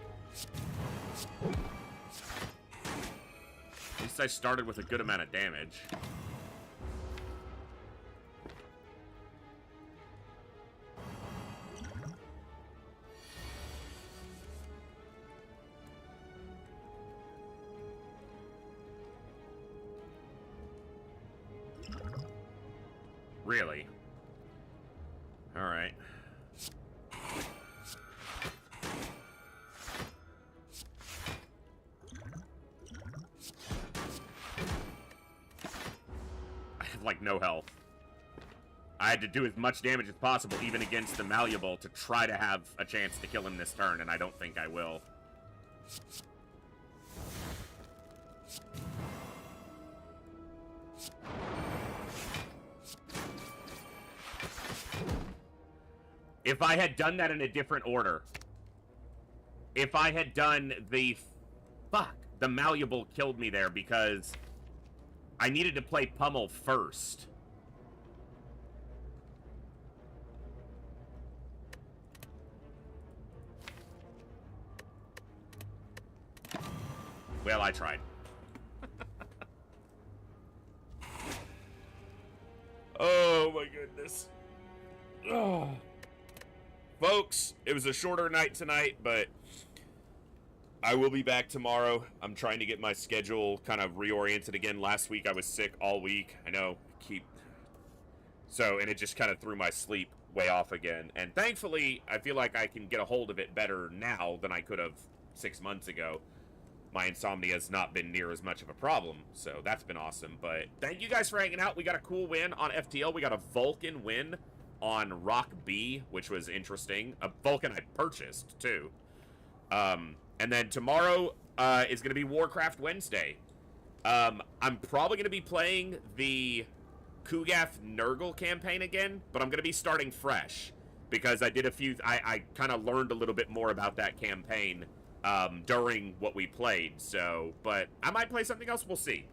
At least I started with a good amount of damage. Really? All right. I have, like, no health. I had to do as much damage as possible, even against the Malleable, to try to have a chance to kill him this turn, and I don't think I will. If I had done that in a different order. If I had done the... Fuck. The Malleable killed me there because I needed to play Pummel first. Well, I tried. Oh, my goodness. Oh. Folks, it was a shorter night tonight, but I will be back tomorrow. I'm trying to get my schedule kind of reoriented again. Last week I was sick all week. I know, and it just kind of threw my sleep way off again. And thankfully, I feel like I can get a hold of it better now than I could have 6 months ago. My insomnia has not been near as much of a problem, so that's been awesome. But thank you guys for hanging out. We got a cool win on FTL. We got a Vulcan win on Rock B, which was interesting. A Vulcan I purchased, too. And then tomorrow is going to be Warcraft Wednesday. I'm probably going to be playing the Kugath Nurgle campaign again, but I'm going to be starting fresh because I did I kind of learned a little bit more about that campaign during what we played. So, but I might play something else. We'll see.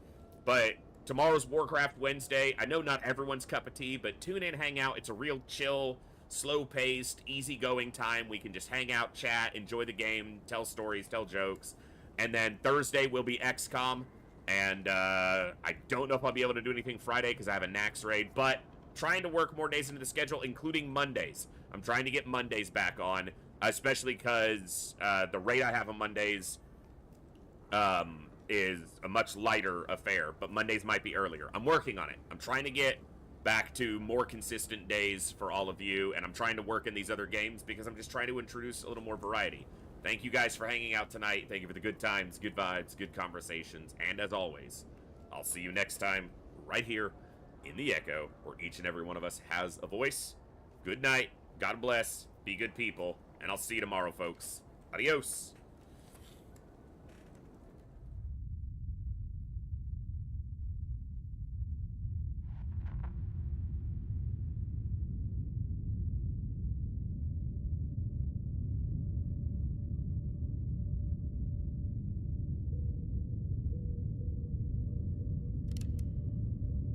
But tomorrow's Warcraft Wednesday. I know not everyone's cup of tea, but tune in, hang out. It's a real chill, slow-paced, easy-going time. We can just hang out, chat, enjoy the game, tell stories, tell jokes. And then Thursday will be XCOM. And I don't know if I'll be able to do anything Friday because I have a Nax raid, but trying to work more days into the schedule, including Mondays. I'm trying to get Mondays back on, especially because the raid I have on Mondays is a much lighter affair, but Mondays might be earlier. I'm working on it. I'm trying to get back to more consistent days for all of you, and I'm trying to work in these other games because I'm just trying to introduce a little more variety. Thank you guys for hanging out tonight. Thank you for the good times, good vibes, good conversations, and as always, I'll see you next time right here in the Echo, where each and every one of us has a voice. Good night, God bless, be good people, and I'll see you tomorrow, folks. Adios.